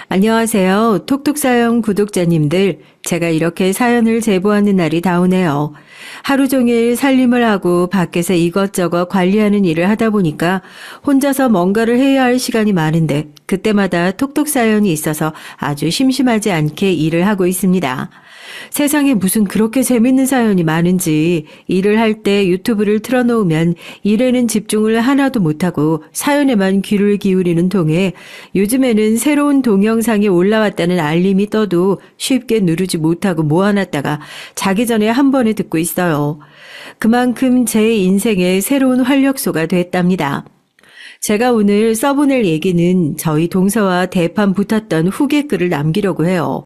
안녕하세요. 톡톡사연 구독자님들. 제가 이렇게 사연을 제보하는 날이 다오네요. 하루 종일 살림을 하고 밖에서 이것저것 관리하는 일을 하다 보니까 혼자서 뭔가를 해야 할 시간이 많은데 그때마다 톡톡사연이 있어서 아주 심심하지 않게 일을 하고 있습니다. 세상에 무슨 그렇게 재밌는 사연이 많은지 일을 할 때 유튜브를 틀어놓으면 일에는 집중을 하나도 못하고 사연에만 귀를 기울이는 통에 요즘에는 새로운 동영상이 올라왔다는 알림이 떠도 쉽게 누르지 못하고 모아놨다가 자기 전에 한 번에 듣고 있어요. 그만큼 제 인생의 새로운 활력소가 됐답니다. 제가 오늘 써보낼 얘기는 저희 동서와 대판 붙었던 후기 글을 남기려고 해요.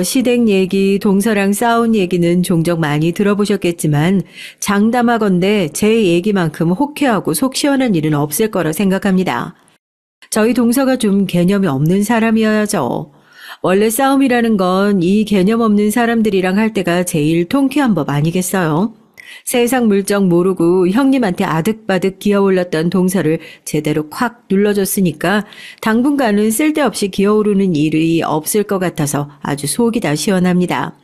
시댁 얘기, 동서랑 싸운 얘기는 종종 많이 들어보셨겠지만 장담하건대 제 얘기만큼 호쾌하고 속 시원한 일은 없을 거라 생각합니다. 저희 동서가 좀 개념이 없는 사람이어야죠. 원래 싸움이라는 건 이 개념 없는 사람들이랑 할 때가 제일 통쾌한 법 아니겠어요? 세상 물정 모르고 형님한테 아득바득 기어올랐던 동서를 제대로 콱 눌러줬으니까 당분간은 쓸데없이 기어오르는 일이 없을 것 같아서 아주 속이 다 시원합니다.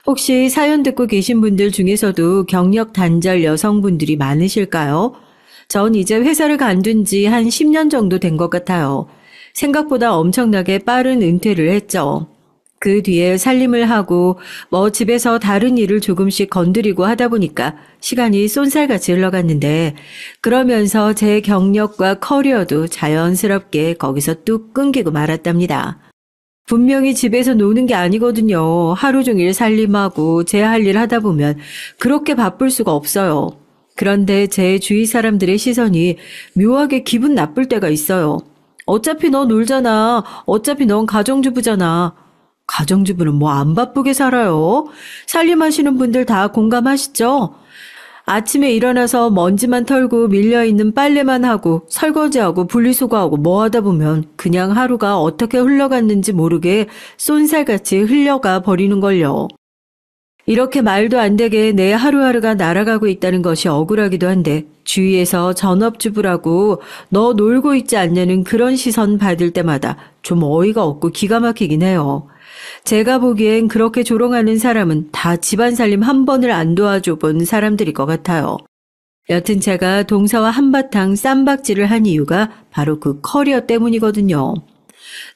혹시 사연 듣고 계신 분들 중에서도 경력 단절 여성분들이 많으실까요? 전 이제 회사를 간둔 지 한 10년 정도 된 것 같아요. 생각보다 엄청나게 빠른 은퇴를 했죠. 그 뒤에 살림을 하고 집에서 다른 일을 조금씩 건드리고 하다 보니까 시간이 쏜살같이 흘러갔는데 그러면서 제 경력과 커리어도 자연스럽게 거기서 뚝 끊기고 말았답니다. 분명히 집에서 노는 게 아니거든요. 하루 종일 살림하고 제 할 일 하다 보면 그렇게 바쁠 수가 없어요. 그런데 제 주위 사람들의 시선이 묘하게 기분 나쁠 때가 있어요. 어차피 너 놀잖아. 어차피 넌 가정주부잖아. 가정주부는 안 바쁘게 살아요? 살림하시는 분들 다 공감하시죠? 아침에 일어나서 먼지만 털고 밀려있는 빨래만 하고 설거지하고 분리수거하고 하다 보면 그냥 하루가 어떻게 흘러갔는지 모르게 쏜살같이 흘려가 버리는걸요. 이렇게 말도 안 되게 내 하루하루가 날아가고 있다는 것이 억울하기도 한데 주위에서 전업주부라고 너 놀고 있지 않냐는 그런 시선 받을 때마다 좀 어이가 없고 기가 막히긴 해요. 제가 보기엔 그렇게 조롱하는 사람은 다 집안 살림 한 번을 안 도와줘 본 사람들일 것 같아요. 여튼 제가 동서와 한바탕 쌈박질을 한 이유가 바로 그 커리어 때문이거든요.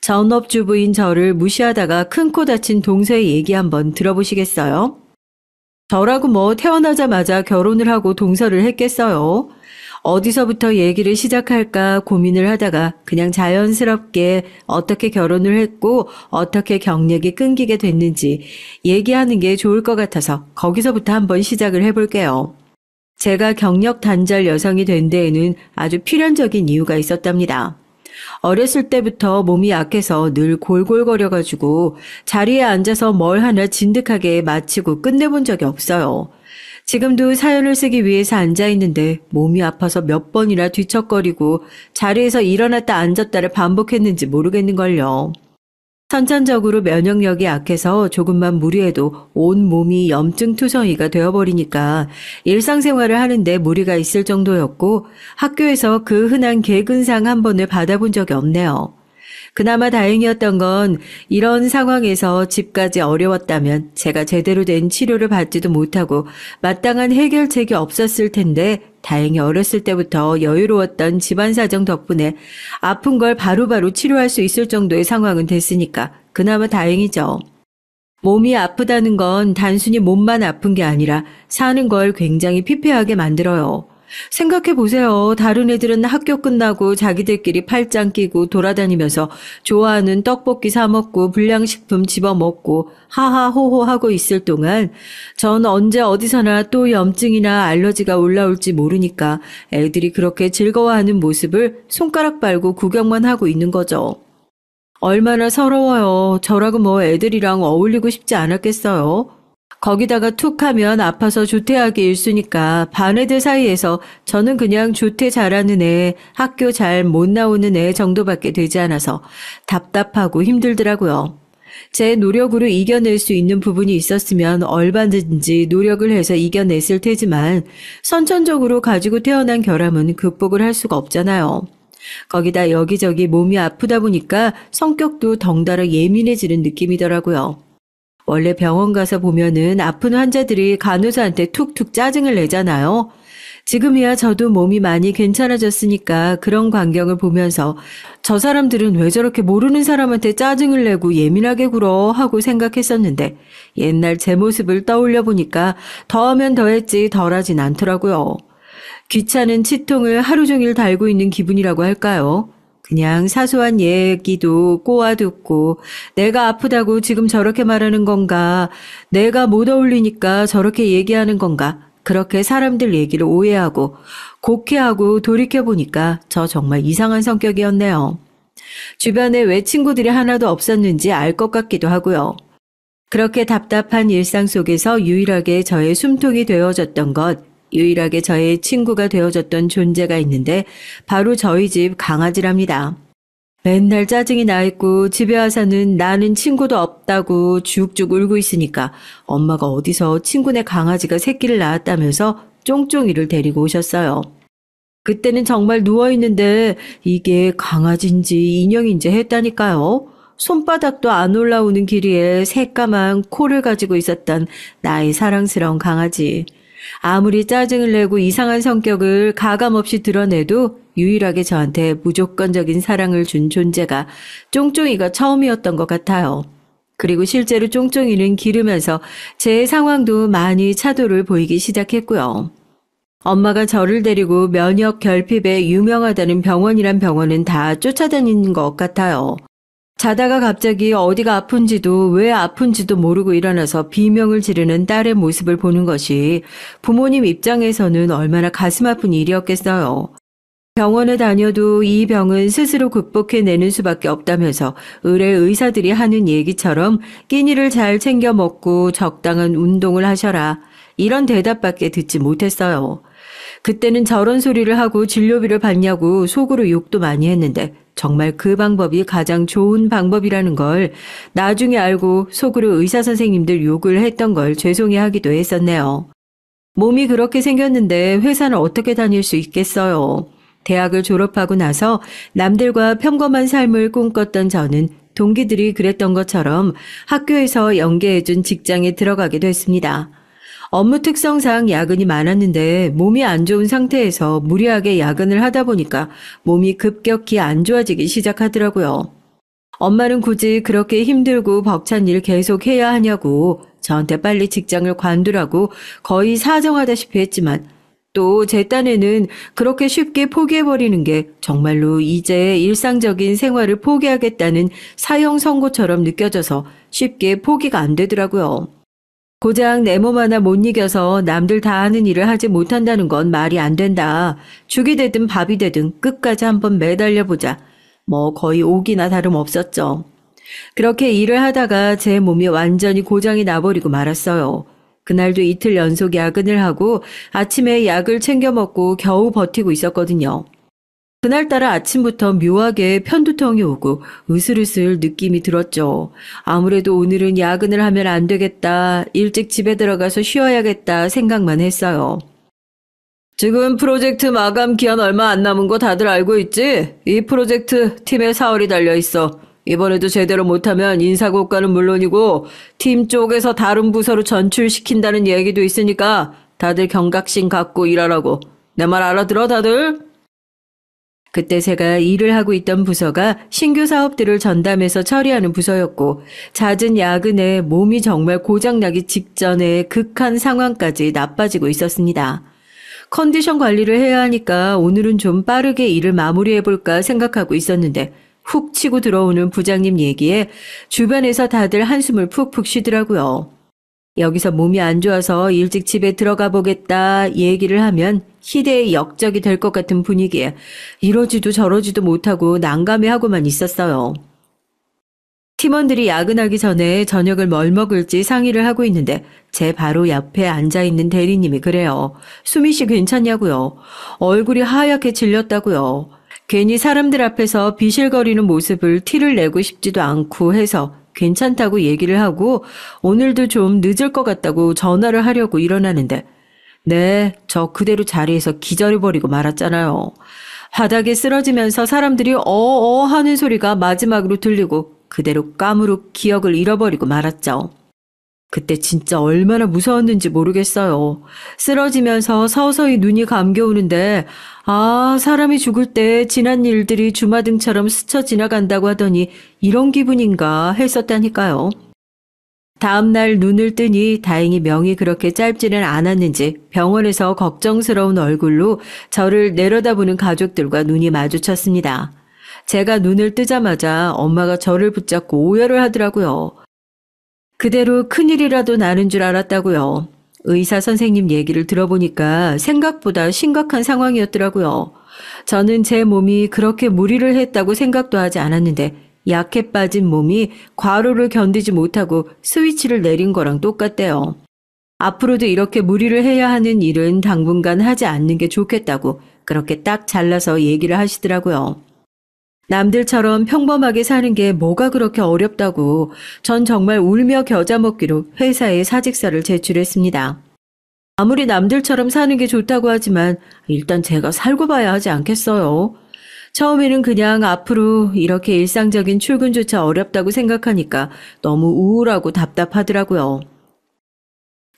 전업주부인 저를 무시하다가 큰 코 다친 동서의 얘기 한번 들어보시겠어요? 저라고 태어나자마자 결혼을 하고 동서를 했겠어요? 어디서부터 얘기를 시작할까 고민을 하다가 그냥 자연스럽게 어떻게 결혼을 했고 어떻게 경력이 끊기게 됐는지 얘기하는 게 좋을 것 같아서 거기서부터 한번 시작을 해볼게요. 제가 경력 단절 여성이 된 데에는 아주 필연적인 이유가 있었답니다. 어렸을 때부터 몸이 약해서 늘 골골거려가지고 자리에 앉아서 뭘 하나 진득하게 마치고 끝내본 적이 없어요. 지금도 사연을 쓰기 위해서 앉아있는데 몸이 아파서 몇 번이나 뒤척거리고 자리에서 일어났다 앉았다를 반복했는지 모르겠는걸요. 선천적으로 면역력이 약해서 조금만 무리해도 온 몸이 염증투성이가 되어버리니까 일상생활을 하는데 무리가 있을 정도였고 학교에서 그 흔한 개근상 한 번을 받아본 적이 없네요. 그나마 다행이었던 건 이런 상황에서 집까지 어려웠다면 제가 제대로 된 치료를 받지도 못하고 마땅한 해결책이 없었을 텐데 다행히 어렸을 때부터 여유로웠던 집안 사정 덕분에 아픈 걸 바로바로 치료할 수 있을 정도의 상황은 됐으니까 그나마 다행이죠. 몸이 아프다는 건 단순히 몸만 아픈 게 아니라 사는 걸 굉장히 피폐하게 만들어요. 생각해보세요. 다른 애들은 학교 끝나고 자기들끼리 팔짱 끼고 돌아다니면서 좋아하는 떡볶이 사 먹고 불량식품 집어먹고 하하호호 하고 있을 동안 전 언제 어디서나 또 염증이나 알러지가 올라올지 모르니까 애들이 그렇게 즐거워하는 모습을 손가락 빨고 구경만 하고 있는 거죠. 얼마나 서러워요. 저라고 애들이랑 어울리고 싶지 않았겠어요? 거기다가 툭 하면 아파서 조퇴하기 일쑤니까 반 애들 사이에서 저는 그냥 조퇴 잘하는 애, 학교 잘 못 나오는 애 정도밖에 되지 않아서 답답하고 힘들더라고요. 제 노력으로 이겨낼 수 있는 부분이 있었으면 얼마든지 노력을 해서 이겨냈을 테지만 선천적으로 가지고 태어난 결함은 극복을 할 수가 없잖아요. 거기다 여기저기 몸이 아프다 보니까 성격도 덩달아 예민해지는 느낌이더라고요. 원래 병원 가서 보면은 아픈 환자들이 간호사한테 툭툭 짜증을 내잖아요. 지금이야 저도 몸이 많이 괜찮아졌으니까 그런 광경을 보면서 저 사람들은 왜 저렇게 모르는 사람한테 짜증을 내고 예민하게 굴어 하고 생각했었는데 옛날 제 모습을 떠올려 보니까 더하면 더했지 덜하진 않더라고요. 귀찮은 치통을 하루 종일 달고 있는 기분이라고 할까요? 그냥 사소한 얘기도 꼬아듣고 내가 아프다고 지금 저렇게 말하는 건가? 내가 못 어울리니까 저렇게 얘기하는 건가? 그렇게 사람들 얘기를 오해하고 곡해하고 돌이켜보니까 저 정말 이상한 성격이었네요. 주변에 왜 친구들이 하나도 없었는지 알 것 같기도 하고요. 그렇게 답답한 일상 속에서 유일하게 저의 숨통이 되어줬던 것, 유일하게 저의 친구가 되어줬던 존재가 있는데 바로 저희 집 강아지랍니다. 맨날 짜증이 나 있고 집에 와서는 나는 친구도 없다고 죽죽 울고 있으니까 엄마가 어디서 친구네 강아지가 새끼를 낳았다면서 쫑쫑이를 데리고 오셨어요. 그때는 정말 누워있는데 이게 강아지인지 인형인지 했다니까요. 손바닥도 안 올라오는 길이에 새까만 코를 가지고 있었던 나의 사랑스러운 강아지. 아무리 짜증을 내고 이상한 성격을 가감없이 드러내도 유일하게 저한테 무조건적인 사랑을 준 존재가 쫑쫑이가 처음이었던 것 같아요. 그리고 실제로 쫑쫑이는 기르면서 제 상황도 많이 차도를 보이기 시작했고요. 엄마가 저를 데리고 면역 결핍에 유명하다는 병원이란 병원은 다 쫓아다니는 것 같아요. 자다가 갑자기 어디가 아픈지도 왜 아픈지도 모르고 일어나서 비명을 지르는 딸의 모습을 보는 것이 부모님 입장에서는 얼마나 가슴 아픈 일이었겠어요. 병원에 다녀도 이 병은 스스로 극복해내는 수밖에 없다면서 의뢰 의사들이 하는 얘기처럼 끼니를 잘 챙겨 먹고 적당한 운동을 하셔라. 이런 대답밖에 듣지 못했어요. 그때는 저런 소리를 하고 진료비를 받냐고 속으로 욕도 많이 했는데 정말 그 방법이 가장 좋은 방법이라는 걸 나중에 알고 속으로 의사 선생님들 욕을 했던 걸 죄송해하기도 했었네요. 몸이 그렇게 생겼는데 회사는 어떻게 다닐 수 있겠어요. 대학을 졸업하고 나서 남들과 평범한 삶을 꿈꿨던 저는 동기들이 그랬던 것처럼 학교에서 연계해준 직장에 들어가게 됐습니다. 업무 특성상 야근이 많았는데 몸이 안 좋은 상태에서 무리하게 야근을 하다 보니까 몸이 급격히 안 좋아지기 시작하더라고요. 엄마는 굳이 그렇게 힘들고 벅찬 일 계속 해야 하냐고 저한테 빨리 직장을 관두라고 거의 사정하다시피 했지만 또 제 딴에는 그렇게 쉽게 포기해버리는 게 정말로 이제 일상적인 생활을 포기하겠다는 사형 선고처럼 느껴져서 쉽게 포기가 안 되더라고요. 고작 내 몸 하나 못 이겨서 남들 다 하는 일을 하지 못한다는 건 말이 안 된다. 죽이 되든 밥이 되든 끝까지 한번 매달려보자. 뭐 거의 옥이나 다름없었죠. 그렇게 일을 하다가 제 몸이 완전히 고장이 나버리고 말았어요. 그날도 이틀 연속 야근을 하고 아침에 약을 챙겨 먹고 겨우 버티고 있었거든요. 그날따라 아침부터 묘하게 편두통이 오고 으슬으슬 느낌이 들었죠. 아무래도 오늘은 야근을 하면 안 되겠다. 일찍 집에 들어가서 쉬어야겠다 생각만 했어요. 지금 프로젝트 마감 기한 얼마 안 남은 거 다들 알고 있지? 이 프로젝트 팀에 사활이 달려있어. 이번에도 제대로 못하면 인사고과는 물론이고 팀 쪽에서 다른 부서로 전출시킨다는 얘기도 있으니까 다들 경각심 갖고 일하라고. 내 말 알아들어 다들? 그때 제가 일을 하고 있던 부서가 신규 사업들을 전담해서 처리하는 부서였고 잦은 야근에 몸이 정말 고장나기 직전에 극한 상황까지 나빠지고 있었습니다. 컨디션 관리를 해야 하니까 오늘은 좀 빠르게 일을 마무리해볼까 생각하고 있었는데 훅 치고 들어오는 부장님 얘기에 주변에서 다들 한숨을 푹푹 쉬더라고요. 여기서 몸이 안 좋아서 일찍 집에 들어가 보겠다 얘기를 하면 희대의 역적이 될 것 같은 분위기에 이러지도 저러지도 못하고 난감해하고만 있었어요. 팀원들이 야근하기 전에 저녁을 뭘 먹을지 상의를 하고 있는데 제 바로 옆에 앉아있는 대리님이 그래요. 수미 씨 괜찮냐고요. 얼굴이 하얗게 질렸다고요. 괜히 사람들 앞에서 비실거리는 모습을 티를 내고 싶지도 않고 해서 괜찮다고 얘기를 하고 오늘도 좀 늦을 것 같다고 전화를 하려고 일어나는데 네, 저 그대로 자리에서 기절해버리고 말았잖아요. 바닥에 쓰러지면서 사람들이 어어 하는 소리가 마지막으로 들리고 그대로 까무룩 기억을 잃어버리고 말았죠. 그때 진짜 얼마나 무서웠는지 모르겠어요. 쓰러지면서 서서히 눈이 감겨오는데 사람이 죽을 때 지난 일들이 주마등처럼 스쳐 지나간다고 하더니 이런 기분인가 했었다니까요. 다음날 눈을 뜨니 다행히 명이 그렇게 짧지는 않았는지 병원에서 걱정스러운 얼굴로 저를 내려다보는 가족들과 눈이 마주쳤습니다. 제가 눈을 뜨자마자 엄마가 저를 붙잡고 오열을 하더라고요. 그대로 큰일이라도 나는 줄 알았다고요. 의사 선생님 얘기를 들어보니까 생각보다 심각한 상황이었더라고요. 저는 제 몸이 그렇게 무리를 했다고 생각도 하지 않았는데 약해 빠진 몸이 과로를 견디지 못하고 스위치를 내린 거랑 똑같대요. 앞으로도 이렇게 무리를 해야 하는 일은 당분간 하지 않는 게 좋겠다고 그렇게 딱 잘라서 얘기를 하시더라고요. 남들처럼 평범하게 사는 게 뭐가 그렇게 어렵다고 전 정말 울며 겨자 먹기로 회사에 사직서를 제출했습니다. 아무리 남들처럼 사는 게 좋다고 하지만 일단 제가 살고 봐야 하지 않겠어요. 처음에는 그냥 앞으로 이렇게 일상적인 출근조차 어렵다고 생각하니까 너무 우울하고 답답하더라고요.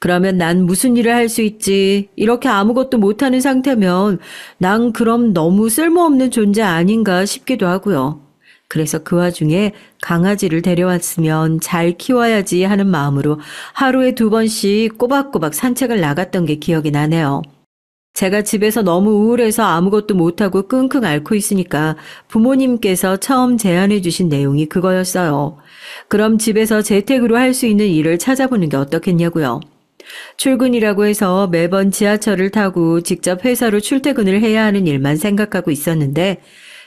그러면 난 무슨 일을 할 수 있지? 이렇게 아무것도 못하는 상태면 난 그럼 너무 쓸모없는 존재 아닌가 싶기도 하고요. 그래서 그 와중에 강아지를 데려왔으면 잘 키워야지 하는 마음으로 하루에 2번씩 꼬박꼬박 산책을 나갔던 게 기억이 나네요. 제가 집에서 너무 우울해서 아무것도 못하고 끙끙 앓고 있으니까 부모님께서 처음 제안해 주신 내용이 그거였어요. 그럼 집에서 재택으로 할 수 있는 일을 찾아보는 게 어떻겠냐고요. 출근이라고 해서 매번 지하철을 타고 직접 회사로 출퇴근을 해야 하는 일만 생각하고 있었는데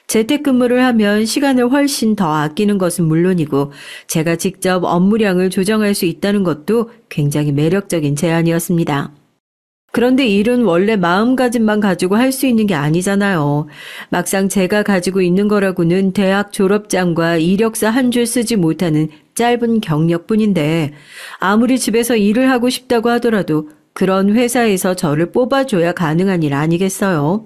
재택근무를 하면 시간을 훨씬 더 아끼는 것은 물론이고 제가 직접 업무량을 조정할 수 있다는 것도 굉장히 매력적인 제안이었습니다. 그런데 일은 원래 마음가짐만 가지고 할 수 있는 게 아니잖아요. 막상 제가 가지고 있는 거라고는 대학 졸업장과 이력서 한 줄 쓰지 못하는 짧은 경력뿐인데 아무리 집에서 일을 하고 싶다고 하더라도 그런 회사에서 저를 뽑아줘야 가능한 일 아니겠어요?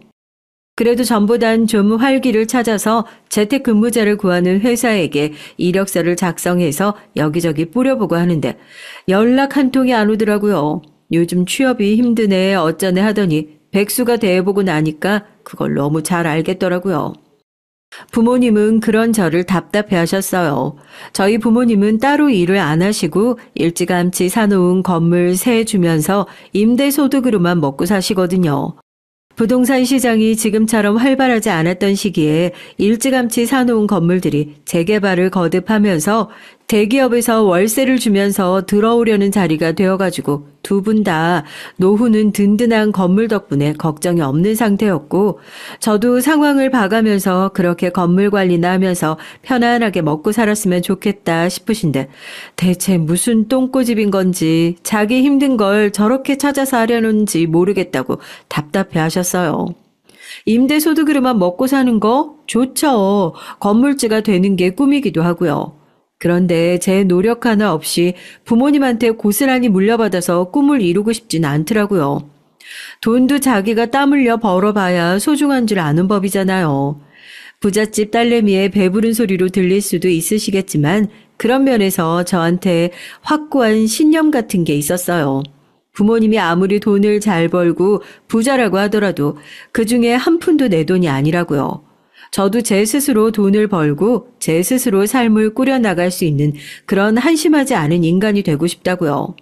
그래도 전보단 좀 활기를 찾아서 재택근무자를 구하는 회사에게 이력서를 작성해서 여기저기 뿌려보고 하는데 연락 한 통이 안 오더라고요. 요즘 취업이 힘드네 어쩌네 하더니 백수가 돼보고 나니까 그걸 너무 잘 알겠더라고요. 부모님은 그런 저를 답답해 하셨어요. 저희 부모님은 따로 일을 안 하시고 일찌감치 사놓은 건물 세 주면서 임대소득으로만 먹고 사시거든요. 부동산 시장이 지금처럼 활발하지 않았던 시기에 일찌감치 사놓은 건물들이 재개발을 거듭하면서 대기업에서 월세를 주면서 들어오려는 자리가 되어가지고 두 분 다 노후는 든든한 건물 덕분에 걱정이 없는 상태였고 저도 상황을 봐가면서 그렇게 건물 관리나 하면서 편안하게 먹고 살았으면 좋겠다 싶으신데 대체 무슨 똥꼬집인 건지 자기 힘든 걸 저렇게 찾아서 하려는지 모르겠다고 답답해 하셨어요. 임대소득으로만 먹고 사는 거 좋죠. 건물주가 되는 게 꿈이기도 하고요. 그런데 제 노력 하나 없이 부모님한테 고스란히 물려받아서 꿈을 이루고 싶진 않더라고요. 돈도 자기가 땀 흘려 벌어봐야 소중한 줄 아는 법이잖아요. 부잣집 딸내미의 배부른 소리로 들릴 수도 있으시겠지만 그런 면에서 저한테 확고한 신념 같은 게 있었어요. 부모님이 아무리 돈을 잘 벌고 부자라고 하더라도 그중에 한 푼도 내 돈이 아니라고요. 저도 제 스스로 돈을 벌고 제 스스로 삶을 꾸려나갈 수 있는 그런 한심하지 않은 인간이 되고 싶다고요.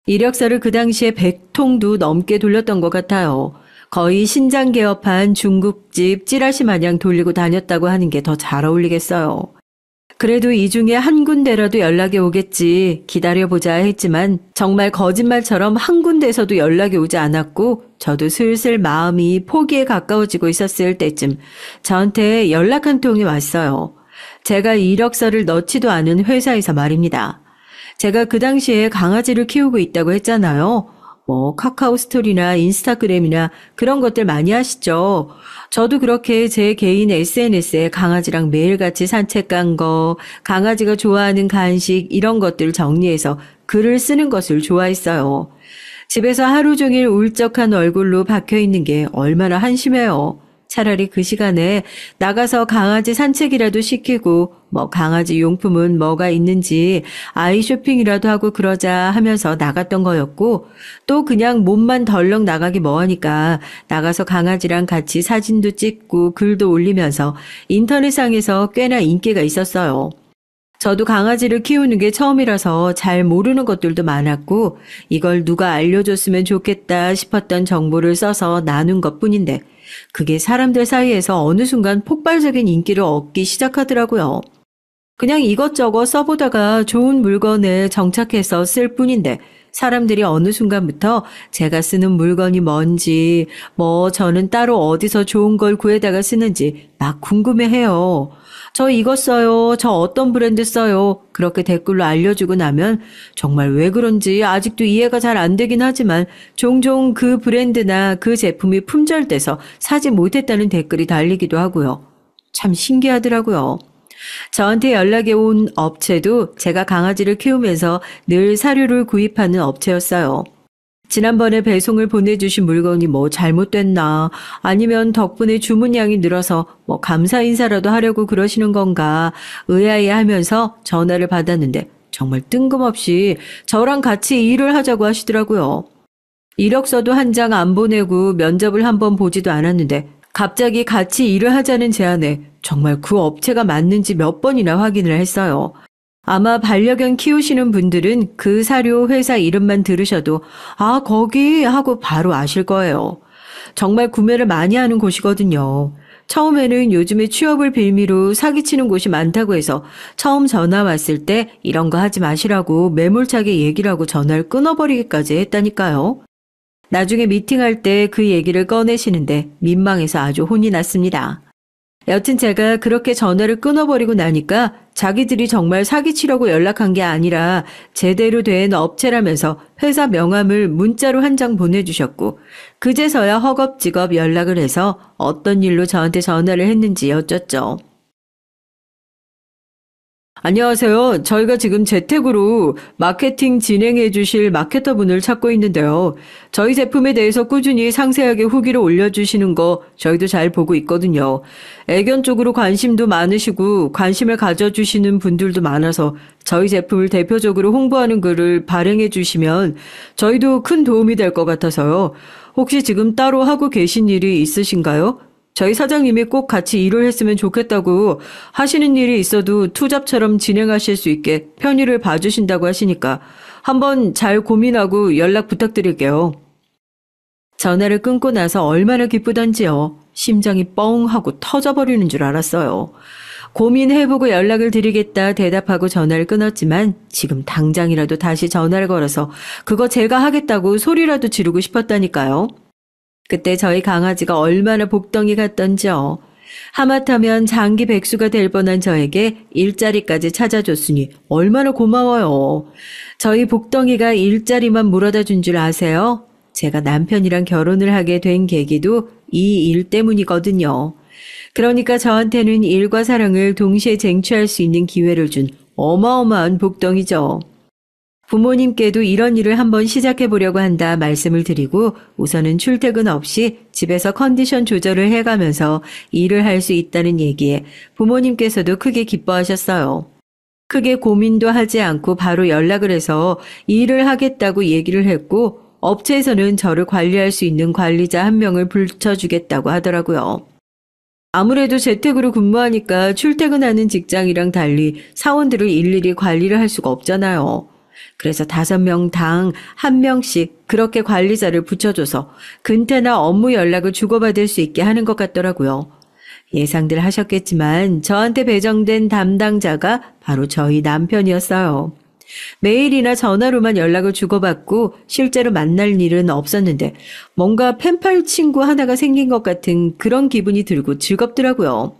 이력서를 그 당시에 100통도 넘게 돌렸던 것 같아요. 거의 신장 개업한 중국집 찌라시 마냥 돌리고 다녔다고 하는 게 더 잘 어울리겠어요. 그래도 이 중에 한 군데라도 연락이 오겠지 기다려보자 했지만 정말 거짓말처럼 한 군데에서도 연락이 오지 않았고 저도 슬슬 마음이 포기에 가까워지고 있었을 때쯤 저한테 연락 한 통이 왔어요. 제가 이력서를 넣지도 않은 회사에서 말입니다. 제가 그 당시에 강아지를 키우고 있다고 했잖아요. 카카오 스토리나 인스타그램이나 그런 것들 많이 하시죠. 저도 그렇게 제 개인 SNS에 강아지랑 매일같이 산책 간 거, 강아지가 좋아하는 간식 이런 것들 정리해서 글을 쓰는 것을 좋아했어요. 집에서 하루 종일 울적한 얼굴로 박혀 있는 게 얼마나 한심해요. 차라리 그 시간에 나가서 강아지 산책이라도 시키고 강아지 용품은 뭐가 있는지 아이 쇼핑이라도 하고 그러자 하면서 나갔던 거였고 또 그냥 몸만 덜렁 나가기 뭐하니까 나가서 강아지랑 같이 사진도 찍고 글도 올리면서 인터넷상에서 꽤나 인기가 있었어요. 저도 강아지를 키우는 게 처음이라서 잘 모르는 것들도 많았고 이걸 누가 알려줬으면 좋겠다 싶었던 정보를 써서 나눈 것뿐인데 그게 사람들 사이에서 어느 순간 폭발적인 인기를 얻기 시작하더라고요. 그냥 이것저것 써보다가 좋은 물건에 정착해서 쓸 뿐인데 사람들이 어느 순간부터 제가 쓰는 물건이 뭔지 저는 따로 어디서 좋은 걸 구해다가 쓰는지 막 궁금해해요. 저 이거 써요. 저 어떤 브랜드 써요. 그렇게 댓글로 알려주고 나면 정말 왜 그런지 아직도 이해가 잘 안 되긴 하지만 종종 그 브랜드나 그 제품이 품절돼서 사지 못했다는 댓글이 달리기도 하고요. 참 신기하더라고요. 저한테 연락이 온 업체도 제가 강아지를 키우면서 늘 사료를 구입하는 업체였어요. 지난번에 배송을 보내주신 물건이 잘못됐나 아니면 덕분에 주문량이 늘어서 감사 인사라도 하려고 그러시는 건가 의아해하면서 전화를 받았는데 정말 뜬금없이 저랑 같이 일을 하자고 하시더라고요. 이력서도 한 장 안 보내고 면접을 한번 보지도 않았는데 갑자기 같이 일을 하자는 제안에 정말 그 업체가 맞는지 몇 번이나 확인을 했어요. 아마 반려견 키우시는 분들은 그 사료 회사 이름만 들으셔도 아, 거기 하고 바로 아실 거예요. 정말 구매를 많이 하는 곳이거든요. 처음에는 요즘에 취업을 빌미로 사기치는 곳이 많다고 해서 처음 전화 왔을 때 이런 거 하지 마시라고 매몰차게 얘기를 하고 전화를 끊어버리기까지 했다니까요. 나중에 미팅할 때 그 얘기를 꺼내시는데 민망해서 아주 혼이 났습니다. 여튼 제가 그렇게 전화를 끊어버리고 나니까 자기들이 정말 사기치려고 연락한 게 아니라 제대로 된 업체라면서 회사 명함을 문자로 한 장 보내주셨고 그제서야 허겁지겁 연락을 해서 어떤 일로 저한테 전화를 했는지 여쭸죠. 안녕하세요. 저희가 지금 재택으로 마케팅 진행해 주실 마케터분을 찾고 있는데요. 저희 제품에 대해서 꾸준히 상세하게 후기를 올려주시는 거 저희도 잘 보고 있거든요. 애견 쪽으로 관심도 많으시고 관심을 가져주시는 분들도 많아서 저희 제품을 대표적으로 홍보하는 글을 발행해 주시면 저희도 큰 도움이 될 것 같아서요. 혹시 지금 따로 하고 계신 일이 있으신가요? 저희 사장님이 꼭 같이 일을 했으면 좋겠다고 하시는 일이 있어도 투잡처럼 진행하실 수 있게 편의를 봐주신다고 하시니까 한번 잘 고민하고 연락 부탁드릴게요. 전화를 끊고 나서 얼마나 기쁘던지요. 심장이 뻥 하고 터져버리는 줄 알았어요. 고민해보고 연락을 드리겠다 대답하고 전화를 끊었지만 지금 당장이라도 다시 전화를 걸어서 그거 제가 하겠다고 소리라도 지르고 싶었다니까요. 그때 저희 강아지가 얼마나 복덩이 같던지요. 하마터면 장기 백수가 될 뻔한 저에게 일자리까지 찾아줬으니 얼마나 고마워요. 저희 복덩이가 일자리만 물어다 준 줄 아세요? 제가 남편이랑 결혼을 하게 된 계기도 이 일 때문이거든요. 그러니까 저한테는 일과 사랑을 동시에 쟁취할 수 있는 기회를 준 어마어마한 복덩이죠. 부모님께도 이런 일을 한번 시작해 보려고 한다 말씀을 드리고 우선은 출퇴근 없이 집에서 컨디션 조절을 해가면서 일을 할 수 있다는 얘기에 부모님께서도 크게 기뻐하셨어요. 크게 고민도 하지 않고 바로 연락을 해서 일을 하겠다고 얘기를 했고 업체에서는 저를 관리할 수 있는 관리자 한 명을 붙여주겠다고 하더라고요. 아무래도 재택으로 근무하니까 출퇴근하는 직장이랑 달리 사원들을 일일이 관리를 할 수가 없잖아요. 그래서 5명당 1명씩 그렇게 관리자를 붙여줘서 근태나 업무 연락을 주고받을 수 있게 하는 것 같더라고요. 예상들 하셨겠지만 저한테 배정된 담당자가 바로 저희 남편이었어요. 메일이나 전화로만 연락을 주고받고 실제로 만날 일은 없었는데 뭔가 펜팔 친구 하나가 생긴 것 같은 그런 기분이 들고 즐겁더라고요.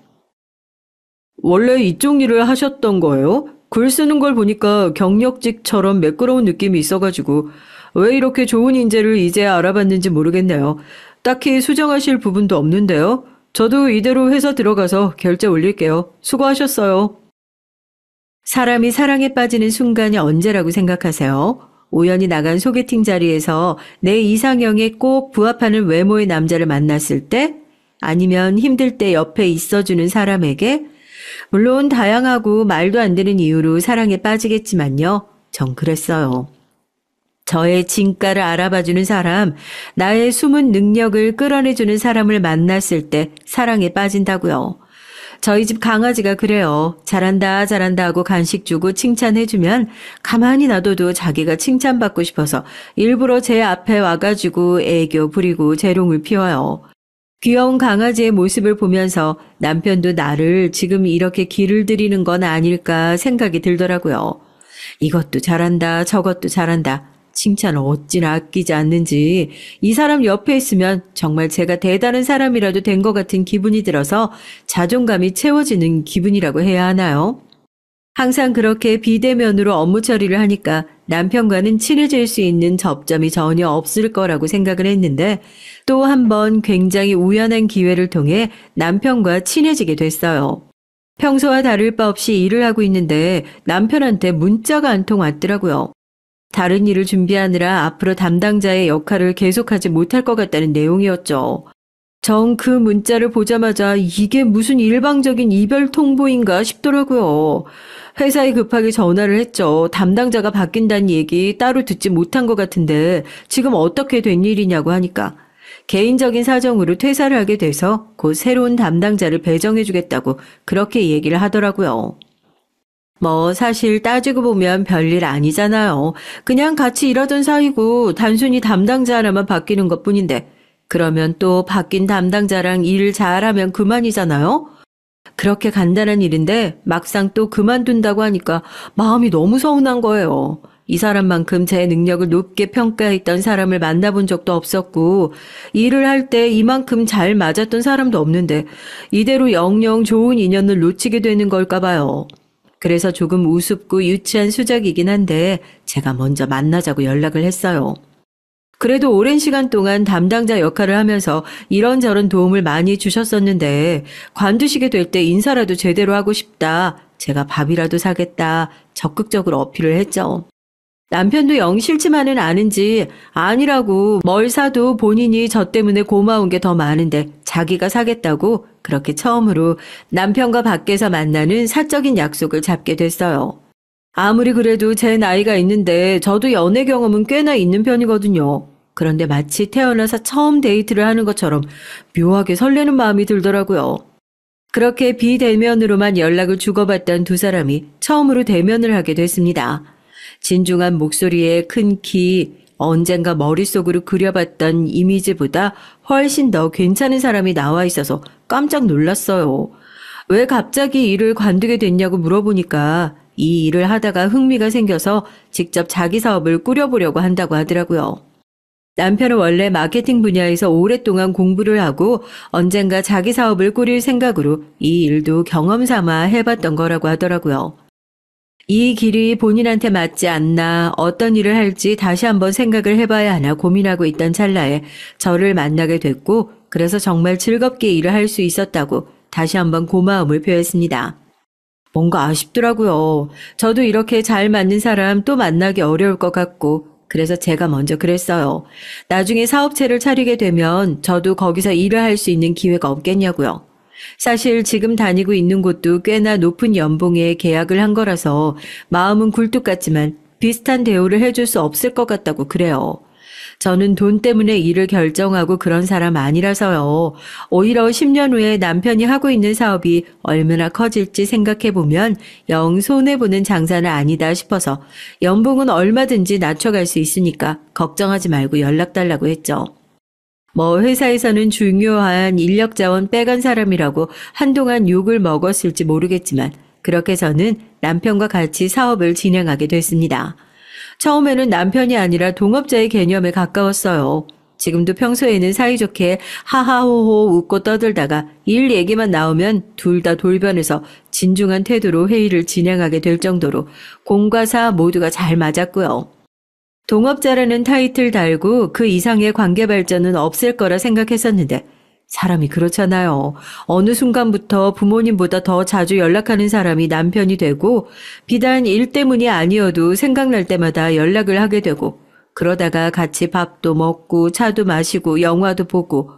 원래 이쪽 일을 하셨던 거예요? 글 쓰는 걸 보니까 경력직처럼 매끄러운 느낌이 있어가지고 왜 이렇게 좋은 인재를 이제 알아봤는지 모르겠네요. 딱히 수정하실 부분도 없는데요. 저도 이대로 회사 들어가서 결제 올릴게요. 수고하셨어요. 사람이 사랑에 빠지는 순간이 언제라고 생각하세요? 우연히 나간 소개팅 자리에서 내 이상형에 꼭 부합하는 외모의 남자를 만났을 때? 아니면 힘들 때 옆에 있어주는 사람에게? 물론 다양하고 말도 안 되는 이유로 사랑에 빠지겠지만요. 전 그랬어요. 저의 진가를 알아봐주는 사람, 나의 숨은 능력을 끌어내주는 사람을 만났을 때 사랑에 빠진다고요. 저희 집 강아지가 그래요. 잘한다, 잘한다 하고 간식 주고 칭찬해주면 가만히 놔둬도 자기가 칭찬받고 싶어서 일부러 제 앞에 와가지고 애교 부리고 재롱을 피워요. 귀여운 강아지의 모습을 보면서 남편도 나를 지금 이렇게 기를 들이는 건 아닐까 생각이 들더라고요. 이것도 잘한다, 저것도 잘한다. 칭찬을 어찌나 아끼지 않는지 이 사람 옆에 있으면 정말 제가 대단한 사람이라도 된 것 같은 기분이 들어서 자존감이 채워지는 기분이라고 해야 하나요? 항상 그렇게 비대면으로 업무 처리를 하니까 남편과는 친해질 수 있는 접점이 전혀 없을 거라고 생각을 했는데 또 한 번 굉장히 우연한 기회를 통해 남편과 친해지게 됐어요. 평소와 다를 바 없이 일을 하고 있는데 남편한테 문자가 한 통 왔더라고요. 다른 일을 준비하느라 앞으로 담당자의 역할을 계속하지 못할 것 같다는 내용이었죠. 전 그 문자를 보자마자 이게 무슨 일방적인 이별 통보인가 싶더라고요. 회사에 급하게 전화를 했죠. 담당자가 바뀐다는 얘기 따로 듣지 못한 것 같은데 지금 어떻게 된 일이냐고 하니까 개인적인 사정으로 퇴사를 하게 돼서 곧 새로운 담당자를 배정해주겠다고 그렇게 얘기를 하더라고요. 뭐 사실 따지고 보면 별일 아니잖아요. 그냥 같이 일하던 사이고 단순히 담당자 하나만 바뀌는 것뿐인데 그러면 또 바뀐 담당자랑 일 잘하면 그만이잖아요. 그렇게 간단한 일인데 막상 또 그만둔다고 하니까 마음이 너무 서운한 거예요. 이 사람만큼 제 능력을 높게 평가했던 사람을 만나본 적도 없었고 일을 할 때 이만큼 잘 맞았던 사람도 없는데 이대로 영영 좋은 인연을 놓치게 되는 걸까 봐요. 그래서 조금 우습고 유치한 수작이긴 한데 제가 먼저 만나자고 연락을 했어요. 그래도 오랜 시간 동안 담당자 역할을 하면서 이런저런 도움을 많이 주셨었는데 관두시게 될 때 인사라도 제대로 하고 싶다. 제가 밥이라도 사겠다. 적극적으로 어필을 했죠. 남편도 영 싫지만은 않은지 아니라고 뭘 사도 본인이 저 때문에 고마운 게 더 많은데 자기가 사겠다고 그렇게 처음으로 남편과 밖에서 만나는 사적인 약속을 잡게 됐어요. 아무리 그래도 제 나이가 있는데 저도 연애 경험은 꽤나 있는 편이거든요. 그런데 마치 태어나서 처음 데이트를 하는 것처럼 묘하게 설레는 마음이 들더라고요. 그렇게 비대면으로만 연락을 주고받던 두 사람이 처음으로 대면을 하게 됐습니다. 진중한 목소리에 큰 키, 언젠가 머릿속으로 그려봤던 이미지보다 훨씬 더 괜찮은 사람이 나와 있어서 깜짝 놀랐어요. 왜 갑자기 일을 관두게 됐냐고 물어보니까 이 일을 하다가 흥미가 생겨서 직접 자기 사업을 꾸려보려고 한다고 하더라고요. 남편은 원래 마케팅 분야에서 오랫동안 공부를 하고 언젠가 자기 사업을 꾸릴 생각으로 이 일도 경험 삼아 해봤던 거라고 하더라고요. 이 길이 본인한테 맞지 않나 어떤 일을 할지 다시 한번 생각을 해봐야 하나 고민하고 있던 찰나에 저를 만나게 됐고 그래서 정말 즐겁게 일을 할 수 있었다고 다시 한번 고마움을 표했습니다. 뭔가 아쉽더라고요. 저도 이렇게 잘 맞는 사람 또 만나기 어려울 것 같고 그래서 제가 먼저 그랬어요. 나중에 사업체를 차리게 되면 저도 거기서 일을 할 수 있는 기회가 없겠냐고요. 사실 지금 다니고 있는 곳도 꽤나 높은 연봉에 계약을 한 거라서 마음은 굴뚝 같지만 비슷한 대우를 해줄 수 없을 것 같다고 그래요. 저는 돈 때문에 일을 결정하고 그런 사람 아니라서요. 오히려 10년 후에 남편이 하고 있는 사업이 얼마나 커질지 생각해보면 영 손해보는 장사는 아니다 싶어서 연봉은 얼마든지 낮춰갈 수 있으니까 걱정하지 말고 연락 달라고 했죠. 뭐 회사에서는 중요한 인력 자원 빼간 사람이라고 한동안 욕을 먹었을지 모르겠지만 그렇게 저는 남편과 같이 사업을 진행하게 됐습니다. 처음에는 남편이 아니라 동업자의 개념에 가까웠어요. 지금도 평소에는 사이좋게 하하호호 웃고 떠들다가 일 얘기만 나오면 둘 다 돌변해서 진중한 태도로 회의를 진행하게 될 정도로 공과 사 모두가 잘 맞았고요. 동업자라는 타이틀 달고 그 이상의 관계 발전은 없을 거라 생각했었는데 사람이 그렇잖아요. 어느 순간부터 부모님보다 더 자주 연락하는 사람이 남편이 되고 비단 일 때문이 아니어도 생각날 때마다 연락을 하게 되고 그러다가 같이 밥도 먹고 차도 마시고 영화도 보고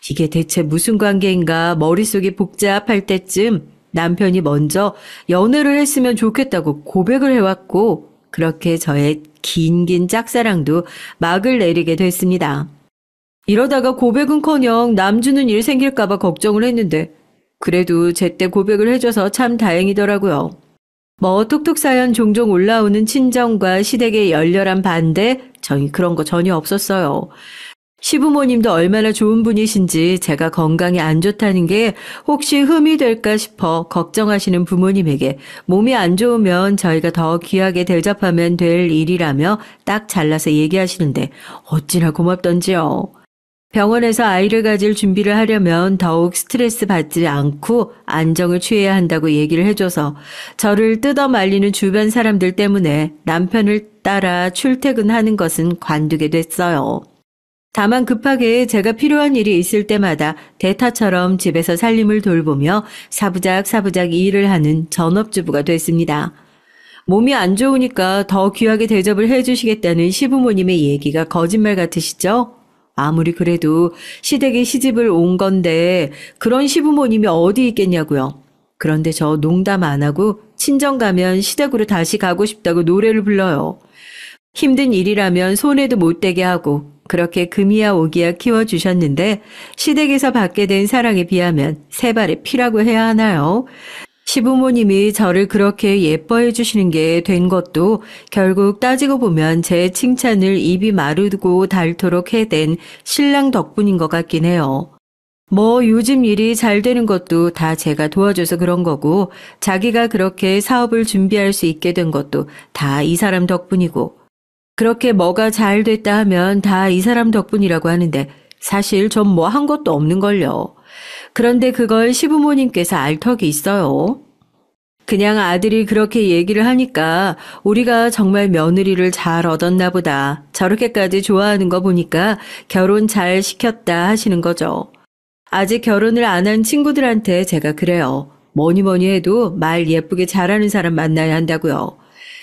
이게 대체 무슨 관계인가 머릿속이 복잡할 때쯤 남편이 먼저 연애를 했으면 좋겠다고 고백을 해왔고 그렇게 저의 긴 짝사랑도 막을 내리게 됐습니다. 이러다가 고백은커녕 남주는 일 생길까봐 걱정을 했는데 그래도 제때 고백을 해줘서 참 다행이더라고요. 뭐 톡톡 사연 종종 올라오는 친정과 시댁의 열렬한 반대, 저희 그런 거 전혀 없었어요. 시부모님도 얼마나 좋은 분이신지 제가 건강이 안 좋다는 게 혹시 흠이 될까 싶어 걱정하시는 부모님에게 몸이 안 좋으면 저희가 더 귀하게 대접하면 될 일이라며 딱 잘라서 얘기하시는데 어찌나 고맙던지요. 병원에서 아이를 가질 준비를 하려면 더욱 스트레스 받지 않고 안정을 취해야 한다고 얘기를 해줘서 저를 뜯어 말리는 주변 사람들 때문에 남편을 따라 출퇴근하는 것은 관두게 됐어요. 다만 급하게 제가 필요한 일이 있을 때마다 대타처럼 집에서 살림을 돌보며 사부작 일을 하는 전업주부가 됐습니다. 몸이 안 좋으니까 더 귀하게 대접을 해주시겠다는 시부모님의 얘기가 거짓말 같으시죠? 아무리 그래도 시댁에 시집을 온 건데 그런 시부모님이 어디 있겠냐고요. 그런데 저 농담 안 하고 친정 가면 시댁으로 다시 가고 싶다고 노래를 불러요. 힘든 일이라면 손에도 못 대게 하고 그렇게 금이야 오기야 키워주셨는데 시댁에서 받게 된 사랑에 비하면 세 발의 피라고 해야 하나요? 시부모님이 저를 그렇게 예뻐해 주시는 게 된 것도 결국 따지고 보면 제 칭찬을 입이 마르고 닳도록 해댄 신랑 덕분인 것 같긴 해요. 뭐 요즘 일이 잘 되는 것도 다 제가 도와줘서 그런 거고 자기가 그렇게 사업을 준비할 수 있게 된 것도 다 이 사람 덕분이고 그렇게 뭐가 잘 됐다 하면 다 이 사람 덕분이라고 하는데 사실 전 뭐 한 것도 없는걸요. 그런데 그걸 시부모님께서 알 턱이 있어요. 그냥 아들이 그렇게 얘기를 하니까 우리가 정말 며느리를 잘 얻었나 보다. 저렇게까지 좋아하는 거 보니까 결혼 잘 시켰다 하시는 거죠. 아직 결혼을 안 한 친구들한테 제가 그래요. 뭐니 해도 말 예쁘게 잘하는 사람 만나야 한다고요.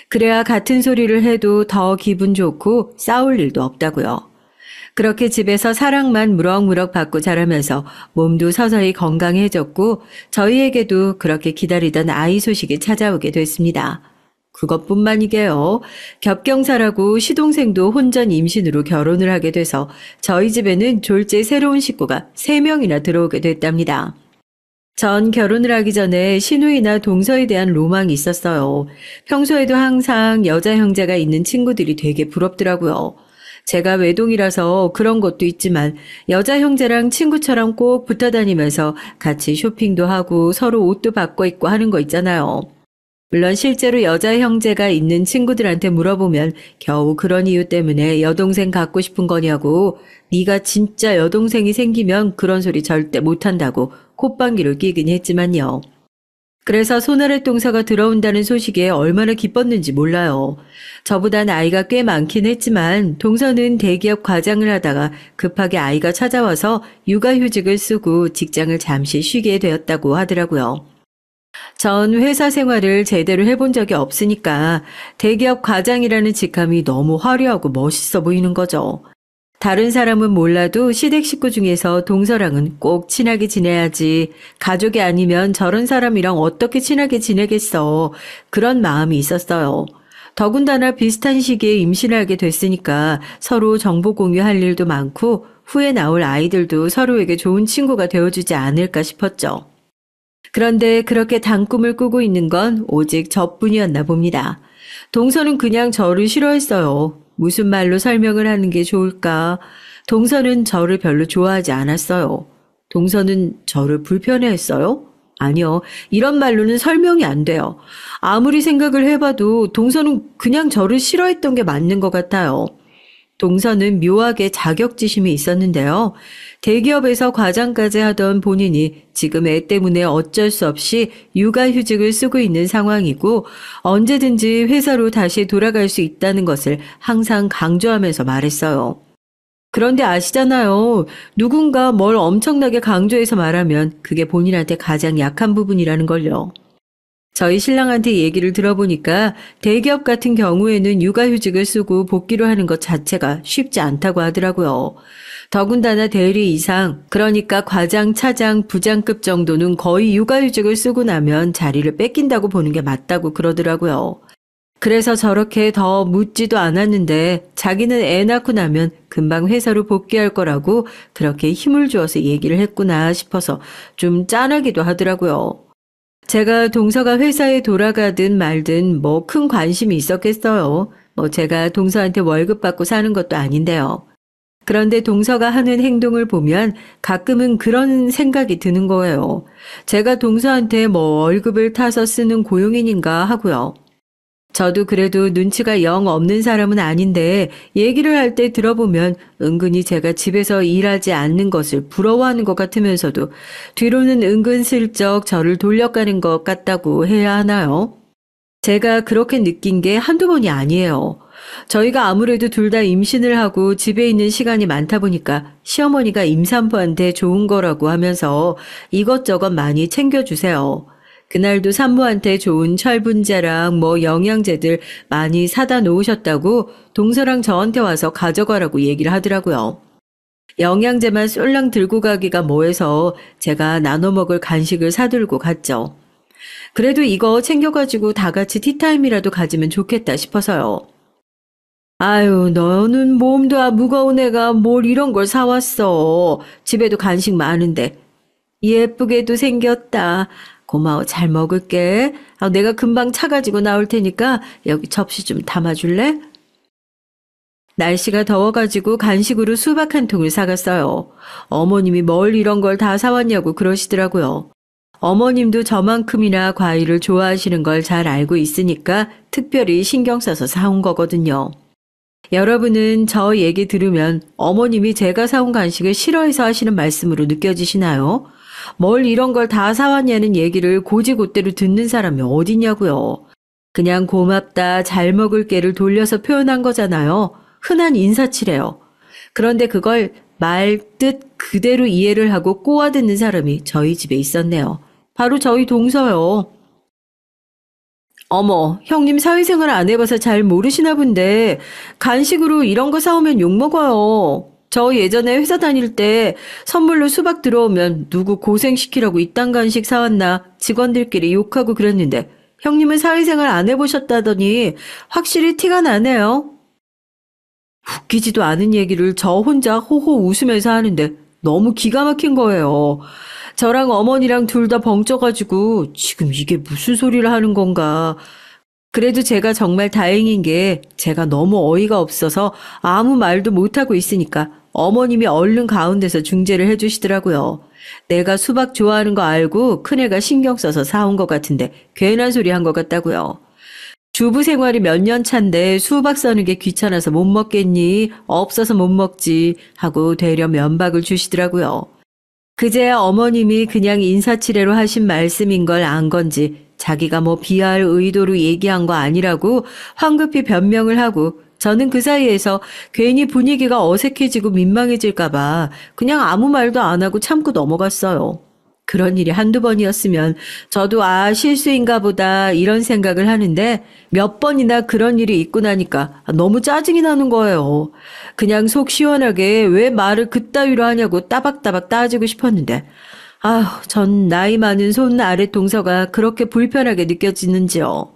그래야 같은 소리를 해도 더 기분 좋고 싸울 일도 없다고요. 그렇게 집에서 사랑만 무럭무럭 받고 자라면서 몸도 서서히 건강해졌고 저희에게도 그렇게 기다리던 아이 소식이 찾아오게 됐습니다. 그것뿐만이게요. 겹경사라고 시동생도 혼전 임신으로 결혼을 하게 돼서 저희 집에는 졸제 새로운 식구가 3명이나 들어오게 됐답니다. 전 결혼을 하기 전에 시누이나 동서에 대한 로망이 있었어요. 평소에도 항상 여자 형제가 있는 친구들이 되게 부럽더라고요. 제가 외동이라서 그런 것도 있지만 여자 형제랑 친구처럼 꼭 붙어 다니면서 같이 쇼핑도 하고 서로 옷도 바꿔 입고 하는 거 있잖아요. 물론 실제로 여자 형제가 있는 친구들한테 물어보면 겨우 그런 이유 때문에 여동생 갖고 싶은 거냐고 네가 진짜 여동생이 생기면 그런 소리 절대 못한다고 콧방귀를 끼긴 했지만요. 그래서 손아래 동서가 들어온다는 소식에 얼마나 기뻤는지 몰라요. 저보다 나이가 꽤 많긴 했지만 동서는 대기업 과장을 하다가 급하게 아이가 찾아와서 육아휴직을 쓰고 직장을 잠시 쉬게 되었다고 하더라고요. 전 회사 생활을 제대로 해본 적이 없으니까 대기업 과장이라는 직함이 너무 화려하고 멋있어 보이는 거죠. 다른 사람은 몰라도 시댁 식구 중에서 동서랑은 꼭 친하게 지내야지. 가족이 아니면 저런 사람이랑 어떻게 친하게 지내겠어. 그런 마음이 있었어요. 더군다나 비슷한 시기에 임신을 하게 됐으니까 서로 정보 공유할 일도 많고 후에 나올 아이들도 서로에게 좋은 친구가 되어주지 않을까 싶었죠. 그런데 그렇게 단꿈을 꾸고 있는 건 오직 저뿐이었나 봅니다. 동서는 그냥 저를 싫어했어요. 무슨 말로 설명을 하는 게 좋을까? 동서는 저를 별로 좋아하지 않았어요. 동서는 저를 불편해했어요? 아니요. 이런 말로는 설명이 안 돼요. 아무리 생각을 해봐도 동서는 그냥 저를 싫어했던 게 맞는 것 같아요. 동서는 묘하게 자격지심이 있었는데요. 대기업에서 과장까지 하던 본인이 지금 애 때문에 어쩔 수 없이 육아휴직을 쓰고 있는 상황이고 언제든지 회사로 다시 돌아갈 수 있다는 것을 항상 강조하면서 말했어요. 그런데 아시잖아요. 누군가 뭘 엄청나게 강조해서 말하면 그게 본인한테 가장 약한 부분이라는 걸요. 저희 신랑한테 얘기를 들어보니까 대기업 같은 경우에는 육아휴직을 쓰고 복귀를 하는 것 자체가 쉽지 않다고 하더라고요. 더군다나 대리 이상, 그러니까 과장, 차장, 부장급 정도는 거의 육아휴직을 쓰고 나면 자리를 뺏긴다고 보는 게 맞다고 그러더라고요. 그래서 저렇게 더 묻지도 않았는데 자기는 애 낳고 나면 금방 회사로 복귀할 거라고 그렇게 힘을 주어서 얘기를 했구나 싶어서 좀 짠하기도 하더라고요. 제가 동서가 회사에 돌아가든 말든 뭐 큰 관심이 있었겠어요. 뭐 제가 동서한테 월급 받고 사는 것도 아닌데요. 그런데 동서가 하는 행동을 보면 가끔은 그런 생각이 드는 거예요. 제가 동서한테 뭐 월급을 타서 쓰는 고용인인가 하고요. 저도 그래도 눈치가 영 없는 사람은 아닌데 얘기를 할 때 들어보면 은근히 제가 집에서 일하지 않는 것을 부러워하는 것 같으면서도 뒤로는 은근슬쩍 저를 돌려가는 것 같다고 해야 하나요? 제가 그렇게 느낀 게 한두 번이 아니에요. 저희가 아무래도 둘 다 임신을 하고 집에 있는 시간이 많다 보니까 시어머니가 임산부한테 좋은 거라고 하면서 이것저것 많이 챙겨주세요. 그날도 산모한테 좋은 철분제랑 뭐 영양제들 많이 사다 놓으셨다고 동서랑 저한테 와서 가져가라고 얘기를 하더라고요. 영양제만 쏠랑 들고 가기가 뭐해서 제가 나눠 먹을 간식을 사들고 갔죠. 그래도 이거 챙겨가지고 다 같이 티타임이라도 가지면 좋겠다 싶어서요. 아유, 너는 몸도 무거운 애가 뭘 이런 걸 사왔어. 집에도 간식 많은데. 예쁘게도 생겼다. 고마워, 잘 먹을게. 내가 금방 차 가지고 나올 테니까 여기 접시 좀 담아줄래? 날씨가 더워가지고 간식으로 수박 한 통을 사갔어요. 어머님이 뭘 이런 걸 다 사왔냐고 그러시더라고요. 어머님도 저만큼이나 과일을 좋아하시는 걸 잘 알고 있으니까 특별히 신경 써서 사온 거거든요. 여러분은 저 얘기 들으면 어머님이 제가 사온 간식을 싫어해서 하시는 말씀으로 느껴지시나요? 뭘 이런 걸 다 사왔냐는 얘기를 곧이곧대로 듣는 사람이 어디냐고요. 그냥 고맙다, 잘 먹을게를 돌려서 표현한 거잖아요. 흔한 인사치레요. 그런데 그걸 말 뜻 그대로 이해를 하고 꼬아듣는 사람이 저희 집에 있었네요. 바로 저희 동서요. 어머, 형님 사회생활 안 해봐서 잘 모르시나 본데 간식으로 이런 거 사오면 욕먹어요. 저 예전에 회사 다닐 때 선물로 수박 들어오면 누구 고생시키라고 이딴 간식 사왔나 직원들끼리 욕하고 그랬는데 형님은 사회생활 안 해보셨다더니 확실히 티가 나네요. 웃기지도 않은 얘기를 저 혼자 호호 웃으면서 하는데 너무 기가 막힌 거예요. 저랑 어머니랑 둘 다 벙쪄가지고 지금 이게 무슨 소리를 하는 건가. 그래도 제가 정말 다행인 게 제가 너무 어이가 없어서 아무 말도 못하고 있으니까 어머님이 얼른 가운데서 중재를 해주시더라고요. 내가 수박 좋아하는 거 알고 큰애가 신경 써서 사온 것 같은데 괜한 소리 한 것 같다고요. 주부 생활이 몇 년 차인데 수박 써는 게 귀찮아서 못 먹겠니? 없어서 못 먹지 하고 되려 면박을 주시더라고요. 그제야 어머님이 그냥 인사치레로 하신 말씀인 걸 안 건지 자기가 뭐 비하할 의도로 얘기한 거 아니라고 황급히 변명을 하고 저는 그 사이에서 괜히 분위기가 어색해지고 민망해질까 봐 그냥 아무 말도 안 하고 참고 넘어갔어요. 그런 일이 한두 번이었으면 저도 실수인가 보다 이런 생각을 하는데 몇 번이나 그런 일이 있고 나니까 너무 짜증이 나는 거예요. 그냥 속 시원하게 왜 말을 그따위로 하냐고 따박따박 따지고 싶었는데 전 나이 많은 손 아래 동서가 그렇게 불편하게 느껴지는지요.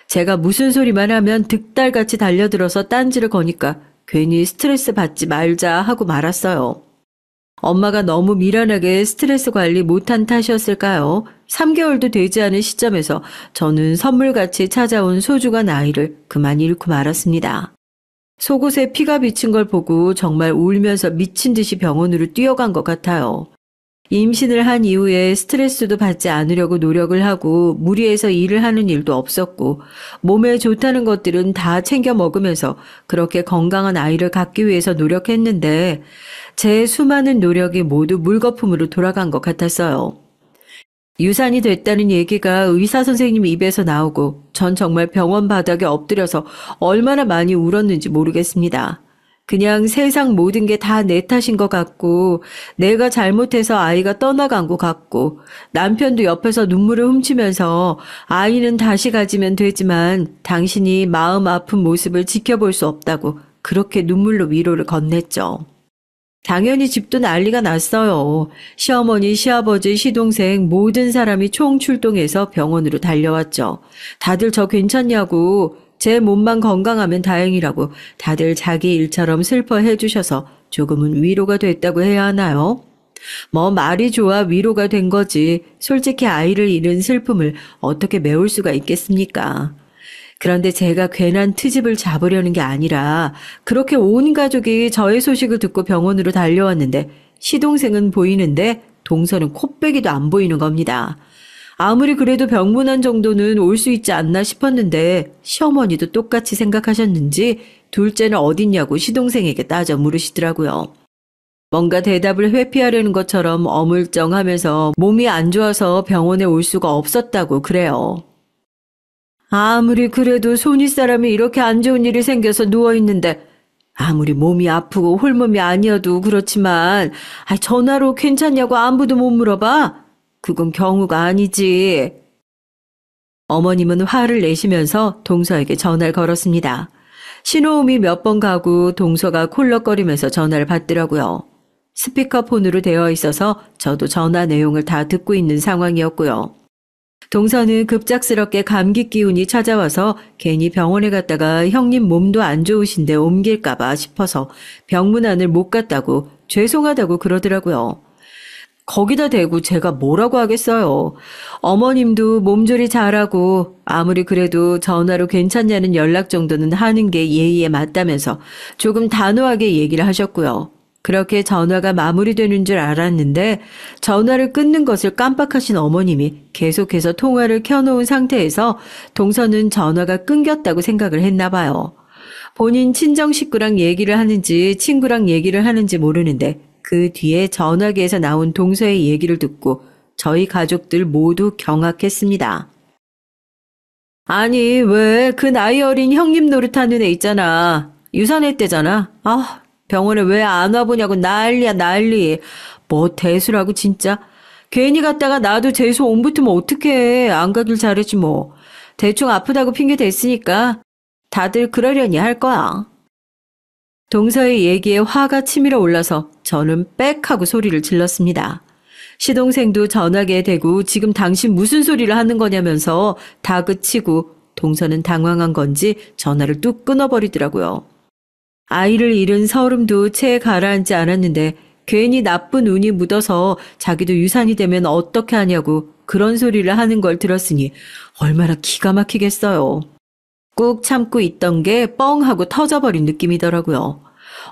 제가 무슨 소리만 하면 득달같이 달려들어서 딴지를 거니까 괜히 스트레스 받지 말자 하고 말았어요. 엄마가 너무 미련하게 스트레스 관리 못한 탓이었을까요? 3개월도 되지 않은 시점에서 저는 선물같이 찾아온 소중한 아이를 그만 잃고 말았습니다. 속옷에 피가 비친 걸 보고 정말 울면서 미친 듯이 병원으로 뛰어간 것 같아요. 임신을 한 이후에 스트레스도 받지 않으려고 노력을 하고 무리해서 일을 하는 일도 없었고 몸에 좋다는 것들은 다 챙겨 먹으면서 그렇게 건강한 아이를 갖기 위해서 노력했는데 제 수많은 노력이 모두 물거품으로 돌아간 것 같았어요. 유산이 됐다는 얘기가 의사 선생님 입에서 나오고 전 정말 병원 바닥에 엎드려서 얼마나 많이 울었는지 모르겠습니다. 그냥 세상 모든 게 다 내 탓인 것 같고, 내가 잘못해서 아이가 떠나간 것 같고, 남편도 옆에서 눈물을 훔치면서 아이는 다시 가지면 되지만 당신이 마음 아픈 모습을 지켜볼 수 없다고 그렇게 눈물로 위로를 건넸죠. 당연히 집도 난리가 났어요. 시어머니, 시아버지, 시동생 모든 사람이 총출동해서 병원으로 달려왔죠. 다들 저 괜찮냐고, 제 몸만 건강하면 다행이라고 다들 자기 일처럼 슬퍼해 주셔서 조금은 위로가 됐다고 해야 하나요? 뭐 말이 좋아 위로가 된 거지. 솔직히 아이를 잃은 슬픔을 어떻게 메울 수가 있겠습니까? 그런데 제가 괜한 트집을 잡으려는 게 아니라 그렇게 온 가족이 저의 소식을 듣고 병원으로 달려왔는데 시동생은 보이는데 동서는 코빼기도 안 보이는 겁니다. 아무리 그래도 병문안 정도는 올 수 있지 않나 싶었는데 시어머니도 똑같이 생각하셨는지 둘째는 어딨냐고 시동생에게 따져 물으시더라고요. 뭔가 대답을 회피하려는 것처럼 어물쩡하면서 몸이 안 좋아서 병원에 올 수가 없었다고 그래요. 아무리 그래도 손윗 사람이 이렇게 안 좋은 일이 생겨서 누워있는데 아무리 몸이 아프고 홀몸이 아니어도 그렇지만 전화로 괜찮냐고 안부도 못 물어봐? 그건 경우가 아니지. 어머님은 화를 내시면서 동서에게 전화를 걸었습니다. 신호음이 몇 번 가고 동서가 콜럭거리면서 전화를 받더라고요. 스피커폰으로 되어 있어서 저도 전화 내용을 다 듣고 있는 상황이었고요. 동서는 급작스럽게 감기 기운이 찾아와서 괜히 병원에 갔다가 형님 몸도 안 좋으신데 옮길까봐 싶어서 병문안을 못 갔다고 죄송하다고 그러더라고요. 거기다 대고 제가 뭐라고 하겠어요. 어머님도 몸조리 잘하고 아무리 그래도 전화로 괜찮냐는 연락 정도는 하는 게 예의에 맞다면서 조금 단호하게 얘기를 하셨고요. 그렇게 전화가 마무리되는 줄 알았는데 전화를 끊는 것을 깜빡하신 어머님이 계속해서 통화를 켜놓은 상태에서 동서는 전화가 끊겼다고 생각을 했나 봐요. 본인 친정 식구랑 얘기를 하는지 친구랑 얘기를 하는지 모르는데 그 뒤에 전화기에서 나온 동서의 얘기를 듣고 저희 가족들 모두 경악했습니다. 아니 왜 그 나이 어린 형님 노릇하는 애 있잖아. 유산했대잖아. 병원에 왜 안 와보냐고 난리야 난리. 뭐 대수라고 진짜. 괜히 갔다가 나도 재수 온 붙으면 어떡해. 안 가길 잘했지 뭐. 대충 아프다고 핑계 댔으니까 다들 그러려니 할 거야. 동서의 얘기에 화가 치밀어 올라서 저는 빽 하고 소리를 질렀습니다. 시동생도 전화기에 대고 지금 당신 무슨 소리를 하는 거냐면서 다그치고 동서는 당황한 건지 전화를 뚝 끊어버리더라고요. 아이를 잃은 서름도 채 가라앉지 않았는데 괜히 나쁜 운이 묻어서 자기도 유산이 되면 어떻게 하냐고 그런 소리를 하는 걸 들었으니 얼마나 기가 막히겠어요. 꾹 참고 있던 게 뻥 하고 터져버린 느낌이더라고요.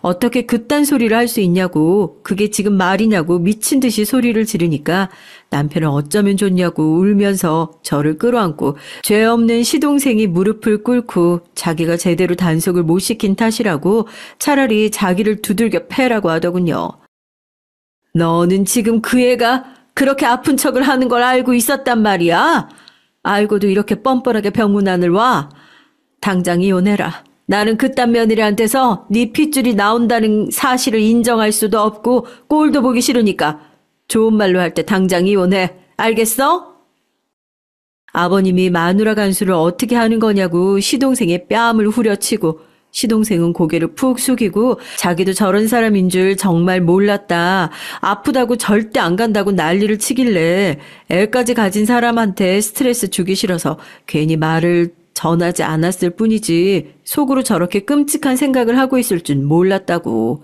어떻게 그딴 소리를 할 수 있냐고 그게 지금 말이냐고 미친 듯이 소리를 지르니까 남편은 어쩌면 좋냐고 울면서 저를 끌어안고 죄 없는 시동생이 무릎을 꿇고 자기가 제대로 단속을 못 시킨 탓이라고 차라리 자기를 두들겨 패라고 하더군요. 너는 지금 그 애가 그렇게 아픈 척을 하는 걸 알고 있었단 말이야? 알고도 이렇게 뻔뻔하게 병문안을 와? 당장 이혼해라. 나는 그딴 며느리한테서 네 핏줄이 나온다는 사실을 인정할 수도 없고 꼴도 보기 싫으니까 좋은 말로 할 때 당장 이혼해. 알겠어? 아버님이 마누라 간수를 어떻게 하는 거냐고 시동생의 뺨을 후려치고 시동생은 고개를 푹 숙이고 자기도 저런 사람인 줄 정말 몰랐다. 아프다고 절대 안 간다고 난리를 치길래 애까지 가진 사람한테 스트레스 주기 싫어서 괜히 말을 전하지 않았을 뿐이지 속으로 저렇게 끔찍한 생각을 하고 있을 줄 몰랐다고.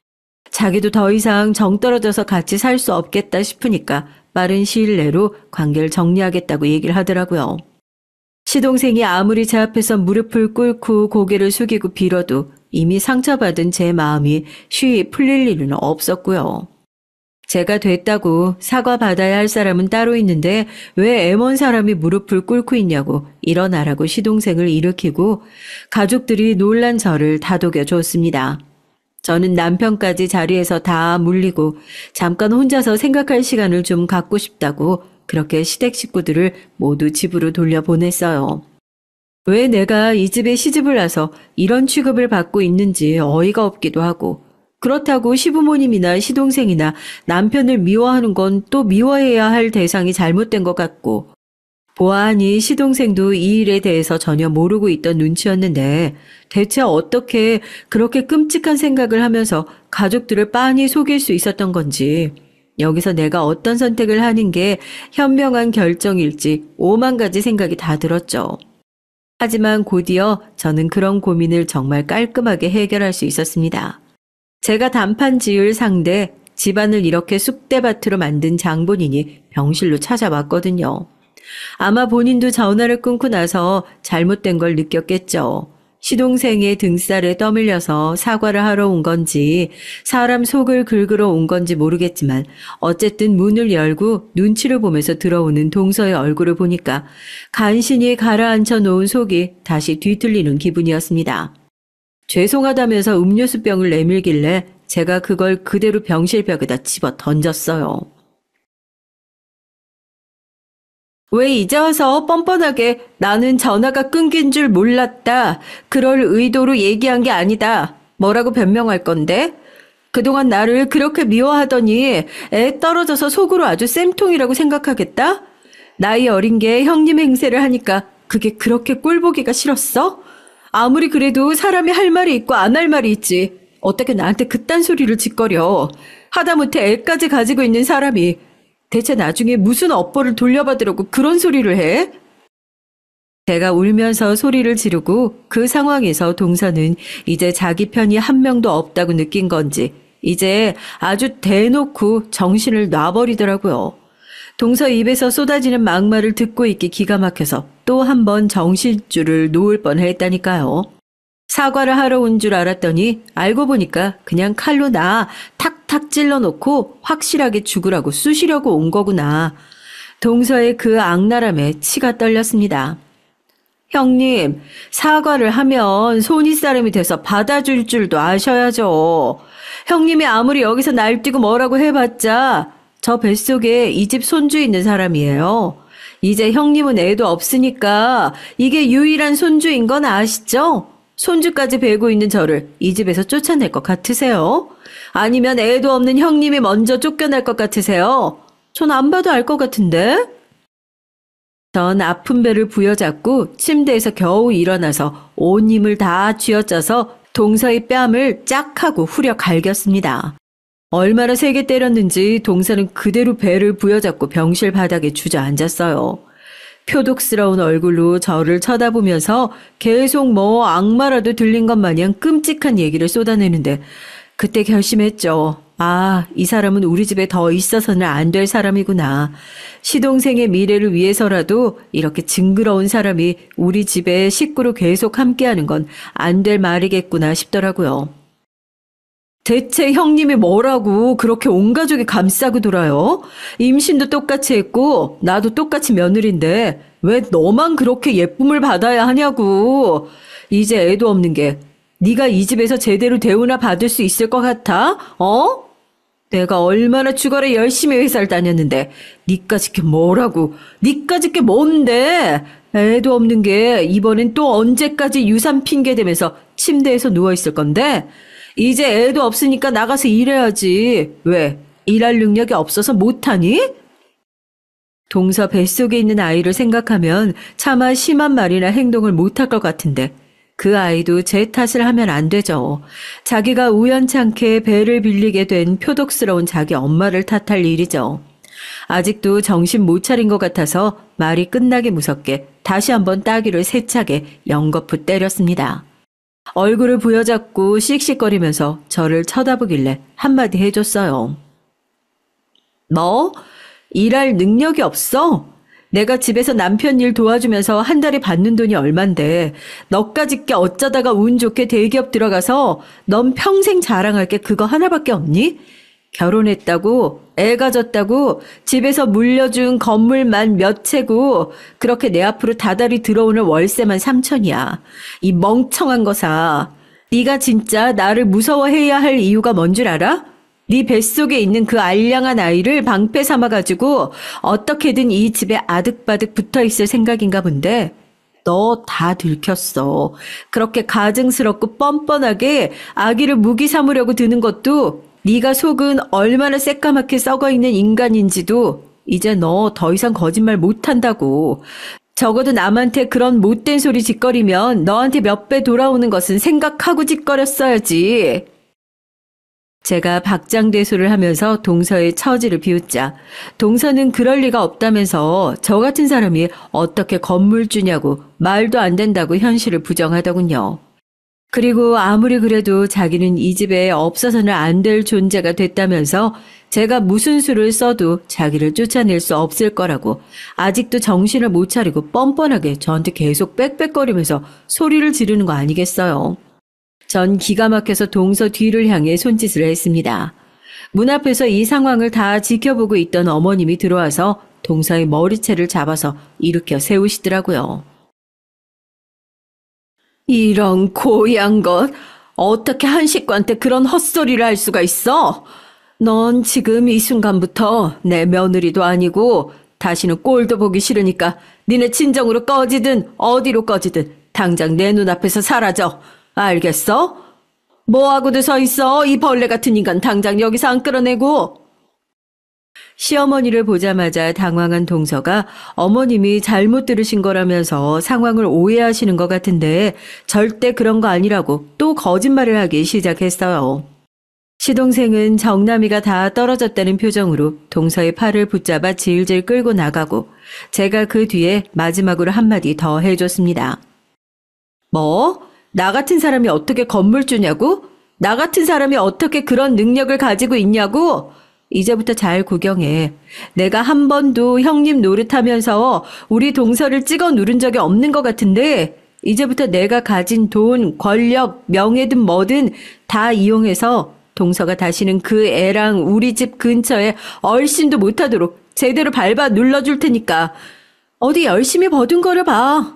자기도 더 이상 정 떨어져서 같이 살 수 없겠다 싶으니까 빠른 시일 내로 관계를 정리하겠다고 얘기를 하더라고요. 시동생이 아무리 제 앞에서 무릎을 꿇고 고개를 숙이고 빌어도 이미 상처받은 제 마음이 쉬이 풀릴 일은 없었고요. 제가 됐다고 사과받아야 할 사람은 따로 있는데 왜 애먼 사람이 무릎을 꿇고 있냐고 일어나라고 시동생을 일으키고 가족들이 놀란 저를 다독여 줬습니다. 저는 남편까지 자리에서 다 물리고 잠깐 혼자서 생각할 시간을 좀 갖고 싶다고 그렇게 시댁 식구들을 모두 집으로 돌려보냈어요. 왜 내가 이 집에 시집을 와서 이런 취급을 받고 있는지 어이가 없기도 하고, 그렇다고 시부모님이나 시동생이나 남편을 미워하는 건 또 미워해야 할 대상이 잘못된 것 같고, 보아하니 시동생도 이 일에 대해서 전혀 모르고 있던 눈치였는데 대체 어떻게 그렇게 끔찍한 생각을 하면서 가족들을 빤히 속일 수 있었던 건지, 여기서 내가 어떤 선택을 하는 게 현명한 결정일지 오만 가지 생각이 다 들었죠. 하지만 곧이어 저는 그런 고민을 정말 깔끔하게 해결할 수 있었습니다. 제가 단판 지을 상대, 집안을 이렇게 쑥대밭으로 만든 장본인이 병실로 찾아왔거든요. 아마 본인도 전화를 끊고 나서 잘못된 걸 느꼈겠죠. 시동생의 등살에 떠밀려서 사과를 하러 온 건지 사람 속을 긁으러 온 건지 모르겠지만 어쨌든 문을 열고 눈치를 보면서 들어오는 동서의 얼굴을 보니까 간신히 가라앉혀 놓은 속이 다시 뒤틀리는 기분이었습니다. 죄송하다면서 음료수병을 내밀길래 제가 그걸 그대로 병실벽에다 집어 던졌어요. 왜 이제 와서 뻔뻔하게 나는 전화가 끊긴 줄 몰랐다. 그럴 의도로 얘기한 게 아니다. 뭐라고 변명할 건데? 그동안 나를 그렇게 미워하더니 애 떨어져서 속으로 아주 쌤통이라고 생각하겠다? 나이 어린 게 형님 행세를 하니까 그게 그렇게 꼴보기가 싫었어? 아무리 그래도 사람이 할 말이 있고 안 할 말이 있지. 어떻게 나한테 그딴 소리를 짓거려. 하다못해 애까지 가지고 있는 사람이 대체 나중에 무슨 업보를 돌려받으려고 그런 소리를 해? 제가 울면서 소리를 지르고 그 상황에서 동서는 이제 자기 편이 한 명도 없다고 느낀 건지 이제 아주 대놓고 정신을 놔버리더라고요. 동서 입에서 쏟아지는 막말을 듣고 있기 기가 막혀서 또 한 번 정신줄을 놓을 뻔했다니까요. 사과를 하러 온 줄 알았더니 알고 보니까 그냥 칼로 나 탁탁 찔러놓고 확실하게 죽으라고 쑤시려고 온 거구나. 동서의 그 악랄함에 치가 떨렸습니다. 형님, 사과를 하면 손윗사람이 돼서 받아줄 줄도 아셔야죠. 형님이 아무리 여기서 날뛰고 뭐라고 해봤자 저 뱃속에 이 집 손주 있는 사람이에요. 이제 형님은 애도 없으니까 이게 유일한 손주인 건 아시죠? 손주까지 베고 있는 저를 이 집에서 쫓아낼 것 같으세요? 아니면 애도 없는 형님이 먼저 쫓겨날 것 같으세요? 전 안 봐도 알 것 같은데? 전 아픈 배를 부여잡고 침대에서 겨우 일어나서 온 힘을 다 쥐어짜서 동서의 뺨을 짝 하고 후려 갈겼습니다. 얼마나 세게 때렸는지 동서는 그대로 배를 부여잡고 병실 바닥에 주저앉았어요. 표독스러운 얼굴로 저를 쳐다보면서 계속 뭐 악마라도 들린 것 마냥 끔찍한 얘기를 쏟아내는데 그때 결심했죠. 아, 이 사람은 우리 집에 더 있어서는 안 될 사람이구나. 시동생의 미래를 위해서라도 이렇게 징그러운 사람이 우리 집에 식구로 계속 함께하는 건 안 될 말이겠구나 싶더라고요. 대체 형님이 뭐라고 그렇게 온 가족이 감싸고 돌아요? 임신도 똑같이 했고 나도 똑같이 며느리인데 왜 너만 그렇게 예쁨을 받아야 하냐고. 이제 애도 없는 게 네가 이 집에서 제대로 대우나 받을 수 있을 것 같아? 어? 내가 얼마나 죽어라 열심히 회사를 다녔는데 니까짓 게 뭐라고. 니까짓 게 뭔데. 애도 없는 게 이번엔 또 언제까지 유산 핑계 대면서 침대에서 누워있을 건데. 이제 애도 없으니까 나가서 일해야지. 왜? 일할 능력이 없어서 못하니? 동서 뱃속에 있는 아이를 생각하면 차마 심한 말이나 행동을 못할 것 같은데 그 아이도 제 탓을 하면 안 되죠. 자기가 우연찮게 배를 빌리게 된 표독스러운 자기 엄마를 탓할 일이죠. 아직도 정신 못 차린 것 같아서 말이 끝나기 무섭게 다시 한번 따귀를 세차게 연거푸 때렸습니다. 얼굴을 부여잡고 씩씩거리면서 저를 쳐다보길래 한마디 해줬어요. 너? 일할 능력이 없어? 내가 집에서 남편 일 도와주면서 한 달에 받는 돈이 얼만데 너까짓 게 어쩌다가 운 좋게 대기업 들어가서 넌 평생 자랑할 게 그거 하나밖에 없니? 결혼했다고, 애 가졌다고, 집에서 물려준 건물만 몇 채고 그렇게 내 앞으로 다달이 들어오는 월세만 3천이야. 이 멍청한 거사. 네가 진짜 나를 무서워해야 할 이유가 뭔 줄 알아? 네 뱃속에 있는 그 알량한 아이를 방패 삼아가지고 어떻게든 이 집에 아득바득 붙어있을 생각인가 본데 너 다 들켰어. 그렇게 가증스럽고 뻔뻔하게 아기를 무기 삼으려고 드는 것도 네가 속은 얼마나 새까맣게 썩어있는 인간인지도 이제 너 더 이상 거짓말 못한다고. 적어도 남한테 그런 못된 소리 짓거리면 너한테 몇 배 돌아오는 것은 생각하고 짓거렸어야지. 제가 박장대소를 하면서 동서의 처지를 비웃자 동서는 그럴 리가 없다면서 저 같은 사람이 어떻게 건물주냐고 말도 안 된다고 현실을 부정하더군요. 그리고 아무리 그래도 자기는 이 집에 없어서는 안 될 존재가 됐다면서 제가 무슨 수를 써도 자기를 쫓아낼 수 없을 거라고 아직도 정신을 못 차리고 뻔뻔하게 저한테 계속 빽빽거리면서 소리를 지르는 거 아니겠어요. 전 기가 막혀서 동서 뒤를 향해 손짓을 했습니다. 문 앞에서 이 상황을 다 지켜보고 있던 어머님이 들어와서 동서의 머리채를 잡아서 일으켜 세우시더라고요. 이런 고얀 것, 어떻게 한 식구한테 그런 헛소리를 할 수가 있어? 넌 지금 이 순간부터 내 며느리도 아니고 다시는 꼴도 보기 싫으니까 니네 친정으로 꺼지든 어디로 꺼지든 당장 내 눈앞에서 사라져. 알겠어? 뭐하고도 서 있어? 이 벌레 같은 인간 당장 여기서 안 끌어내고. 시어머니를 보자마자 당황한 동서가 어머님이 잘못 들으신 거라면서 상황을 오해하시는 것 같은데 절대 그런 거 아니라고 또 거짓말을 하기 시작했어요. 시동생은 정남이가 다 떨어졌다는 표정으로 동서의 팔을 붙잡아 질질 끌고 나가고 제가 그 뒤에 마지막으로 한마디 더 해줬습니다. 뭐? 나 같은 사람이 어떻게 건물주냐고? 나 같은 사람이 어떻게 그런 능력을 가지고 있냐고? 이제부터 잘 구경해. 내가 한 번도 형님 노릇하면서 우리 동서를 찍어 누른 적이 없는 것 같은데 이제부터 내가 가진 돈, 권력, 명예든 뭐든 다 이용해서 동서가 다시는 그 애랑 우리 집 근처에 얼씬도 못하도록 제대로 밟아 눌러줄 테니까 어디 열심히 버둥거려 봐.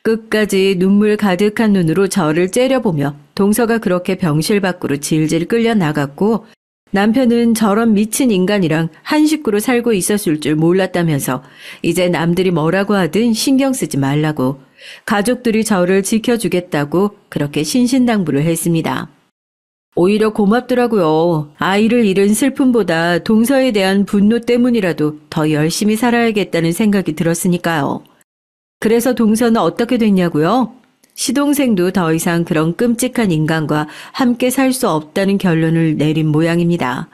끝까지 눈물 가득한 눈으로 저를 째려보며 동서가 그렇게 병실 밖으로 질질 끌려 나갔고 남편은 저런 미친 인간이랑 한 식구로 살고 있었을 줄 몰랐다면서 이제 남들이 뭐라고 하든 신경 쓰지 말라고 가족들이 저를 지켜주겠다고 그렇게 신신당부를 했습니다. 오히려 고맙더라고요. 아이를 잃은 슬픔보다 동서에 대한 분노 때문이라도 더 열심히 살아야겠다는 생각이 들었으니까요. 그래서 동서는 어떻게 됐냐고요? 시동생도 더 이상 그런 끔찍한 인간과 함께 살 수 없다는 결론을 내린 모양입니다.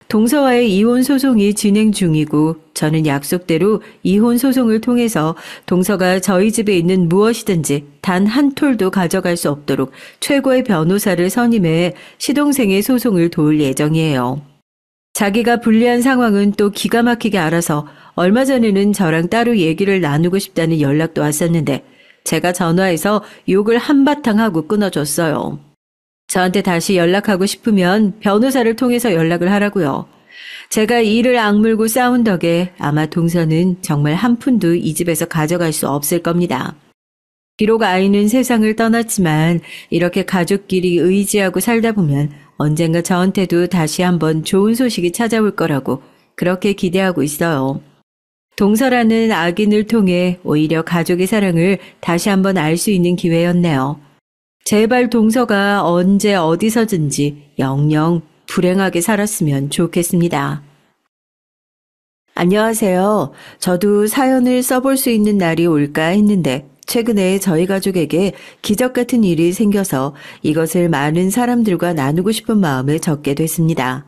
동서와의 이혼 소송이 진행 중이고 저는 약속대로 이혼 소송을 통해서 동서가 저희 집에 있는 무엇이든지 단 한 톨도 가져갈 수 없도록 최고의 변호사를 선임해 시동생의 소송을 도울 예정이에요. 자기가 불리한 상황은 또 기가 막히게 알아서 얼마 전에는 저랑 따로 얘기를 나누고 싶다는 연락도 왔었는데 제가 전화해서 욕을 한바탕 하고 끊어줬어요. 저한테 다시 연락하고 싶으면 변호사를 통해서 연락을 하라고요. 제가 이를 악물고 싸운 덕에 아마 동서는 정말 한 푼도 이 집에서 가져갈 수 없을 겁니다. 비록 아이는 세상을 떠났지만 이렇게 가족끼리 의지하고 살다 보면 언젠가 저한테도 다시 한번 좋은 소식이 찾아올 거라고 그렇게 기대하고 있어요. 동서라는 악인을 통해 오히려 가족의 사랑을 다시 한번 알 수 있는 기회였네요. 제발 동서가 언제 어디서든지 영영 불행하게 살았으면 좋겠습니다. 안녕하세요. 저도 사연을 써볼 수 있는 날이 올까 했는데 최근에 저희 가족에게 기적 같은 일이 생겨서 이것을 많은 사람들과 나누고 싶은 마음에 적게 됐습니다.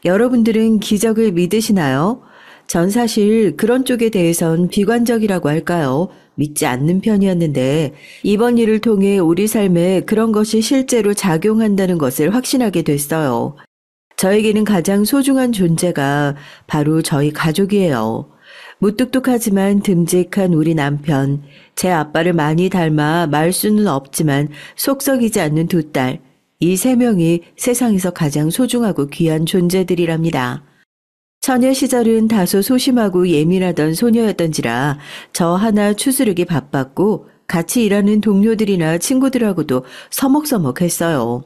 여러분들은 기적을 믿으시나요? 전 사실 그런 쪽에 대해선 비관적이라고 할까요? 믿지 않는 편이었는데 이번 일을 통해 우리 삶에 그런 것이 실제로 작용한다는 것을 확신하게 됐어요. 저에게는 가장 소중한 존재가 바로 저희 가족이에요. 무뚝뚝하지만 듬직한 우리 남편, 제 아빠를 많이 닮아 말수는 없지만 속썩이지 않는 두 딸, 이 세 명이 세상에서 가장 소중하고 귀한 존재들이랍니다. 처녀 시절은 다소 소심하고 예민하던 소녀였던지라 저 하나 추스르기 바빴고 같이 일하는 동료들이나 친구들하고도 서먹서먹했어요.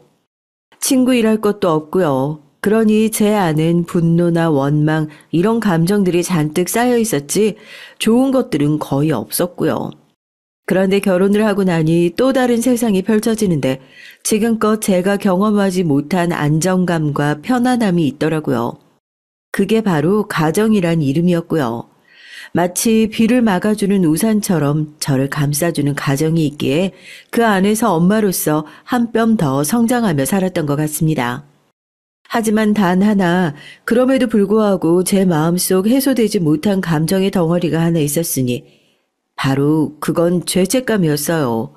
친구 일할 것도 없고요. 그러니 제 안엔 분노나 원망 이런 감정들이 잔뜩 쌓여 있었지 좋은 것들은 거의 없었고요. 그런데 결혼을 하고 나니 또 다른 세상이 펼쳐지는데 지금껏 제가 경험하지 못한 안정감과 편안함이 있더라고요. 그게 바로 가정이란 이름이었고요. 마치 비를 막아주는 우산처럼 저를 감싸주는 가정이 있기에 그 안에서 엄마로서 한 뼘 더 성장하며 살았던 것 같습니다. 하지만 단 하나, 그럼에도 불구하고 제 마음속 해소되지 못한 감정의 덩어리가 하나 있었으니 바로 그건 죄책감이었어요.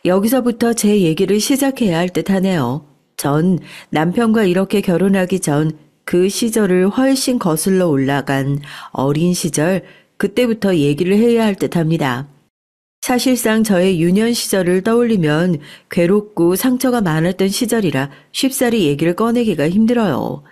여기서부터 제 얘기를 시작해야 할 듯 하네요. 전 남편과 이렇게 결혼하기 전 그 시절을 훨씬 거슬러 올라간 어린 시절, 그때부터 얘기를 해야 할 듯 합니다. 사실상 저의 유년 시절을 떠올리면 괴롭고 상처가 많았던 시절이라 쉽사리 얘기를 꺼내기가 힘들어요.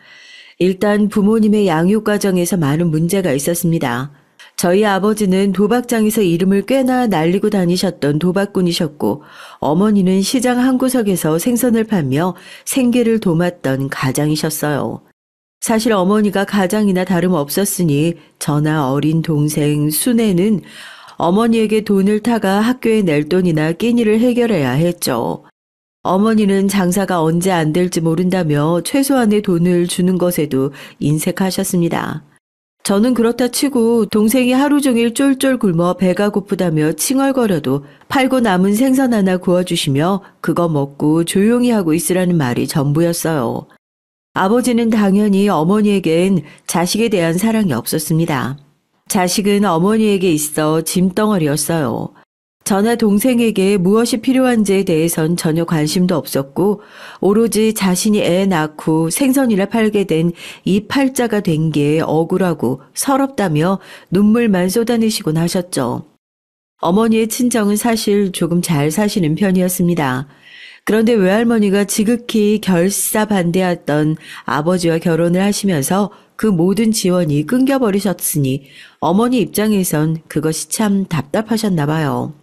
일단 부모님의 양육 과정에서 많은 문제가 있었습니다. 저희 아버지는 도박장에서 이름을 꽤나 날리고 다니셨던 도박꾼이셨고 어머니는 시장 한 구석에서 생선을 팔며 생계를 도맡던 가장이셨어요. 사실 어머니가 가장이나 다름없었으니 저나 어린 동생 순애는 어머니에게 돈을 타가 학교에 낼 돈이나 끼니를 해결해야 했죠. 어머니는 장사가 언제 안 될지 모른다며 최소한의 돈을 주는 것에도 인색하셨습니다. 저는 그렇다 치고 동생이 하루 종일 쫄쫄 굶어 배가 고프다며 칭얼거려도 팔고 남은 생선 하나 구워주시며 그거 먹고 조용히 하고 있으라는 말이 전부였어요. 아버지는 당연히 어머니에겐 자식에 대한 사랑이 없었습니다. 자식은 어머니에게 있어 짐덩어리였어요. 저나 동생에게 무엇이 필요한지에 대해선 전혀 관심도 없었고 오로지 자신이 애 낳고 생선이라 팔게 된 이 팔자가 된 게 억울하고 서럽다며 눈물만 쏟아내시곤 하셨죠. 어머니의 친정은 사실 조금 잘 사시는 편이었습니다. 그런데 외할머니가 지극히 결사반대했던 아버지와 결혼을 하시면서 그 모든 지원이 끊겨버리셨으니 어머니 입장에선 그것이 참 답답하셨나 봐요.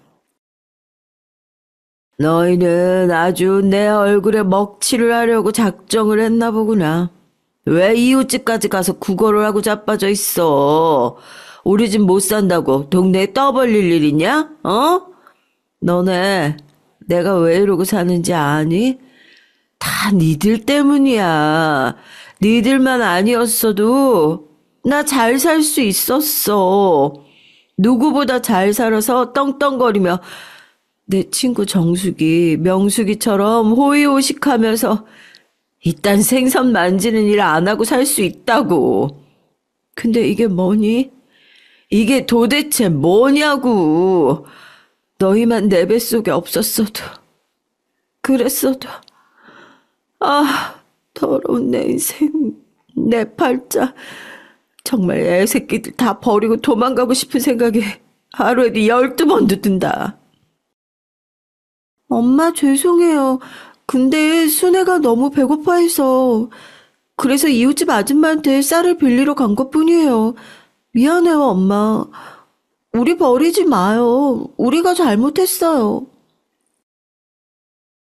너희는 아주 내 얼굴에 먹칠을 하려고 작정을 했나 보구나. 왜 이웃집까지 가서 구걸을 하고 자빠져 있어? 우리 집 못 산다고 동네에 떠벌릴 일 있냐? 너네 내가 왜 이러고 사는지 아니? 다 니들 때문이야. 니들만 아니었어도 나 잘 살 수 있었어. 누구보다 잘 살아서 떵떵거리며 내 친구 정숙이 명숙이처럼 호의호식하면서 이딴 생선 만지는 일 안 하고 살 수 있다고. 근데 이게 뭐니? 이게 도대체 뭐냐고. 너희만 내 뱃속에 없었어도 그랬어도 더러운 내 인생, 내 팔자. 정말 애새끼들 다 버리고 도망가고 싶은 생각이 하루에도 12번도 든다. 엄마 죄송해요. 근데 순애가 너무 배고파해서 그래서 이웃집 아줌마한테 쌀을 빌리러 간 것뿐이에요. 미안해요, 엄마. 우리 버리지 마요. 우리가 잘못했어요.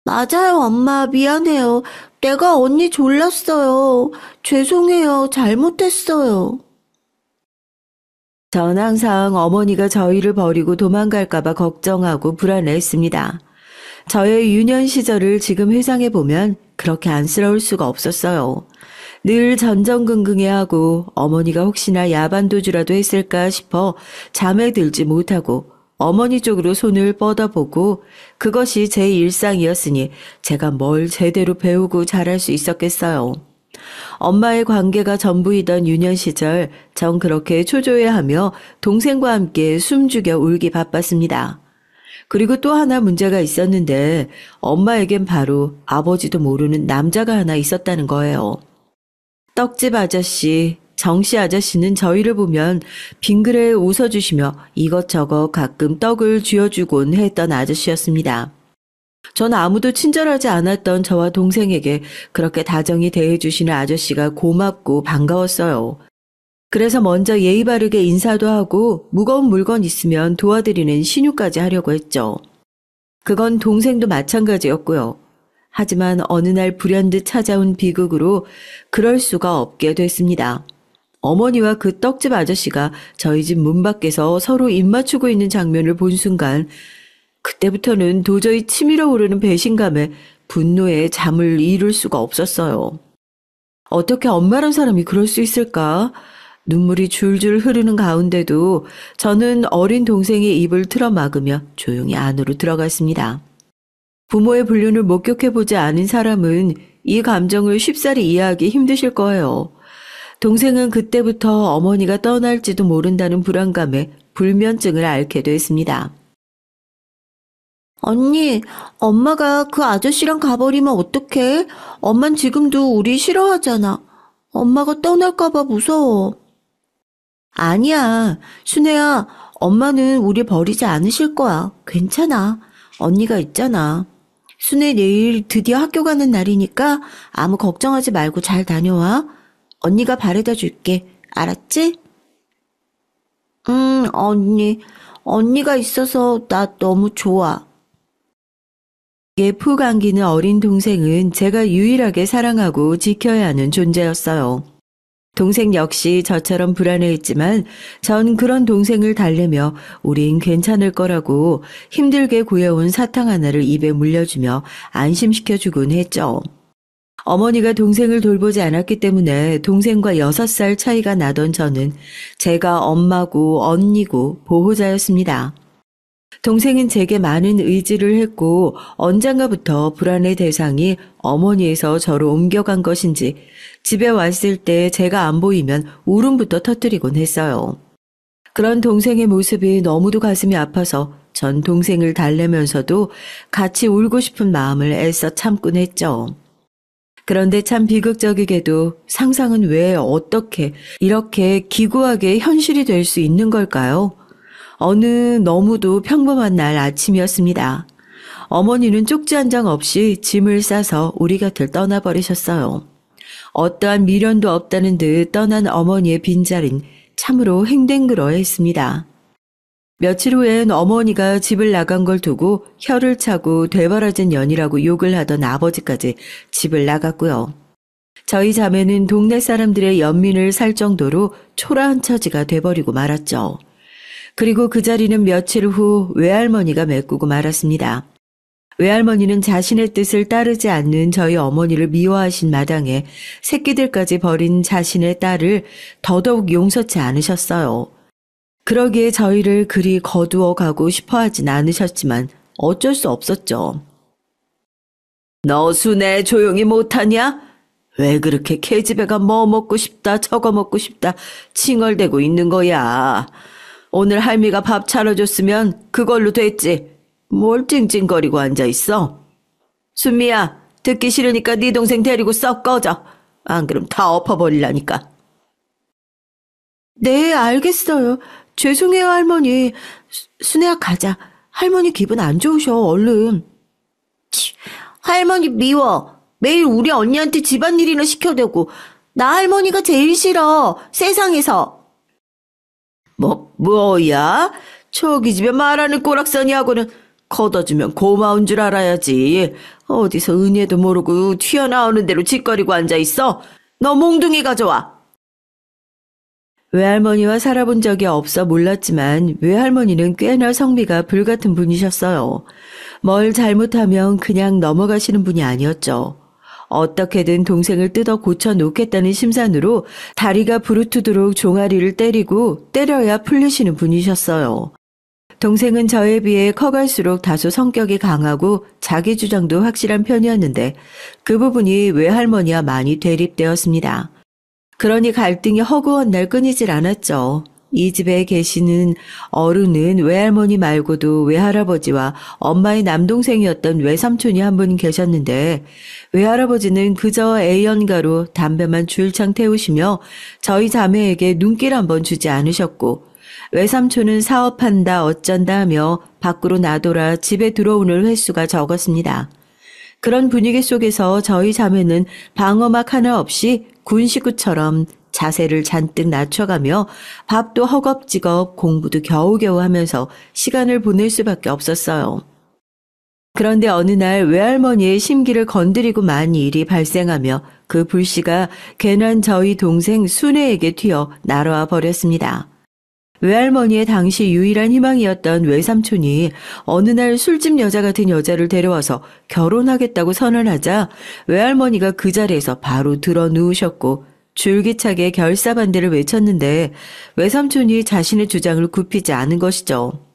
맞아요, 엄마. 미안해요. 내가 언니 졸랐어요. 죄송해요. 잘못했어요. 전 항상 어머니가 저희를 버리고 도망갈까봐 걱정하고 불안해했습니다. 저의 유년 시절을 지금 회상해보면 그렇게 안쓰러울 수가 없었어요. 늘 전전긍긍해하고 어머니가 혹시나 야반도주라도 했을까 싶어 잠에 들지 못하고 어머니 쪽으로 손을 뻗어보고 그것이 제 일상이었으니 제가 뭘 제대로 배우고 잘할 수 있었겠어요. 엄마의 관계가 전부이던 유년 시절 전 그렇게 초조해하며 동생과 함께 숨죽여 울기 바빴습니다. 그리고 또 하나 문제가 있었는데 엄마에겐 바로 아버지도 모르는 남자가 하나 있었다는 거예요. 떡집 아저씨, 정씨 아저씨는 저희를 보면 빙그레 웃어주시며 이것저것 가끔 떡을 쥐어주곤 했던 아저씨였습니다. 전 아무도 친절하지 않았던 저와 동생에게 그렇게 다정히 대해주시는 아저씨가 고맙고 반가웠어요. 그래서 먼저 예의 바르게 인사도 하고 무거운 물건 있으면 도와드리는 신유까지 하려고 했죠. 그건 동생도 마찬가지였고요. 하지만 어느 날 불현듯 찾아온 비극으로 그럴 수가 없게 됐습니다. 어머니와 그 떡집 아저씨가 저희 집 문 밖에서 서로 입 맞추고 있는 장면을 본 순간 그때부터는 도저히 치밀어 오르는 배신감에 분노에 잠을 이룰 수가 없었어요. 어떻게 엄마란 사람이 그럴 수 있을까? 눈물이 줄줄 흐르는 가운데도 저는 어린 동생의 입을 틀어 막으며 조용히 안으로 들어갔습니다. 부모의 불륜을 목격해보지 않은 사람은 이 감정을 쉽사리 이해하기 힘드실 거예요. 동생은 그때부터 어머니가 떠날지도 모른다는 불안감에 불면증을 앓게 됐습니다. 언니, 엄마가 그 아저씨랑 가버리면 어떡해? 엄만 지금도 우리 싫어하잖아. 엄마가 떠날까봐 무서워. 아니야, 순애야, 엄마는 우리 버리지 않으실 거야. 괜찮아. 언니가 있잖아. 순애 내일 드디어 학교 가는 날이니까 아무 걱정하지 말고 잘 다녀와. 언니가 바래다 줄게. 알았지? 언니. 언니가 있어서 나 너무 좋아. 에 푹 안기는 어린 동생은 제가 유일하게 사랑하고 지켜야 하는 존재였어요. 동생 역시 저처럼 불안해했지만 전 그런 동생을 달래며 우린 괜찮을 거라고 힘들게 구해온 사탕 하나를 입에 물려주며 안심시켜주곤 했죠. 어머니가 동생을 돌보지 않았기 때문에 동생과 6살 차이가 나던 저는 제가 엄마고 언니고 보호자였습니다. 동생은 제게 많은 의지를 했고 언젠가부터 불안의 대상이 어머니에서 저로 옮겨간 것인지 집에 왔을 때 제가 안 보이면 울음부터 터뜨리곤 했어요. 그런 동생의 모습이 너무도 가슴이 아파서 전 동생을 달래면서도 같이 울고 싶은 마음을 애써 참곤 했죠. 그런데 참 비극적이게도 상상은 왜 어떻게 이렇게 기구하게 현실이 될 수 있는 걸까요? 어느 너무도 평범한 날 아침이었습니다. 어머니는 쪽지 한 장 없이 짐을 싸서 우리 곁을 떠나버리셨어요. 어떠한 미련도 없다는 듯 떠난 어머니의 빈자리는 참으로 행댕그러했습니다. 며칠 후엔 어머니가 집을 나간 걸 두고 혀를 차고 되바라진 년이라고 욕을 하던 아버지까지 집을 나갔고요. 저희 자매는 동네 사람들의 연민을 살 정도로 초라한 처지가 돼버리고 말았죠. 그리고 그 자리는 며칠 후 외할머니가 메꾸고 말았습니다. 외할머니는 자신의 뜻을 따르지 않는 저희 어머니를 미워하신 마당에 새끼들까지 버린 자신의 딸을 더더욱 용서치 않으셨어요. 그러기에 저희를 그리 거두어 가고 싶어 하진 않으셨지만 어쩔 수 없었죠. 너 순애 조용히 못하냐? 왜 그렇게 계집애가 뭐 먹고 싶다 저거 먹고 싶다 칭얼대고 있는 거야. 오늘 할미가 밥 차려줬으면 그걸로 됐지. 뭘 찡찡거리고 앉아있어? 순미야, 듣기 싫으니까 네 동생 데리고 썩 꺼져. 안 그럼 다 엎어버리라니까. 네, 알겠어요. 죄송해요, 할머니. 순애야, 가자. 할머니 기분 안 좋으셔, 얼른. 치, 할머니 미워. 매일 우리 언니한테 집안일이나 시켜대고 나 할머니가 제일 싫어. 세상에서. 뭐야? 저기 집에 말하는 꼬락서니하고는 걷어주면 고마운 줄 알아야지. 어디서 은혜도 모르고 튀어나오는 대로 짓거리고 앉아있어. 너 몽둥이 가져와. 외할머니와 살아본 적이 없어 몰랐지만 외할머니는 꽤나 성미가 불같은 분이셨어요. 뭘 잘못하면 그냥 넘어가시는 분이 아니었죠. 어떻게든 동생을 뜯어 고쳐놓겠다는 심산으로 다리가 부르트도록 종아리를 때리고 때려야 풀리시는 분이셨어요. 동생은 저에 비해 커갈수록 다소 성격이 강하고 자기 주장도 확실한 편이었는데 그 부분이 외할머니와 많이 대립되었습니다. 그러니 갈등이 허구한 날 끊이질 않았죠. 이 집에 계시는 어른은 외할머니 말고도 외할아버지와 엄마의 남동생이었던 외삼촌이 한 분 계셨는데 외할아버지는 그저 애연가로 담배만 줄창 태우시며 저희 자매에게 눈길 한번 주지 않으셨고 외삼촌은 사업한다 어쩐다 하며 밖으로 나돌아 집에 들어오는 횟수가 적었습니다. 그런 분위기 속에서 저희 자매는 방어막 하나 없이 군식구처럼 자세를 잔뜩 낮춰가며 밥도 허겁지겁 공부도 겨우겨우 하면서 시간을 보낼 수밖에 없었어요. 그런데 어느 날 외할머니의 심기를 건드리고 만 일이 발생하며 그 불씨가 괜한 저희 동생 순애에게 튀어 날아와 버렸습니다. 외할머니의 당시 유일한 희망이었던 외삼촌이 어느 날 술집 여자 같은 여자를 데려와서 결혼하겠다고 선언하자 외할머니가 그 자리에서 바로 들어 누우셨고 줄기차게 결사반대를 외쳤는데 외삼촌이 자신의 주장을 굽히지 않은 것이죠.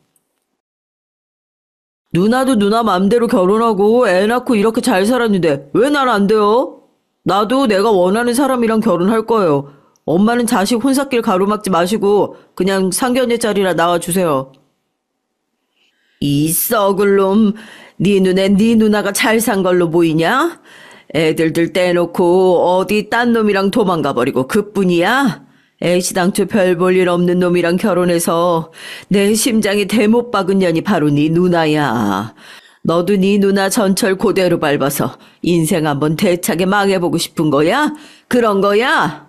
누나도 누나 맘대로 결혼하고 애 낳고 이렇게 잘 살았는데 왜 난 안 돼요? 나도 내가 원하는 사람이랑 결혼할 거예요. 엄마는 자식 혼삿길 가로막지 마시고 그냥 상견례 자리나 나와주세요. 이 썩을 놈, 네 눈에 네 누나가 잘 산 걸로 보이냐? 애들들 떼놓고 어디 딴 놈이랑 도망가 버리고 그뿐이야? 애시당초 별 볼 일 없는 놈이랑 결혼해서 내 심장이 대못 박은 년이 바로 네 누나야. 너도 네 누나 전철 그대로 밟아서 인생 한번 대차게 망해보고 싶은 거야? 그런 거야?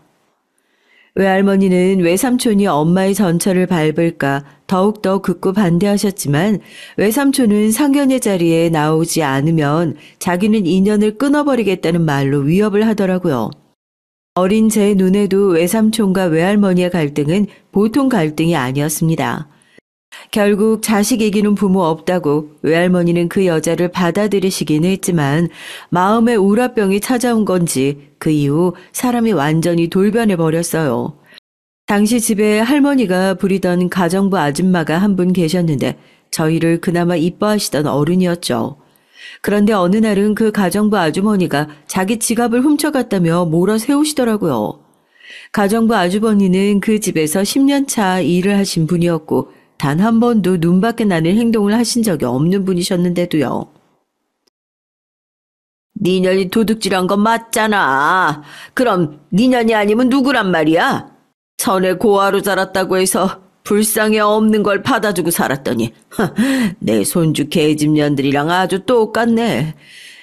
외할머니는 외삼촌이 엄마의 전철을 밟을까 더욱더 극구 반대하셨지만 외삼촌은 상견례 자리에 나오지 않으면 자기는 인연을 끊어버리겠다는 말로 위협을 하더라고요. 어린 제 눈에도 외삼촌과 외할머니의 갈등은 보통 갈등이 아니었습니다. 결국 자식 이기는 부모 없다고 외할머니는 그 여자를 받아들이시긴 했지만 마음에 우라병이 찾아온 건지 그 이후 사람이 완전히 돌변해 버렸어요. 당시 집에 할머니가 부리던 가정부 아줌마가 한 분 계셨는데 저희를 그나마 이뻐하시던 어른이었죠. 그런데 어느 날은 그 가정부 아주머니가 자기 지갑을 훔쳐갔다며 몰아세우시더라고요. 가정부 아주머니는 그 집에서 10년 차 일을 하신 분이었고 단 한 번도 눈밖에 나는 행동을 하신 적이 없는 분이셨는데도요. 니년이 도둑질한 건 맞잖아. 그럼 니년이 아니면 누구란 말이야? 전에 고아로 자랐다고 해서 불쌍해 없는 걸 받아주고 살았더니 내 손주 계집년들이랑 아주 똑같네.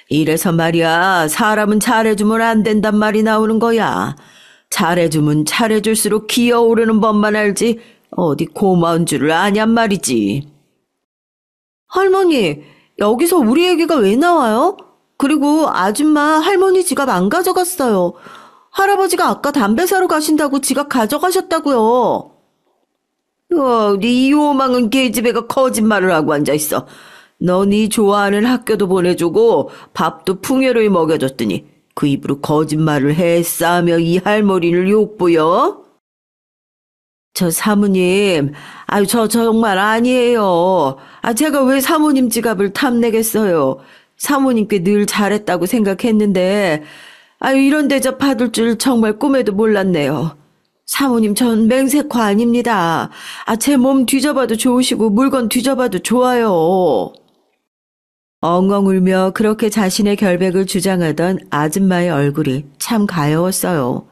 이래서 말이야 사람은 잘해주면 안 된단 말이 나오는 거야. 잘해주면 잘해줄수록 기어오르는 법만 알지 어디 고마운 줄을 아냔 말이지. 할머니, 여기서 우리 얘기가 왜 나와요? 그리고 아줌마 할머니 지갑 안 가져갔어요. 할아버지가 아까 담배 사러 가신다고 지갑 가져가셨다고요. 네 요망은 계집애가 거짓말을 하고 앉아있어. 너 네 좋아하는 학교도 보내주고 밥도 풍요로이 먹여줬더니 그 입으로 거짓말을 했사며 이 할머니를 욕보여? 저 사모님, 저 정말 아니에요. 제가 왜 사모님 지갑을 탐내겠어요. 사모님께 늘 잘했다고 생각했는데, 이런 대접 받을 줄 정말 꿈에도 몰랐네요. 사모님 전 맹세코 아닙니다. 제 몸 뒤져봐도 좋으시고 물건 뒤져봐도 좋아요. 엉엉 울며 그렇게 자신의 결백을 주장하던 아줌마의 얼굴이 참 가여웠어요.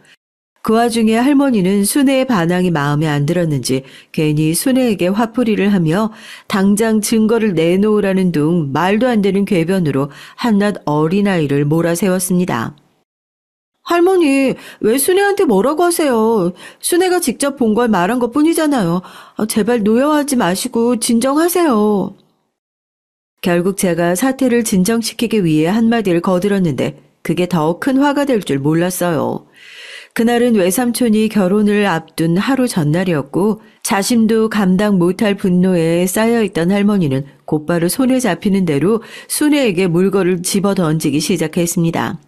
그 와중에 할머니는 순애의 반항이 마음에 안 들었는지 괜히 순애에게 화풀이를 하며 당장 증거를 내놓으라는 둥 말도 안 되는 궤변으로 한낱 어린아이를 몰아세웠습니다. 할머니, 왜 순애한테 뭐라고 하세요? 순애가 직접 본 걸 말한 것 뿐이잖아요. 제발 노여워하지 마시고 진정하세요. 결국 제가 사태를 진정시키기 위해 한마디를 거들었는데 그게 더 큰 화가 될 줄 몰랐어요. 그날은 외삼촌이 결혼을 앞둔 하루 전날이었고 자신도 감당 못할 분노에 쌓여있던 할머니는 곧바로 손에 잡히는 대로 순애에게 물건을 집어 던지기 시작했습니다.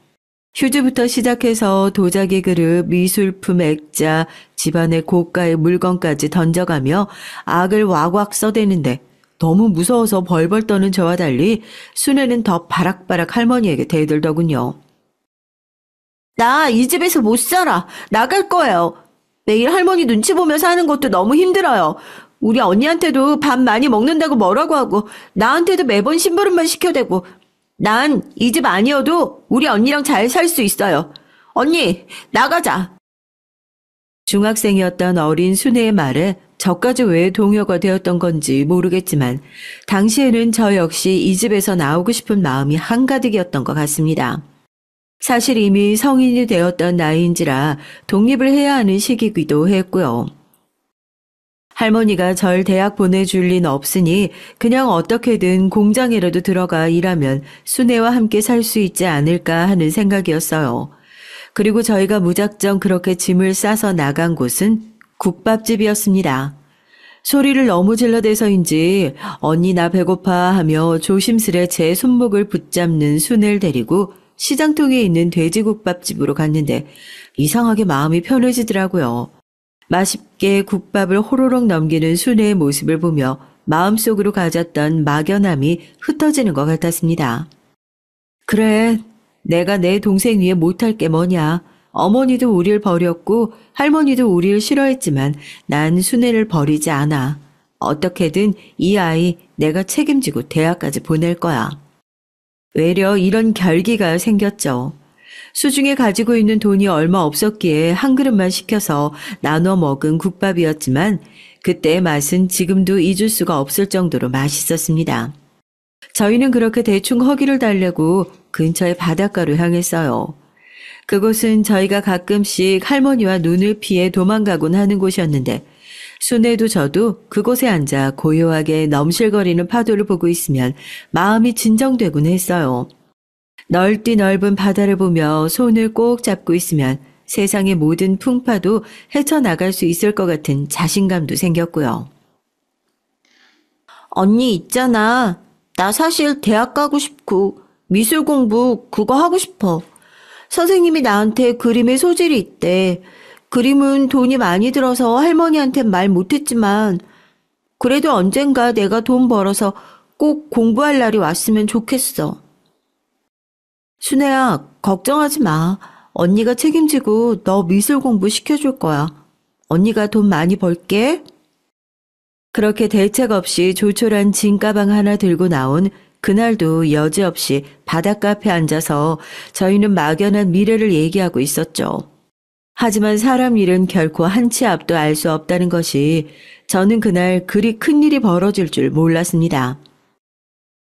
휴지부터 시작해서 도자기 그릇, 미술품, 액자, 집안의 고가의 물건까지 던져가며 악을 왁왁 써대는데 너무 무서워서 벌벌 떠는 저와 달리 순애는 더 바락바락 할머니에게 대들더군요. 나 이 집에서 못 살아. 나갈 거예요. 매일 할머니 눈치 보며 사는 것도 너무 힘들어요. 우리 언니한테도 밥 많이 먹는다고 뭐라고 하고 나한테도 매번 심부름만 시켜대고 난 이 집 아니어도 우리 언니랑 잘 살 수 있어요. 언니, 나가자. 중학생이었던 어린 순애의 말에 저까지 왜 동요가 되었던 건지 모르겠지만 당시에는 저 역시 이 집에서 나오고 싶은 마음이 한가득이었던 것 같습니다. 사실 이미 성인이 되었던 나이인지라 독립을 해야 하는 시기이기도 했고요. 할머니가 절 대학 보내줄 리는 없으니 그냥 어떻게든 공장이라도 들어가 일하면 순애와 함께 살 수 있지 않을까 하는 생각이었어요. 그리고 저희가 무작정 그렇게 짐을 싸서 나간 곳은 국밥집이었습니다. 소리를 너무 질러대서인지 언니 나 배고파 하며 조심스레 제 손목을 붙잡는 순애를 데리고 시장통에 있는 돼지국밥집으로 갔는데 이상하게 마음이 편해지더라고요. 맛있게 국밥을 호로록 넘기는 순애의 모습을 보며 마음속으로 가졌던 막연함이 흩어지는 것 같았습니다. 그래, 내가 내 동생 위해 못할 게 뭐냐. 어머니도 우릴 버렸고 할머니도 우릴 싫어했지만 난 순애를 버리지 않아. 어떻게든 이 아이 내가 책임지고 대학까지 보낼 거야. 외려 이런 결기가 생겼죠. 수중에 가지고 있는 돈이 얼마 없었기에 한 그릇만 시켜서 나눠 먹은 국밥이었지만 그때의 맛은 지금도 잊을 수가 없을 정도로 맛있었습니다. 저희는 그렇게 대충 허기를 달래고 근처의 바닷가로 향했어요. 그곳은 저희가 가끔씩 할머니와 눈을 피해 도망가곤 하는 곳이었는데 순애도 저도 그곳에 앉아 고요하게 넘실거리는 파도를 보고 있으면 마음이 진정되곤 했어요. 넓디 넓은 바다를 보며 손을 꼭 잡고 있으면 세상의 모든 풍파도 헤쳐나갈 수 있을 것 같은 자신감도 생겼고요. 언니 있잖아. 나 사실 대학 가고 싶고 미술 공부 그거 하고 싶어. 선생님이 나한테 그림에 소질이 있대. 그림은 돈이 많이 들어서 할머니한텐 말 못했지만 그래도 언젠가 내가 돈 벌어서 꼭 공부할 날이 왔으면 좋겠어. 순애야, 걱정하지 마. 언니가 책임지고 너 미술 공부 시켜줄 거야. 언니가 돈 많이 벌게. 그렇게 대책 없이 조촐한 진가방 하나 들고 나온 그날도 여지없이 바닷가 앞에 앉아서 저희는 막연한 미래를 얘기하고 있었죠. 하지만 사람 일은 결코 한 치 앞도 알 수 없다는 것이 저는 그날 그리 큰일이 벌어질 줄 몰랐습니다.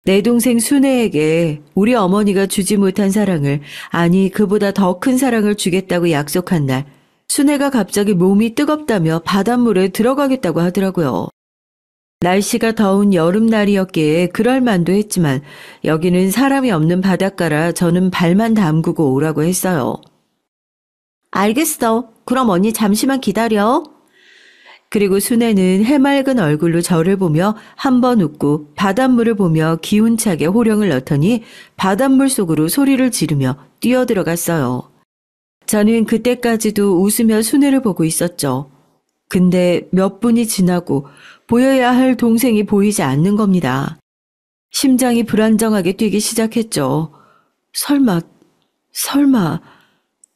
내 동생 순애에게 우리 어머니가 주지 못한 사랑을, 아니 그보다 더 큰 사랑을 주겠다고 약속한 날, 순애가 갑자기 몸이 뜨겁다며 바닷물에 들어가겠다고 하더라고요. 날씨가 더운 여름날이었기에 그럴 만도 했지만 여기는 사람이 없는 바닷가라 저는 발만 담그고 오라고 했어요. 알겠어. 그럼 언니 잠시만 기다려. 그리고 순애는 해맑은 얼굴로 저를 보며 한 번 웃고 바닷물을 보며 기운차게 호령을 넣더니 바닷물 속으로 소리를 지르며 뛰어들어갔어요. 저는 그때까지도 웃으며 순애를 보고 있었죠. 근데 몇 분이 지나고 보여야 할 동생이 보이지 않는 겁니다. 심장이 불안정하게 뛰기 시작했죠. 설마.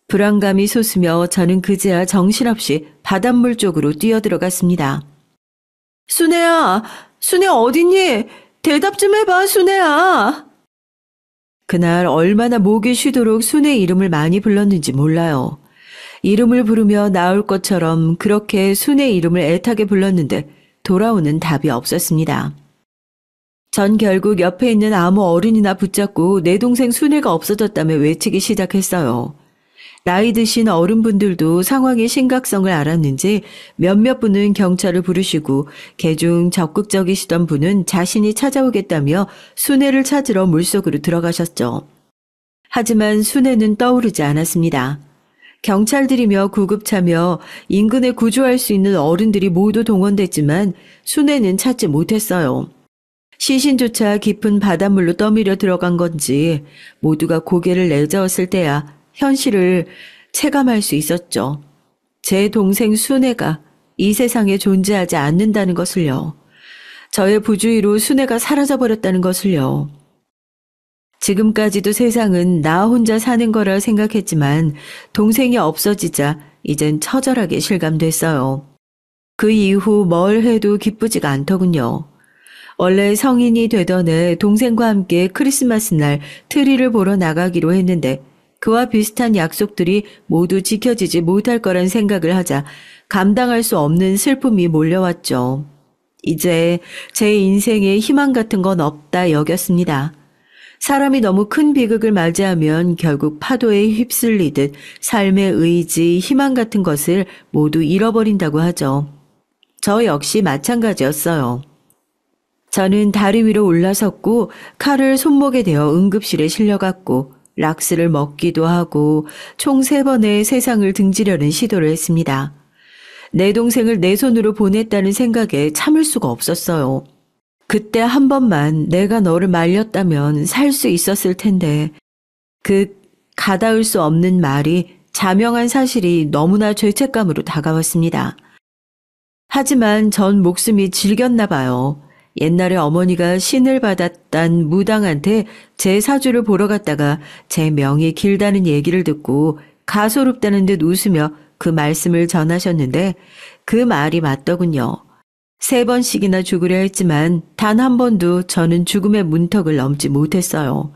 불안감이 솟으며 저는 그제야 정신없이 바닷물 쪽으로 뛰어들어갔습니다. 순애야, 순애 어딨니? 대답 좀 해봐, 순애야. 그날 얼마나 목이 쉬도록 순애 이름을 많이 불렀는지 몰라요. 이름을 부르며 나올 것처럼 그렇게 순애 이름을 애타게 불렀는데 돌아오는 답이 없었습니다. 전 결국 옆에 있는 아무 어른이나 붙잡고 내 동생 순애가 없어졌다며 외치기 시작했어요. 나이 드신 어른분들도 상황의 심각성을 알았는지 몇몇 분은 경찰을 부르시고 개중 적극적이시던 분은 자신이 찾아오겠다며 순애를 찾으러 물속으로 들어가셨죠. 하지만 순애는 떠오르지 않았습니다. 경찰들이며 구급차며 인근에 구조할 수 있는 어른들이 모두 동원됐지만 순애는 찾지 못했어요. 시신조차 깊은 바닷물로 떠밀려 들어간 건지 모두가 고개를 내저었을 때야 현실을 체감할 수 있었죠. 제 동생 순애가 이 세상에 존재하지 않는다는 것을요. 저의 부주의로 순애가 사라져버렸다는 것을요. 지금까지도 세상은 나 혼자 사는 거라 생각했지만 동생이 없어지자 이젠 처절하게 실감됐어요. 그 이후 뭘 해도 기쁘지가 않더군요. 원래 성인이 되던 해 동생과 함께 크리스마스 날 트리를 보러 나가기로 했는데 그와 비슷한 약속들이 모두 지켜지지 못할 거란 생각을 하자 감당할 수 없는 슬픔이 몰려왔죠. 이제 제 인생에 희망 같은 건 없다 여겼습니다. 사람이 너무 큰 비극을 맞이하면 결국 파도에 휩쓸리듯 삶의 의지, 희망 같은 것을 모두 잃어버린다고 하죠. 저 역시 마찬가지였어요. 저는 다리 위로 올라섰고 칼을 손목에 대어 응급실에 실려갔고 락스를 먹기도 하고 총 3번의 세상을 등지려는 시도를 했습니다. 내 동생을 내 손으로 보냈다는 생각에 참을 수가 없었어요. 그때 한 번만 내가 너를 말렸다면 살 수 있었을 텐데 그 가닿을 수 없는 말이 자명한 사실이 너무나 죄책감으로 다가왔습니다. 하지만 전 목숨이 질겼나 봐요. 옛날에 어머니가 신을 받았단 무당한테 제 사주를 보러 갔다가 제 명이 길다는 얘기를 듣고 가소롭다는 듯 웃으며 그 말씀을 전하셨는데 그 말이 맞더군요. 3번씩이나 죽으려 했지만 단 한 번도 저는 죽음의 문턱을 넘지 못했어요.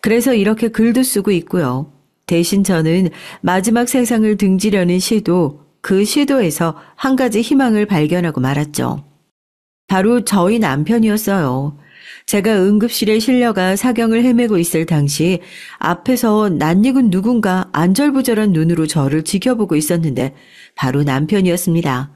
그래서 이렇게 글도 쓰고 있고요. 대신 저는 마지막 세상을 등지려는 시도, 그 시도에서 한 가지 희망을 발견하고 말았죠. 바로 저희 남편이었어요. 제가 응급실에 실려가 사경을 헤매고 있을 당시 앞에서 낯익은 누군가 안절부절한 눈으로 저를 지켜보고 있었는데 바로 남편이었습니다.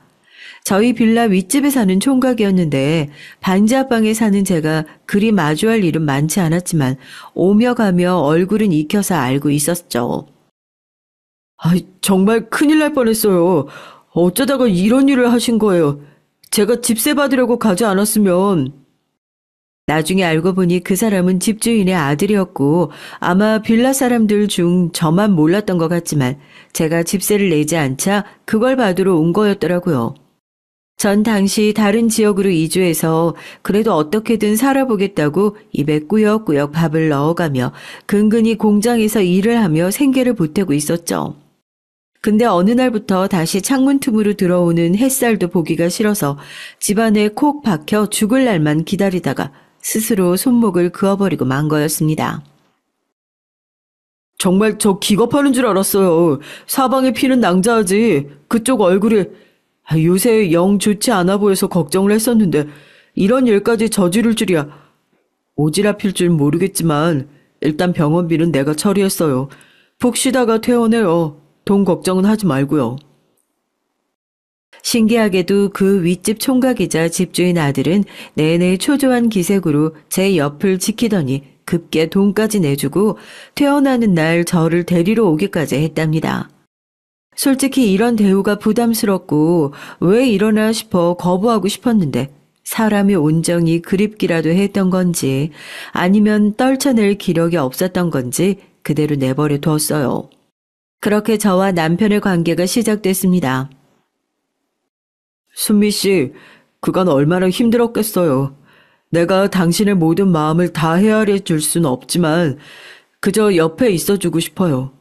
저희 빌라 윗집에 사는 총각이었는데 반지하방에 사는 제가 그리 마주할 일은 많지 않았지만 오며 가며 얼굴은 익혀서 알고 있었죠. 정말 큰일 날 뻔했어요. 어쩌다가 이런 일을 하신 거예요. 제가 집세 받으려고 가지 않았으면. 나중에 알고 보니 그 사람은 집주인의 아들이었고 아마 빌라 사람들 중 저만 몰랐던 것 같지만 제가 집세를 내지 않자 그걸 받으러 온 거였더라고요. 전 당시 다른 지역으로 이주해서 그래도 어떻게든 살아보겠다고 입에 꾸역꾸역 밥을 넣어가며 근근히 공장에서 일을 하며 생계를 보태고 있었죠. 근데 어느 날부터 다시 창문 틈으로 들어오는 햇살도 보기가 싫어서 집안에 콕 박혀 죽을 날만 기다리다가 스스로 손목을 그어버리고 만 거였습니다. 정말 저 기겁하는 줄 알았어요. 사방에 피는 낭자하지. 그쪽 얼굴이 요새 영 좋지 않아 보여서 걱정을 했었는데 이런 일까지 저지를 줄이야. 오지랖일 줄 모르겠지만 일단 병원비는 내가 처리했어요. 푹 쉬다가 퇴원해요. 돈 걱정은 하지 말고요. 신기하게도 그 윗집 총각이자 집주인 아들은 내내 초조한 기색으로 제 옆을 지키더니 급게 돈까지 내주고 퇴원하는 날 저를 데리러 오기까지 했답니다. 솔직히 이런 대우가 부담스럽고 왜 이러나 싶어 거부하고 싶었는데 사람이 온정이 그립기라도 했던 건지 아니면 떨쳐낼 기력이 없었던 건지 그대로 내버려 뒀어요. 그렇게 저와 남편의 관계가 시작됐습니다. 순미 씨, 그간 얼마나 힘들었겠어요. 내가 당신의 모든 마음을 다 헤아려 줄 순 없지만 그저 옆에 있어주고 싶어요.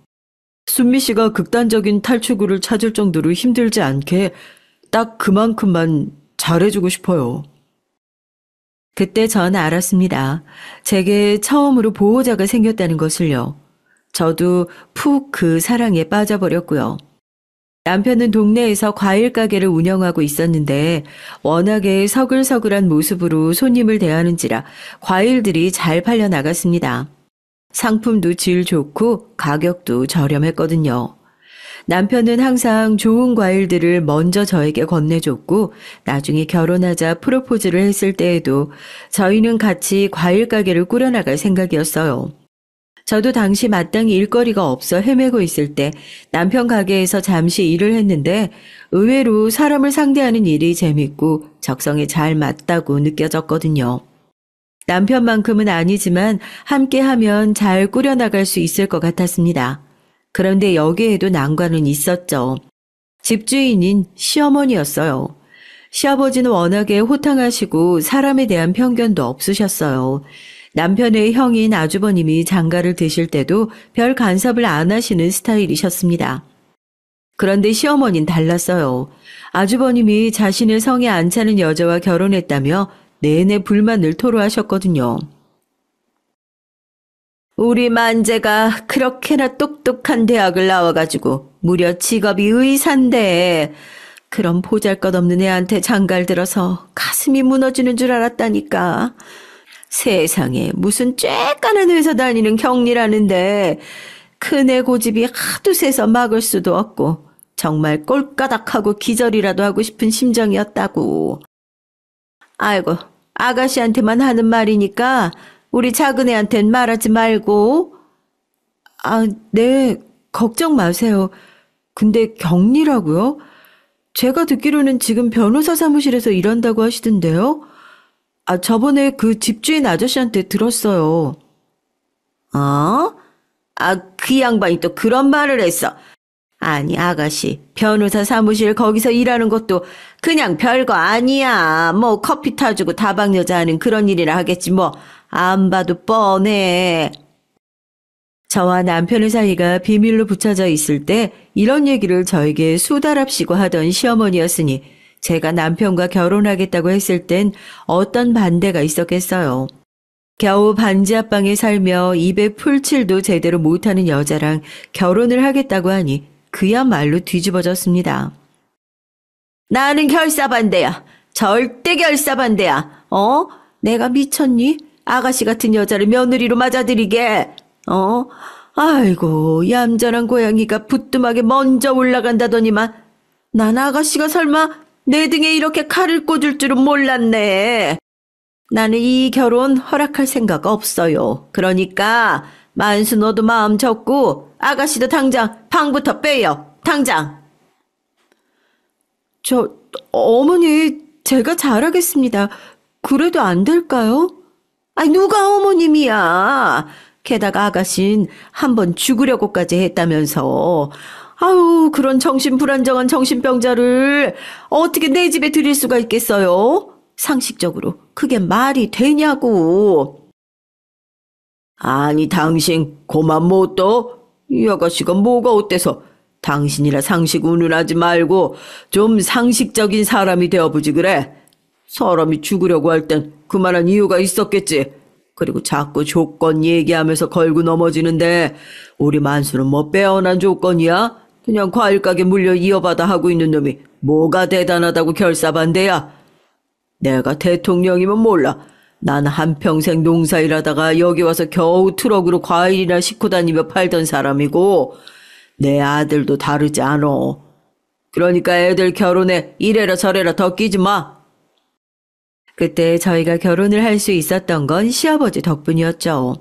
순미 씨가 극단적인 탈출구를 찾을 정도로 힘들지 않게 딱 그만큼만 잘해주고 싶어요. 그때 전 알았습니다. 제게 처음으로 보호자가 생겼다는 것을요. 저도 푹 그 사랑에 빠져버렸고요. 남편은 동네에서 과일 가게를 운영하고 있었는데 워낙에 서글서글한 모습으로 손님을 대하는지라 과일들이 잘 팔려 나갔습니다. 상품도 질 좋고 가격도 저렴했거든요. 남편은 항상 좋은 과일들을 먼저 저에게 건네줬고 나중에 결혼하자 프로포즈를 했을 때에도 저희는 같이 과일 가게를 꾸려나갈 생각이었어요. 저도 당시 마땅히 일거리가 없어 헤매고 있을 때 남편 가게에서 잠시 일을 했는데 의외로 사람을 상대하는 일이 재밌고 적성에 잘 맞다고 느껴졌거든요. 남편만큼은 아니지만 함께하면 잘 꾸려나갈 수 있을 것 같았습니다. 그런데 여기에도 난관은 있었죠. 집주인인 시어머니였어요. 시아버지는 워낙에 호탕하시고 사람에 대한 편견도 없으셨어요. 남편의 형인 아주버님이 장가를 드실 때도 별 간섭을 안 하시는 스타일이셨습니다. 그런데 시어머니는 달랐어요. 아주버님이 자신의 성에 안 차는 여자와 결혼했다며 내내 불만을 토로하셨거든요. 우리 만재가 그렇게나 똑똑한 대학을 나와가지고 무려 직업이 의사인데 그런 보잘것없는 애한테 장가를 들어서 가슴이 무너지는 줄 알았다니까. 세상에 무슨 쬐까는 회사 다니는 경리라는데 큰애 고집이 하도 세서 막을 수도 없고 정말 꼴까닥하고 기절이라도 하고 싶은 심정이었다고. 아이고, 아가씨한테만 하는 말이니까 우리 작은애한텐 말하지 말고. 네, 걱정 마세요. 근데 격리라고요? 제가 듣기로는 지금 변호사 사무실에서 일한다고 하시던데요? 저번에 그 집주인 아저씨한테 들었어요. 어? 그 양반이 또 그런 말을 했어. 아니, 아가씨, 변호사 사무실 거기서 일하는 것도 그냥 별거 아니야. 뭐 커피 타주고 다방 여자 하는 그런 일이라 하겠지 뭐. 안 봐도 뻔해. 저와 남편의 사이가 비밀로 붙여져 있을 때 이런 얘기를 저에게 수달합시고 하던 시어머니였으니 제가 남편과 결혼하겠다고 했을 땐 어떤 반대가 있었겠어요. 겨우 반지 앞방에 살며 입에 풀칠도 제대로 못하는 여자랑 결혼을 하겠다고 하니 그야말로 뒤집어졌습니다. 나는 결사반대야. 절대 결사반대야. 내가 미쳤니? 아가씨 같은 여자를 며느리로 맞아들이게. 아이고, 얌전한 고양이가 부뚜막에 먼저 올라간다더니만 난 아가씨가 설마 내 등에 이렇게 칼을 꽂을 줄은 몰랐네. 나는 이 결혼 허락할 생각 없어요. 그러니까 만수 너도 마음 접고 아가씨도 당장 방부터 빼요. 당장. 어머니, 제가 잘하겠습니다. 그래도 안 될까요? 누가 어머님이야. 게다가 아가씨는 한번 죽으려고까지 했다면서. 아유, 그런 정신불안정한 정신병자를 어떻게 내 집에 들일 수가 있겠어요? 상식적으로 그게 말이 되냐고. 아니, 당신 고만 못 둬? 이 아가씨가 뭐가 어때서? 당신이라 상식 운운하지 말고 좀 상식적인 사람이 되어보지 그래. 사람이 죽으려고 할 땐 그만한 이유가 있었겠지. 그리고 자꾸 조건 얘기하면서 걸고 넘어지는데 우리 만수는 뭐 빼어난 조건이야? 그냥 과일 가게 물려 이어받아 하고 있는 놈이 뭐가 대단하다고 결사반대야? 내가 대통령이면 몰라. 난 한평생 농사일하다가 여기 와서 겨우 트럭으로 과일이나 싣고 다니며 팔던 사람이고 내 아들도 다르지 않어. 그러니까 애들 결혼에 이래라 저래라 더 끼지 마. 그때 저희가 결혼을 할 수 있었던 건 시아버지 덕분이었죠.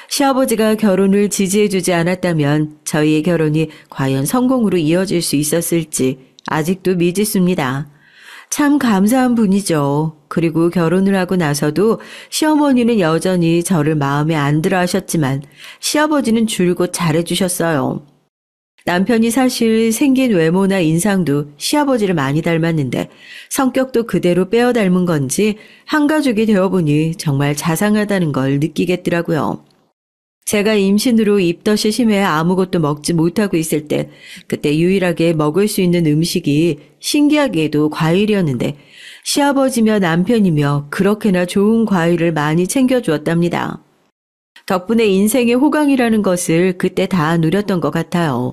시아버지가 결혼을 지지해주지 않았다면 저희의 결혼이 과연 성공으로 이어질 수 있었을지 아직도 미지수입니다. 참 감사한 분이죠. 그리고 결혼을 하고 나서도 시어머니는 여전히 저를 마음에 안 들어 하셨지만 시아버지는 줄곧 잘해주셨어요. 남편이 사실 생긴 외모나 인상도 시아버지를 많이 닮았는데 성격도 그대로 빼어 닮은 건지 한가족이 되어보니 정말 자상하다는 걸 느끼겠더라고요. 제가 임신으로 입덧이 심해 아무것도 먹지 못하고 있을 때 그때 유일하게 먹을 수 있는 음식이 신기하게도 과일이었는데 시아버지며 남편이며 그렇게나 좋은 과일을 많이 챙겨주었답니다. 덕분에 인생의 호강이라는 것을 그때 다 누렸던 것 같아요.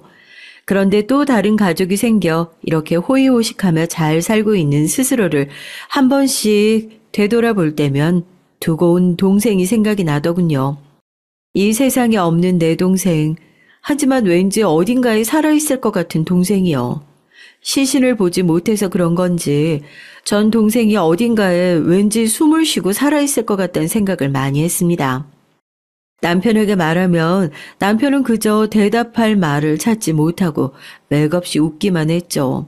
그런데 또 다른 가족이 생겨 이렇게 호의호식하며 잘 살고 있는 스스로를 한 번씩 되돌아볼 때면 두고 온 동생이 생각이 나더군요. 이 세상에 없는 내 동생, 하지만 왠지 어딘가에 살아있을 것 같은 동생이요. 시신을 보지 못해서 그런 건지 전 동생이 어딘가에 왠지 숨을 쉬고 살아있을 것 같다는 생각을 많이 했습니다. 남편에게 말하면 남편은 그저 대답할 말을 찾지 못하고 맥없이 웃기만 했죠.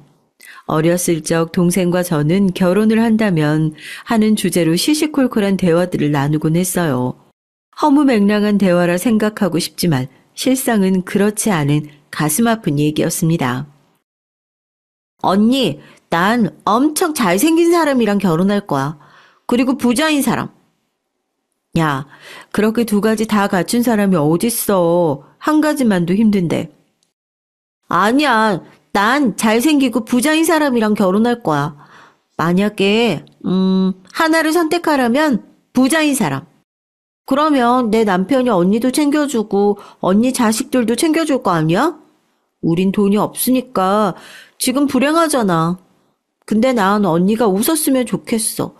어렸을 적 동생과 저는 결혼을 한다면 하는 주제로 시시콜콜한 대화들을 나누곤 했어요. 허무맹랑한 대화라 생각하고 싶지만 실상은 그렇지 않은 가슴 아픈 얘기였습니다. 언니, 난 엄청 잘생긴 사람이랑 결혼할 거야. 그리고 부자인 사람. 야, 그렇게 두 가지 다 갖춘 사람이 어딨어. 한 가지만도 힘든데. 아니야, 난 잘생기고 부자인 사람이랑 결혼할 거야. 만약에 하나를 선택하라면 부자인 사람. 그러면 내 남편이 언니도 챙겨주고 언니 자식들도 챙겨줄 거 아니야? 우린 돈이 없으니까 지금 불행하잖아. 근데 난 언니가 웃었으면 좋겠어.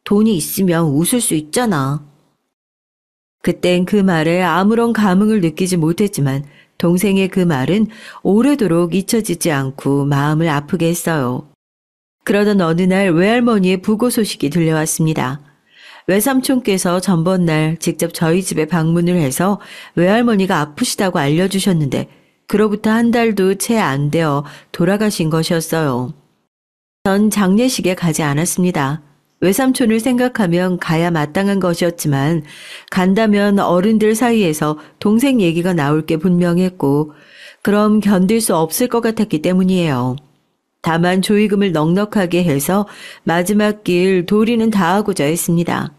돈이 있으면 웃을 수 있잖아. 그땐 그 말에 아무런 감흥을 느끼지 못했지만 동생의 그 말은 오래도록 잊혀지지 않고 마음을 아프게 했어요. 그러던 어느 날 외할머니의 부고 소식이 들려왔습니다. 외삼촌께서 전번날 직접 저희 집에 방문을 해서 외할머니가 아프시다고 알려주셨는데 그로부터 한 달도 채 안 되어 돌아가신 것이었어요. 전 장례식에 가지 않았습니다. 외삼촌을 생각하면 가야 마땅한 것이었지만 간다면 어른들 사이에서 동생 얘기가 나올 게 분명했고 그럼 견딜 수 없을 것 같았기 때문이에요. 다만 조의금을 넉넉하게 해서 마지막 길 도리는 다 하고자 했습니다.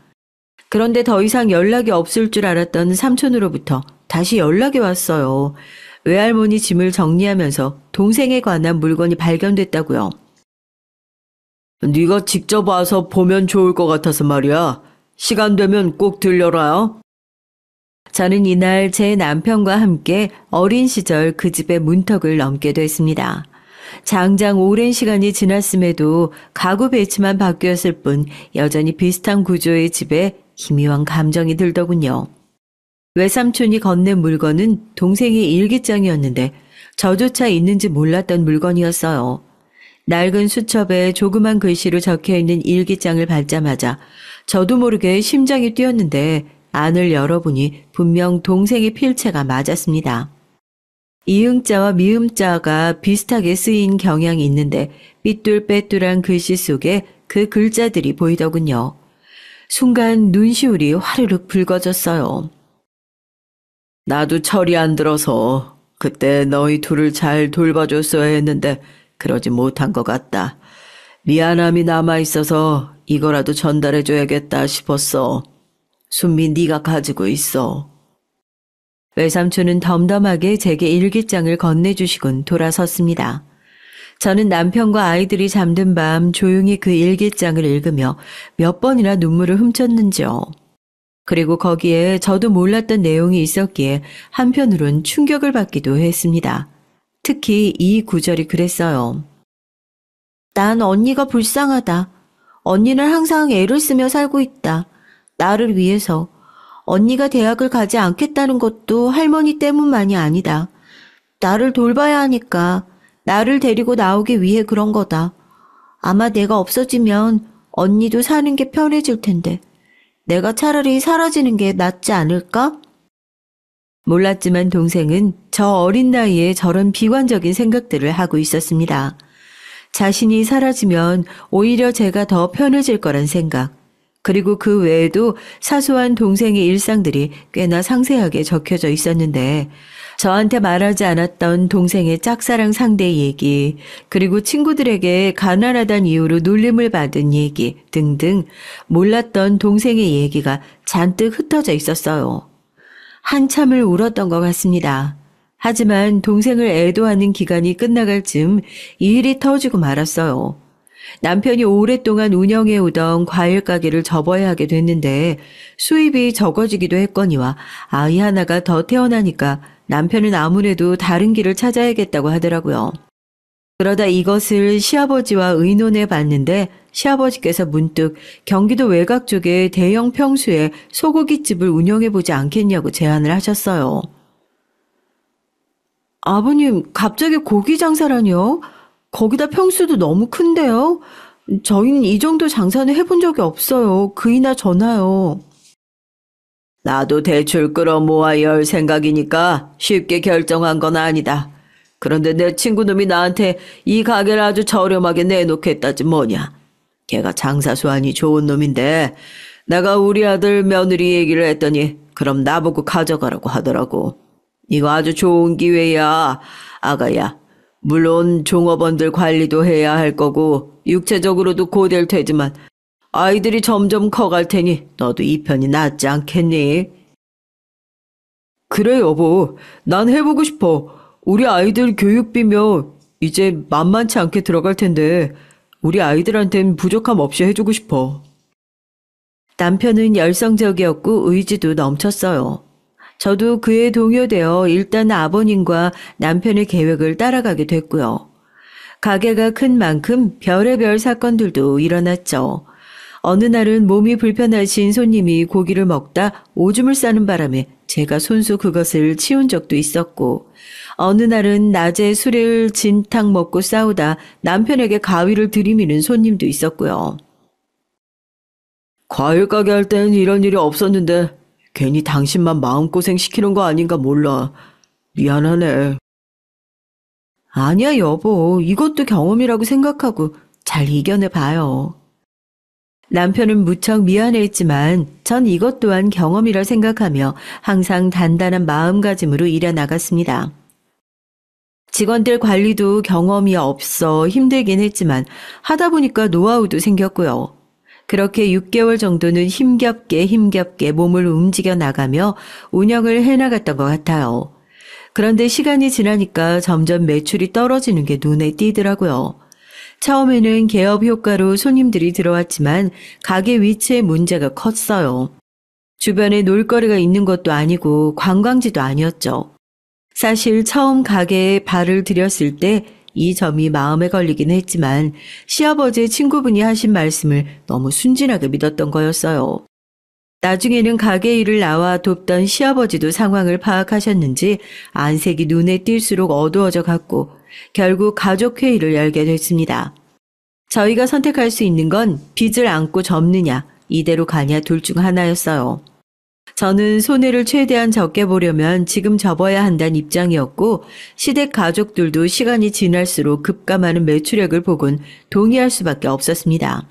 그런데 더 이상 연락이 없을 줄 알았던 삼촌으로부터 다시 연락이 왔어요. 외할머니 짐을 정리하면서 동생에 관한 물건이 발견됐다고요. 네가 직접 와서 보면 좋을 것 같아서 말이야. 시간 되면 꼭 들려라. 저는 이날 제 남편과 함께 어린 시절 그 집의 문턱을 넘게 됐습니다. 장장 오랜 시간이 지났음에도 가구 배치만 바뀌었을 뿐 여전히 비슷한 구조의 집에 희미한 감정이 들더군요. 외삼촌이 건넨 물건은 동생의 일기장이었는데 저조차 있는지 몰랐던 물건이었어요. 낡은 수첩에 조그만 글씨로 적혀있는 일기장을 밟자마자 저도 모르게 심장이 뛰었는데 안을 열어보니 분명 동생의 필체가 맞았습니다. 이응자와 미음자가 비슷하게 쓰인 경향이 있는데 삐뚤빼뚤한 글씨 속에 그 글자들이 보이더군요. 순간 눈시울이 화르륵 붉어졌어요. 나도 철이 안 들어서 그때 너희 둘을 잘 돌봐줬어야 했는데 그러지 못한 것 같다. 미안함이 남아있어서 이거라도 전달해줘야겠다 싶었어. 순미 네가 가지고 있어. 외삼촌은 덤덤하게 제게 일기장을 건네주시곤 돌아섰습니다. 저는 남편과 아이들이 잠든 밤 조용히 그 일기장을 읽으며 몇 번이나 눈물을 훔쳤는지요. 그리고 거기에 저도 몰랐던 내용이 있었기에 한편으론 충격을 받기도 했습니다. 특히 이 구절이 그랬어요. 난 언니가 불쌍하다. 언니는 항상 애를 쓰며 살고 있다. 나를 위해서. 언니가 대학을 가지 않겠다는 것도 할머니 때문만이 아니다. 나를 돌봐야 하니까 나를 데리고 나오기 위해 그런 거다. 아마 내가 없어지면 언니도 사는 게 편해질 텐데 내가 차라리 사라지는 게 낫지 않을까? 몰랐지만 동생은 저 어린 나이에 저런 비관적인 생각들을 하고 있었습니다. 자신이 사라지면 오히려 제가 더 편해질 거란 생각. 그리고 그 외에도 사소한 동생의 일상들이 꽤나 상세하게 적혀져 있었는데 저한테 말하지 않았던 동생의 짝사랑 상대 얘기, 그리고 친구들에게 가난하다는 이유로 놀림을 받은 얘기 등등 몰랐던 동생의 얘기가 잔뜩 흩어져 있었어요. 한참을 울었던 것 같습니다. 하지만 동생을 애도하는 기간이 끝나갈 즈음 이 일이 터지고 말았어요. 남편이 오랫동안 운영해오던 과일 가게를 접어야 하게 됐는데 수입이 적어지기도 했거니와 아이 하나가 더 태어나니까 남편은 아무래도 다른 길을 찾아야겠다고 하더라고요. 그러다 이것을 시아버지와 의논해 봤는데 시아버지께서 문득 경기도 외곽 쪽에 대형 평수에 소고기집을 운영해 보지 않겠냐고 제안을 하셨어요. 아버님, 갑자기 고기 장사라뇨? 거기다 평수도 너무 큰데요? 저희는 이 정도 장사는 해본 적이 없어요. 그이나 저나요. 나도 대출 끌어모아 열 생각이니까 쉽게 결정한 건 아니다. 그런데 내 친구놈이 나한테 이 가게를 아주 저렴하게 내놓겠다지 뭐냐. 걔가 장사 수완이 좋은 놈인데 내가 우리 아들 며느리 얘기를 했더니 그럼 나보고 가져가라고 하더라고. 이거 아주 좋은 기회야, 아가야. 물론 종업원들 관리도 해야 할 거고 육체적으로도 고될 테지만 아이들이 점점 커갈 테니 너도 이 편이 낫지 않겠니? 그래 여보, 난 해보고 싶어. 우리 아이들 교육비며 이제 만만치 않게 들어갈 텐데 우리 아이들한텐 부족함 없이 해주고 싶어. 남편은 열성적이었고 의지도 넘쳤어요. 저도 그에 동요되어 일단 아버님과 남편의 계획을 따라가게 됐고요. 가게가 큰 만큼 별의별 사건들도 일어났죠. 어느 날은 몸이 불편하신 손님이 고기를 먹다 오줌을 싸는 바람에 제가 손수 그것을 치운 적도 있었고, 어느 날은 낮에 술을 진탕 먹고 싸우다 남편에게 가위를 들이미는 손님도 있었고요. 과일 가게 할 땐 이런 일이 없었는데 괜히 당신만 마음고생 시키는 거 아닌가 몰라. 미안하네. 아니야 여보, 이것도 경험이라고 생각하고 잘 이겨내 봐요. 남편은 무척 미안해했지만 전 이것 또한 경험이라 생각하며 항상 단단한 마음가짐으로 일해 나갔습니다. 직원들 관리도 경험이 없어 힘들긴 했지만 하다 보니까 노하우도 생겼고요. 그렇게 6개월 정도는 힘겹게 몸을 움직여 나가며 운영을 해나갔던 것 같아요. 그런데 시간이 지나니까 점점 매출이 떨어지는 게 눈에 띄더라고요. 처음에는 개업 효과로 손님들이 들어왔지만 가게 위치에 문제가 컸어요. 주변에 놀거리가 있는 것도 아니고 관광지도 아니었죠. 사실 처음 가게에 발을 들였을 때 이 점이 마음에 걸리긴 했지만 시아버지의 친구분이 하신 말씀을 너무 순진하게 믿었던 거였어요. 나중에는 가게 일을 나와 돕던 시아버지도 상황을 파악하셨는지 안색이 눈에 띌수록 어두워져 갔고 결국 가족회의를 열게 됐습니다. 저희가 선택할 수 있는 건 빚을 안고 접느냐, 이대로 가냐 둘 중 하나였어요. 저는 손해를 최대한 적게 보려면 지금 접어야 한다는 입장이었고 시댁 가족들도 시간이 지날수록 급감하는 매출액을 보곤 동의할 수밖에 없었습니다.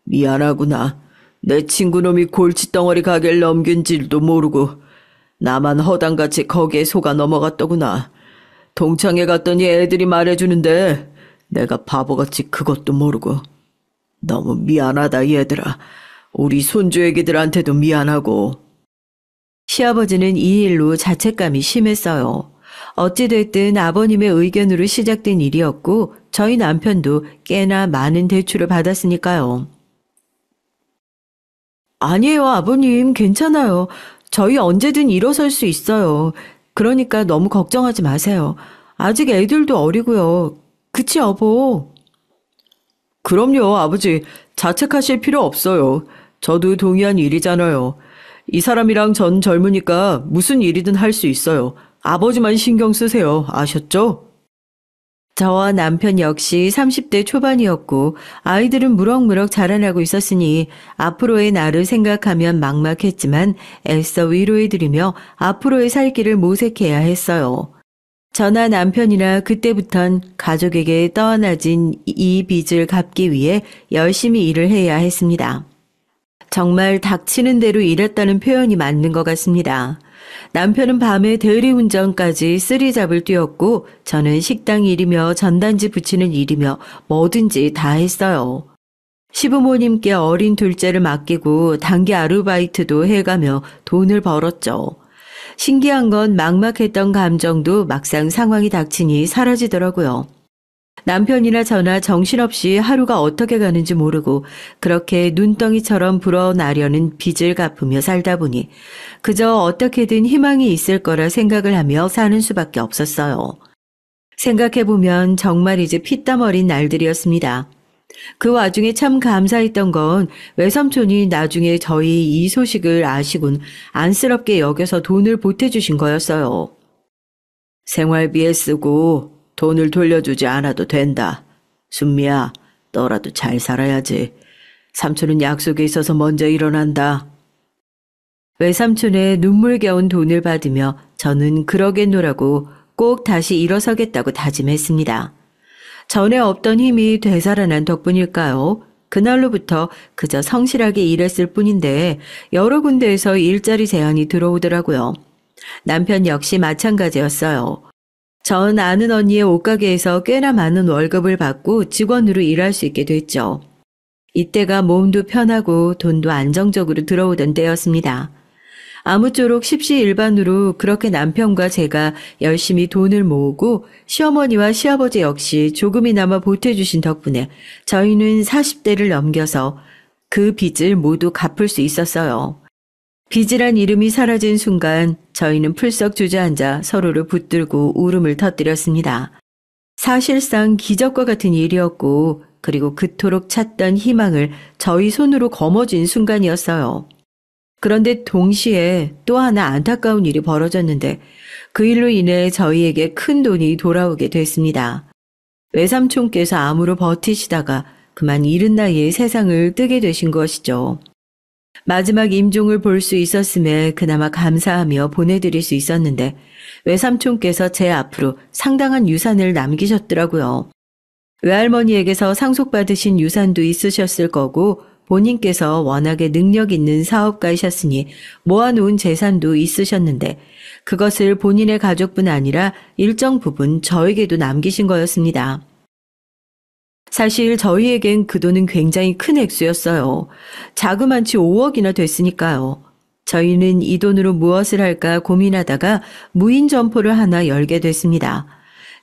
미안하구나. 내 친구놈이 골칫덩어리 가게를 넘긴 줄도 모르고 나만 허당같이 거기에 속아 넘어갔더구나. 동창회 갔더니 애들이 말해주는데 내가 바보같이 그것도 모르고. 너무 미안하다 얘들아. 우리 손주 애기들한테도 미안하고. 시아버지는 이 일로 자책감이 심했어요. 어찌됐든 아버님의 의견으로 시작된 일이었고 저희 남편도 꽤나 많은 대출을 받았으니까요. 아니에요, 아버님. 괜찮아요. 저희 언제든 일어설 수 있어요. 그러니까 너무 걱정하지 마세요. 아직 애들도 어리고요. 그치, 여보? 그럼요, 아버지. 자책하실 필요 없어요. 저도 동의한 일이잖아요. 이 사람이랑 전 젊으니까 무슨 일이든 할 수 있어요. 아버지만 신경 쓰세요. 아셨죠? 저와 남편 역시 30대 초반이었고 아이들은 무럭무럭 자라나고 있었으니 앞으로의 나를 생각하면 막막했지만 애써 위로해드리며 앞으로의 살 길을 모색해야 했어요. 저나 남편이나 그때부턴 가족에게 떠안아진 이 빚을 갚기 위해 열심히 일을 해야 했습니다. 정말 닥치는 대로 일했다는 표현이 맞는 것 같습니다. 남편은 밤에 대리운전까지 쓰리잡을 뛰었고 저는 식당 일이며 전단지 붙이는 일이며 뭐든지 다 했어요. 시부모님께 어린 둘째를 맡기고 단기 아르바이트도 해가며 돈을 벌었죠. 신기한 건 막막했던 감정도 막상 상황이 닥치니 사라지더라고요. 남편이나 저나 정신없이 하루가 어떻게 가는지 모르고 그렇게 눈덩이처럼 불어나려는 빚을 갚으며 살다 보니 그저 어떻게든 희망이 있을 거라 생각을 하며 사는 수밖에 없었어요. 생각해보면 정말 이제 피땀 어린 날들이었습니다. 그 와중에 참 감사했던 건 외삼촌이 나중에 저희 이 소식을 아시곤 안쓰럽게 여겨서 돈을 보태주신 거였어요. 생활비에 쓰고 돈을 돌려주지 않아도 된다. 순미야, 너라도 잘 살아야지. 삼촌은 약속에 있어서 먼저 일어난다. 외삼촌의 눈물겨운 돈을 받으며 저는 그러겠노라고 꼭 다시 일어서겠다고 다짐했습니다. 전에 없던 힘이 되살아난 덕분일까요? 그날로부터 그저 성실하게 일했을 뿐인데 여러 군데에서 일자리 제안이 들어오더라고요. 남편 역시 마찬가지였어요. 전 아는 언니의 옷가게에서 꽤나 많은 월급을 받고 직원으로 일할 수 있게 됐죠. 이때가 몸도 편하고 돈도 안정적으로 들어오던 때였습니다. 아무쪼록 십시일반으로 그렇게 남편과 제가 열심히 돈을 모으고 시어머니와 시아버지 역시 조금이나마 보태주신 덕분에 저희는 40대를 넘겨서 그 빚을 모두 갚을 수 있었어요. 빚이란 이름이 사라진 순간 저희는 풀썩 주저앉아 서로를 붙들고 울음을 터뜨렸습니다. 사실상 기적과 같은 일이었고 그리고 그토록 찾던 희망을 저희 손으로 거머쥔 순간이었어요. 그런데 동시에 또 하나 안타까운 일이 벌어졌는데 그 일로 인해 저희에게 큰 돈이 돌아오게 됐습니다. 외삼촌께서 암으로 버티시다가 그만 이른 나이에 세상을 뜨게 되신 것이죠. 마지막 임종을 볼 수 있었음에 그나마 감사하며 보내드릴 수 있었는데 외삼촌께서 제 앞으로 상당한 유산을 남기셨더라고요. 외할머니에게서 상속받으신 유산도 있으셨을 거고 본인께서 워낙에 능력 있는 사업가이셨으니 모아놓은 재산도 있으셨는데 그것을 본인의 가족뿐 아니라 일정 부분 저에게도 남기신 거였습니다. 사실 저희에겐 그 돈은 굉장히 큰 액수였어요. 자그만치 5억이나 됐으니까요. 저희는 이 돈으로 무엇을 할까 고민하다가 무인 점포를 하나 열게 됐습니다.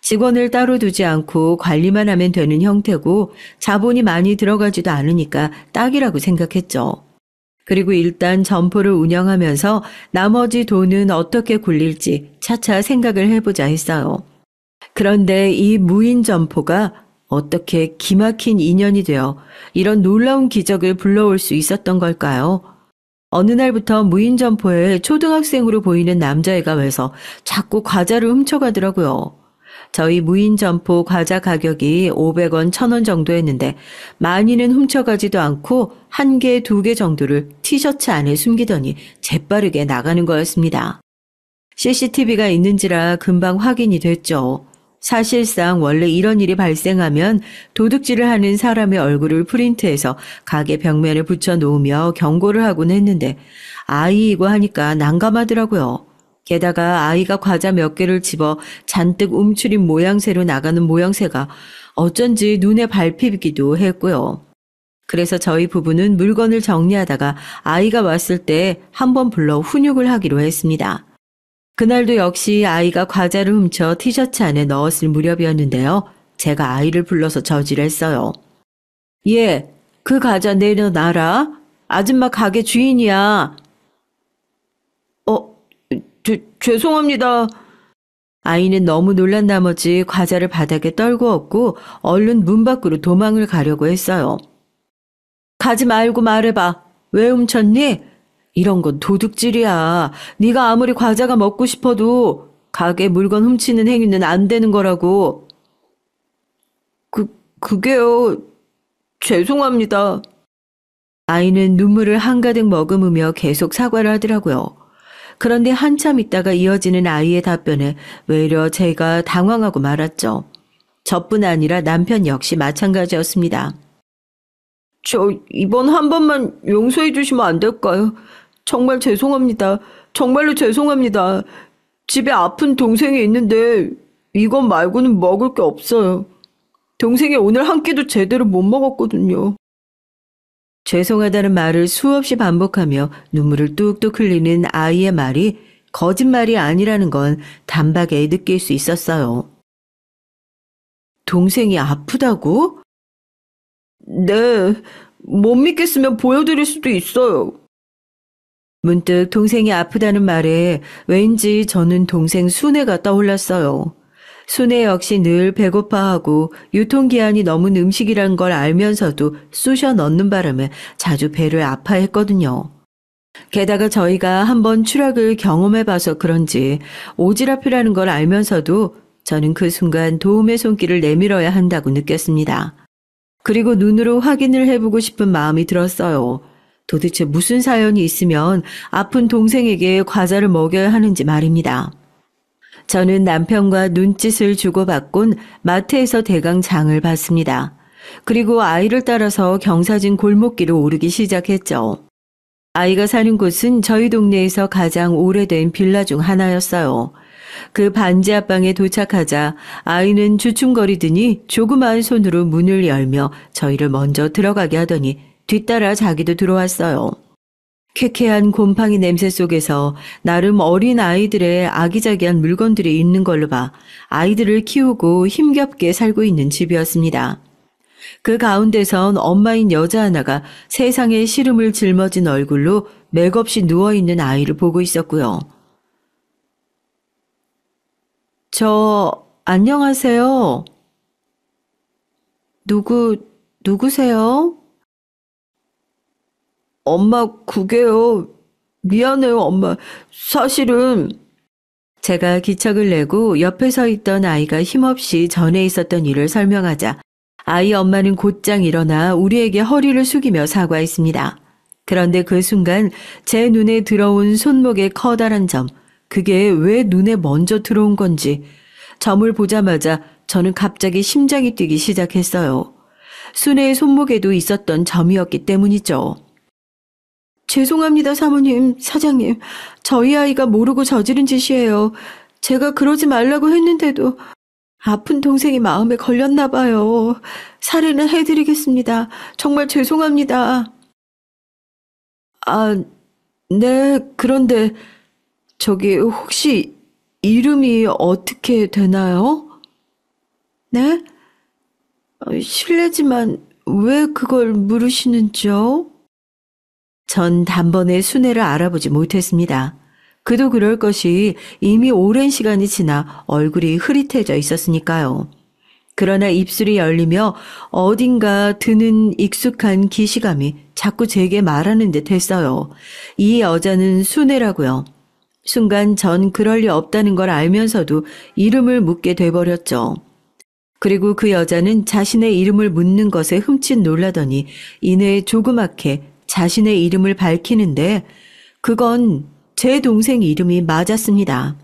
직원을 따로 두지 않고 관리만 하면 되는 형태고 자본이 많이 들어가지도 않으니까 딱이라고 생각했죠. 그리고 일단 점포를 운영하면서 나머지 돈은 어떻게 굴릴지 차차 생각을 해보자 했어요. 그런데 이 무인 점포가 어떻게 기막힌 인연이 되어 이런 놀라운 기적을 불러올 수 있었던 걸까요? 어느 날부터 무인 점포에 초등학생으로 보이는 남자애가 와서 자꾸 과자를 훔쳐가더라고요. 저희 무인 점포 과자 가격이 500원, 1000원 정도였는데 많이는 훔쳐가지도 않고 한 개, 두 개 정도를 티셔츠 안에 숨기더니 재빠르게 나가는 거였습니다. CCTV가 있는지라 금방 확인이 됐죠. 사실상 원래 이런 일이 발생하면 도둑질을 하는 사람의 얼굴을 프린트해서 가게 벽면에 붙여놓으며 경고를 하곤 했는데 아이이고 하니까 난감하더라고요. 게다가 아이가 과자 몇 개를 집어 잔뜩 움츠린 모양새로 나가는 모양새가 어쩐지 눈에 밟히기도 했고요. 그래서 저희 부부는 물건을 정리하다가 아이가 왔을 때 한번 불러 훈육을 하기로 했습니다. 그날도 역시 아이가 과자를 훔쳐 티셔츠 안에 넣었을 무렵이었는데요. 제가 아이를 불러서 저지했어요. 얘, 그 과자 내려놔라. 아줌마 가게 주인이야. 죄송합니다. 아이는 너무 놀란 나머지 과자를 바닥에 떨고 없고 얼른 문 밖으로 도망을 가려고 했어요. 가지 말고 말해봐. 왜 훔쳤니? 이런 건 도둑질이야. 네가 아무리 과자가 먹고 싶어도 가게 물건 훔치는 행위는 안 되는 거라고. 그게요. 죄송합니다. 아이는 눈물을 한가득 머금으며 계속 사과를 하더라고요. 그런데 한참 있다가 이어지는 아이의 답변에 외려 제가 당황하고 말았죠. 저뿐 아니라 남편 역시 마찬가지였습니다. 저 이번 한 번만 용서해 주시면 안 될까요? 정말 죄송합니다. 정말로 죄송합니다. 집에 아픈 동생이 있는데 이것 말고는 먹을 게 없어요. 동생이 오늘 한 끼도 제대로 못 먹었거든요. 죄송하다는 말을 수없이 반복하며 눈물을 뚝뚝 흘리는 아이의 말이 거짓말이 아니라는 건 단박에 느낄 수 있었어요. 동생이 아프다고? 네, 못 믿겠으면 보여드릴 수도 있어요. 문득 동생이 아프다는 말에 왠지 저는 동생 순애가 떠올랐어요. 순애 역시 늘 배고파하고 유통기한이 넘은 음식이란 걸 알면서도 쑤셔 넣는 바람에 자주 배를 아파했거든요. 게다가 저희가 한번 추락을 경험해봐서 그런지 오지랖이라는 걸 알면서도 저는 그 순간 도움의 손길을 내밀어야 한다고 느꼈습니다. 그리고 눈으로 확인을 해보고 싶은 마음이 들었어요. 도대체 무슨 사연이 있으면 아픈 동생에게 과자를 먹여야 하는지 말입니다. 저는 남편과 눈짓을 주고받곤 마트에서 대강 장을 봤습니다. 그리고 아이를 따라서 경사진 골목길을 오르기 시작했죠. 아이가 사는 곳은 저희 동네에서 가장 오래된 빌라 중 하나였어요. 그 반지 앞방에 도착하자 아이는 주춤거리더니 조그마한 손으로 문을 열며 저희를 먼저 들어가게 하더니 뒤따라 자기도 들어왔어요. 쾌쾌한 곰팡이 냄새 속에서 나름 어린 아이들의 아기자기한 물건들이 있는 걸로 봐 아이들을 키우고 힘겹게 살고 있는 집이었습니다. 그 가운데선 엄마인 여자 하나가 세상에 시름을 짊어진 얼굴로 맥없이 누워있는 아이를 보고 있었고요. 안녕하세요. 누구세요? 엄마, 그게요. 미안해요, 엄마. 사실은 제가 기척을 내고 옆에 서 있던 아이가 힘없이 전에 있었던 일을 설명하자 아이 엄마는 곧장 일어나 우리에게 허리를 숙이며 사과했습니다. 그런데 그 순간 제 눈에 들어온 손목의 커다란 점, 그게 왜 눈에 먼저 들어온 건지 점을 보자마자 저는 갑자기 심장이 뛰기 시작했어요. 순애의 손목에도 있었던 점이었기 때문이죠. 죄송합니다, 사모님, 사장님. 저희 아이가 모르고 저지른 짓이에요. 제가 그러지 말라고 했는데도 아픈 동생이 마음에 걸렸나 봐요. 살해는 해드리겠습니다. 정말 죄송합니다. 아, 네, 그런데 저기 혹시 이름이 어떻게 되나요? 네? 실례지만 왜 그걸 물으시는지요? 전 단번에 순애를 알아보지 못했습니다. 그도 그럴 것이 이미 오랜 시간이 지나 얼굴이 흐릿해져 있었으니까요. 그러나 입술이 열리며 어딘가 드는 익숙한 기시감이 자꾸 제게 말하는 듯 했어요. 이 여자는 순애라고요. 순간 전 그럴 리 없다는 걸 알면서도 이름을 묻게 돼버렸죠. 그리고 그 여자는 자신의 이름을 묻는 것에 흠칫 놀라더니 이내 조그맣게 자신의 이름을 밝히는데 그건 제 동생 이름이 맞았습니다.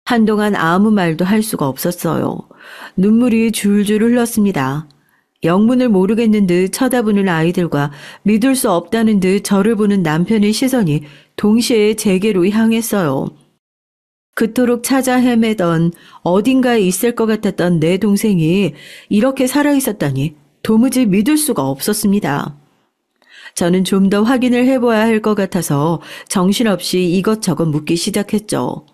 한동안 아무 말도 할 수가 없었어요. 눈물이 줄줄 흘렀습니다. 영문을 모르겠는 듯 쳐다보는 아이들과 믿을 수 없다는 듯 저를 보는 남편의 시선이 동시에 제게로 향했어요. 그토록 찾아 헤매던 어딘가에 있을 것 같았던 내 동생이 이렇게 살아있었다니 도무지 믿을 수가 없었습니다. 저는 좀 더 확인을 해봐야 할 것 같아서 정신없이 이것저것 묻기 시작했죠.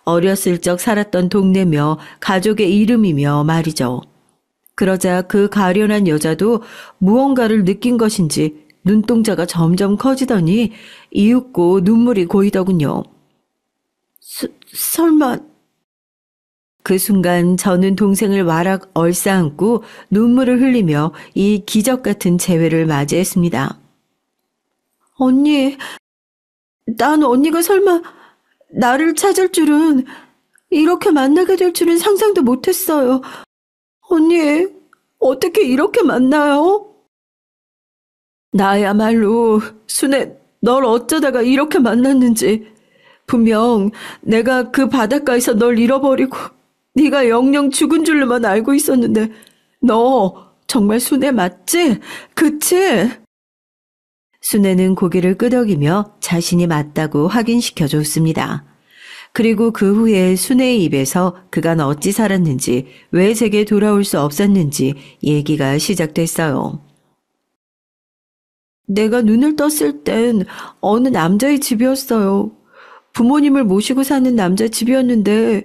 어렸을 적 살았던 동네며 가족의 이름이며 말이죠. 그러자 그 가련한 여자도 무언가를 느낀 것인지 눈동자가 점점 커지더니 이윽고 눈물이 고이더군요. 설마... 그 순간 저는 동생을 와락 얼싸안고 눈물을 흘리며 이 기적 같은 재회를 맞이했습니다. 언니, 난 언니가 설마 나를 찾을 줄은, 이렇게 만나게 될 줄은 상상도 못했어요. 언니, 어떻게 이렇게 만나요? 나야말로 순애, 널 어쩌다가 이렇게 만났는지. 분명 내가 그 바닷가에서 널 잃어버리고 네가 영영 죽은 줄로만 알고 있었는데 너 정말 순애 맞지? 그치? 순애는 고개를 끄덕이며 자신이 맞다고 확인시켜 줬습니다. 그리고 그 후에 순애의 입에서 그간 어찌 살았는지, 왜 제게 돌아올 수 없었는지 얘기가 시작됐어요. 내가 눈을 떴을 땐 어느 남자의 집이었어요. 부모님을 모시고 사는 남자 집이었는데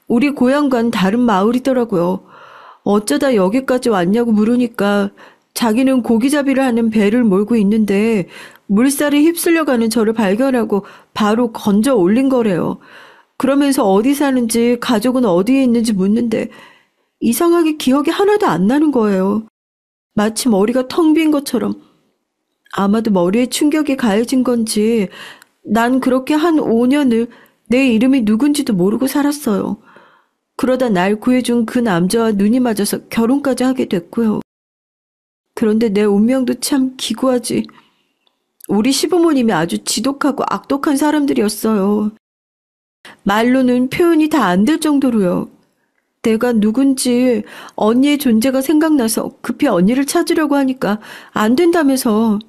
우리 고향과는 다른 마을이더라고요. 어쩌다 여기까지 왔냐고 물으니까 자기는 고기잡이를 하는 배를 몰고 있는데 물살에 휩쓸려가는 저를 발견하고 바로 건져 올린 거래요. 그러면서 어디 사는지 가족은 어디에 있는지 묻는데 이상하게 기억이 하나도 안 나는 거예요. 마치 머리가 텅 빈 것처럼. 아마도 머리에 충격이 가해진 건지 난 그렇게 한 5년을 내 이름이 누군지도 모르고 살았어요. 그러다 날 구해준 그 남자와 눈이 맞아서 결혼까지 하게 됐고요. 그런데 내 운명도 참 기구하지. 우리 시부모님이 아주 지독하고 악독한 사람들이었어요. 말로는 표현이 다 안 될 정도로요. 내가 누군지 언니의 존재가 생각나서 급히 언니를 찾으려고 하니까 안 된다면서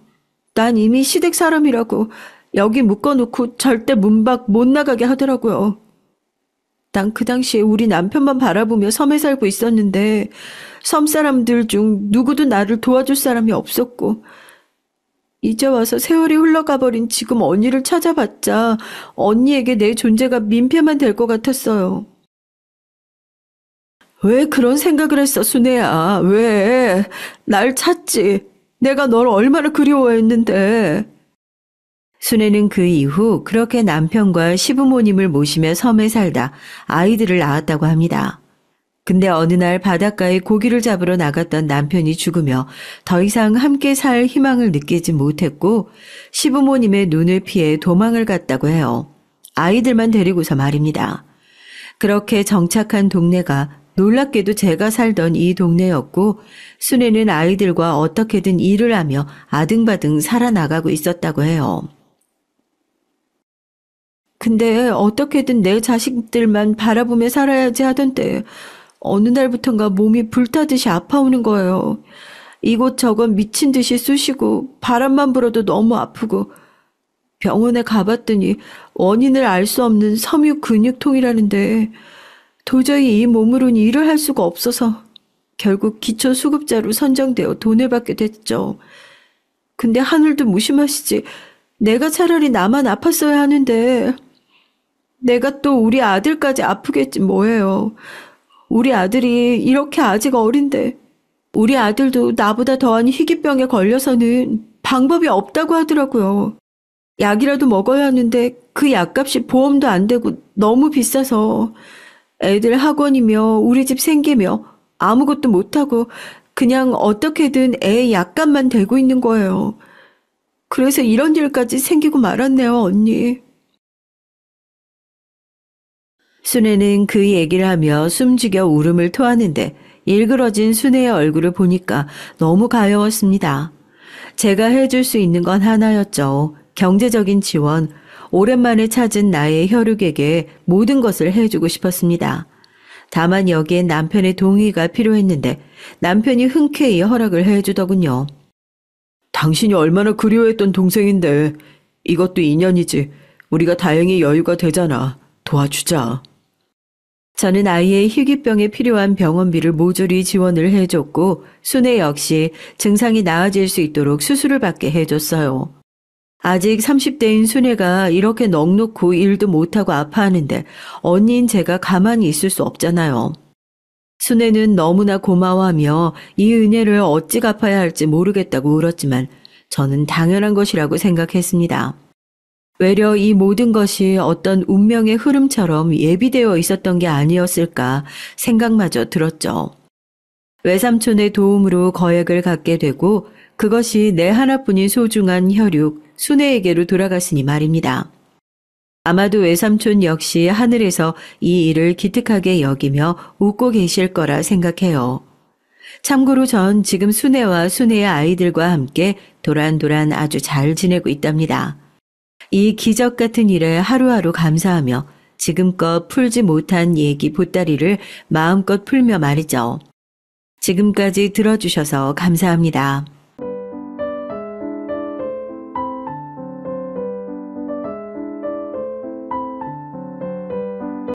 난 이미 시댁 사람이라고 여기 묶어놓고 절대 문 밖 못 나가게 하더라고요. 난 그 당시에 우리 남편만 바라보며 섬에 살고 있었는데 섬 사람들 중 누구도 나를 도와줄 사람이 없었고 이제 와서 세월이 흘러가 버린 지금 언니를 찾아봤자 언니에게 내 존재가 민폐만 될 것 같았어요. 왜 그런 생각을 했어, 순애야? 왜? 날 찾지. 내가 널 얼마나 그리워했는데. 순애는 그 이후 그렇게 남편과 시부모님을 모시며 섬에 살다 아이들을 낳았다고 합니다. 근데 어느 날 바닷가에 고기를 잡으러 나갔던 남편이 죽으며 더 이상 함께 살 희망을 느끼지 못했고 시부모님의 눈을 피해 도망을 갔다고 해요. 아이들만 데리고서 말입니다. 그렇게 정착한 동네가 놀랍게도 제가 살던 이 동네였고 순애는 아이들과 어떻게든 일을 하며 아등바등 살아나가고 있었다고 해요. 근데 어떻게든 내 자식들만 바라보며 살아야지 하던데 어느 날부턴가 몸이 불타듯이 아파오는 거예요. 이곳저곳 미친 듯이 쑤시고 바람만 불어도 너무 아프고 병원에 가봤더니 원인을 알 수 없는 섬유 근육통이라는데 도저히 이 몸으로는 일을 할 수가 없어서 결국 기초수급자로 선정되어 돈을 받게 됐죠. 근데 하늘도 무심하시지. 내가 차라리 나만 아팠어야 하는데 내가 또 우리 아들까지 아프겠지 뭐예요. 우리 아들이 이렇게 아직 어린데 우리 아들도 나보다 더한 희귀병에 걸려서는 방법이 없다고 하더라고요. 약이라도 먹어야 하는데 그 약값이 보험도 안 되고 너무 비싸서 애들 학원이며 우리 집 생계며 아무것도 못하고 그냥 어떻게든 애 약값만 대고 있는 거예요. 그래서 이런 일까지 생기고 말았네요, 언니. 순애는 그 얘기를 하며 숨죽여 울음을 토하는데 일그러진 순애의 얼굴을 보니까 너무 가여웠습니다. 제가 해줄 수 있는 건 하나였죠. 경제적인 지원, 오랜만에 찾은 나의 혈육에게 모든 것을 해주고 싶었습니다. 다만 여기엔 남편의 동의가 필요했는데 남편이 흔쾌히 허락을 해주더군요. 당신이 얼마나 그리워했던 동생인데 이것도 인연이지. 우리가 다행히 여유가 되잖아. 도와주자. 저는 아이의 희귀병에 필요한 병원비를 모조리 지원을 해줬고 순애 역시 증상이 나아질 수 있도록 수술을 받게 해줬어요. 아직 30대인 순애가 이렇게 넋놓고 일도 못하고 아파하는데 언니인 제가 가만히 있을 수 없잖아요. 순애는 너무나 고마워하며 이 은혜를 어찌 갚아야 할지 모르겠다고 울었지만 저는 당연한 것이라고 생각했습니다. 외려 이 모든 것이 어떤 운명의 흐름처럼 예비되어 있었던 게 아니었을까 생각마저 들었죠. 외삼촌의 도움으로 거액을 갖게 되고 그것이 내 하나뿐인 소중한 혈육 순애에게로 돌아갔으니 말입니다. 아마도 외삼촌 역시 하늘에서 이 일을 기특하게 여기며 웃고 계실 거라 생각해요. 참고로 전 지금 순애와 순애의 아이들과 함께 도란도란 아주 잘 지내고 있답니다. 이 기적 같은 일에 하루하루 감사하며 지금껏 풀지 못한 얘기 보따리를 마음껏 풀며 말이죠. 지금까지 들어주셔서 감사합니다.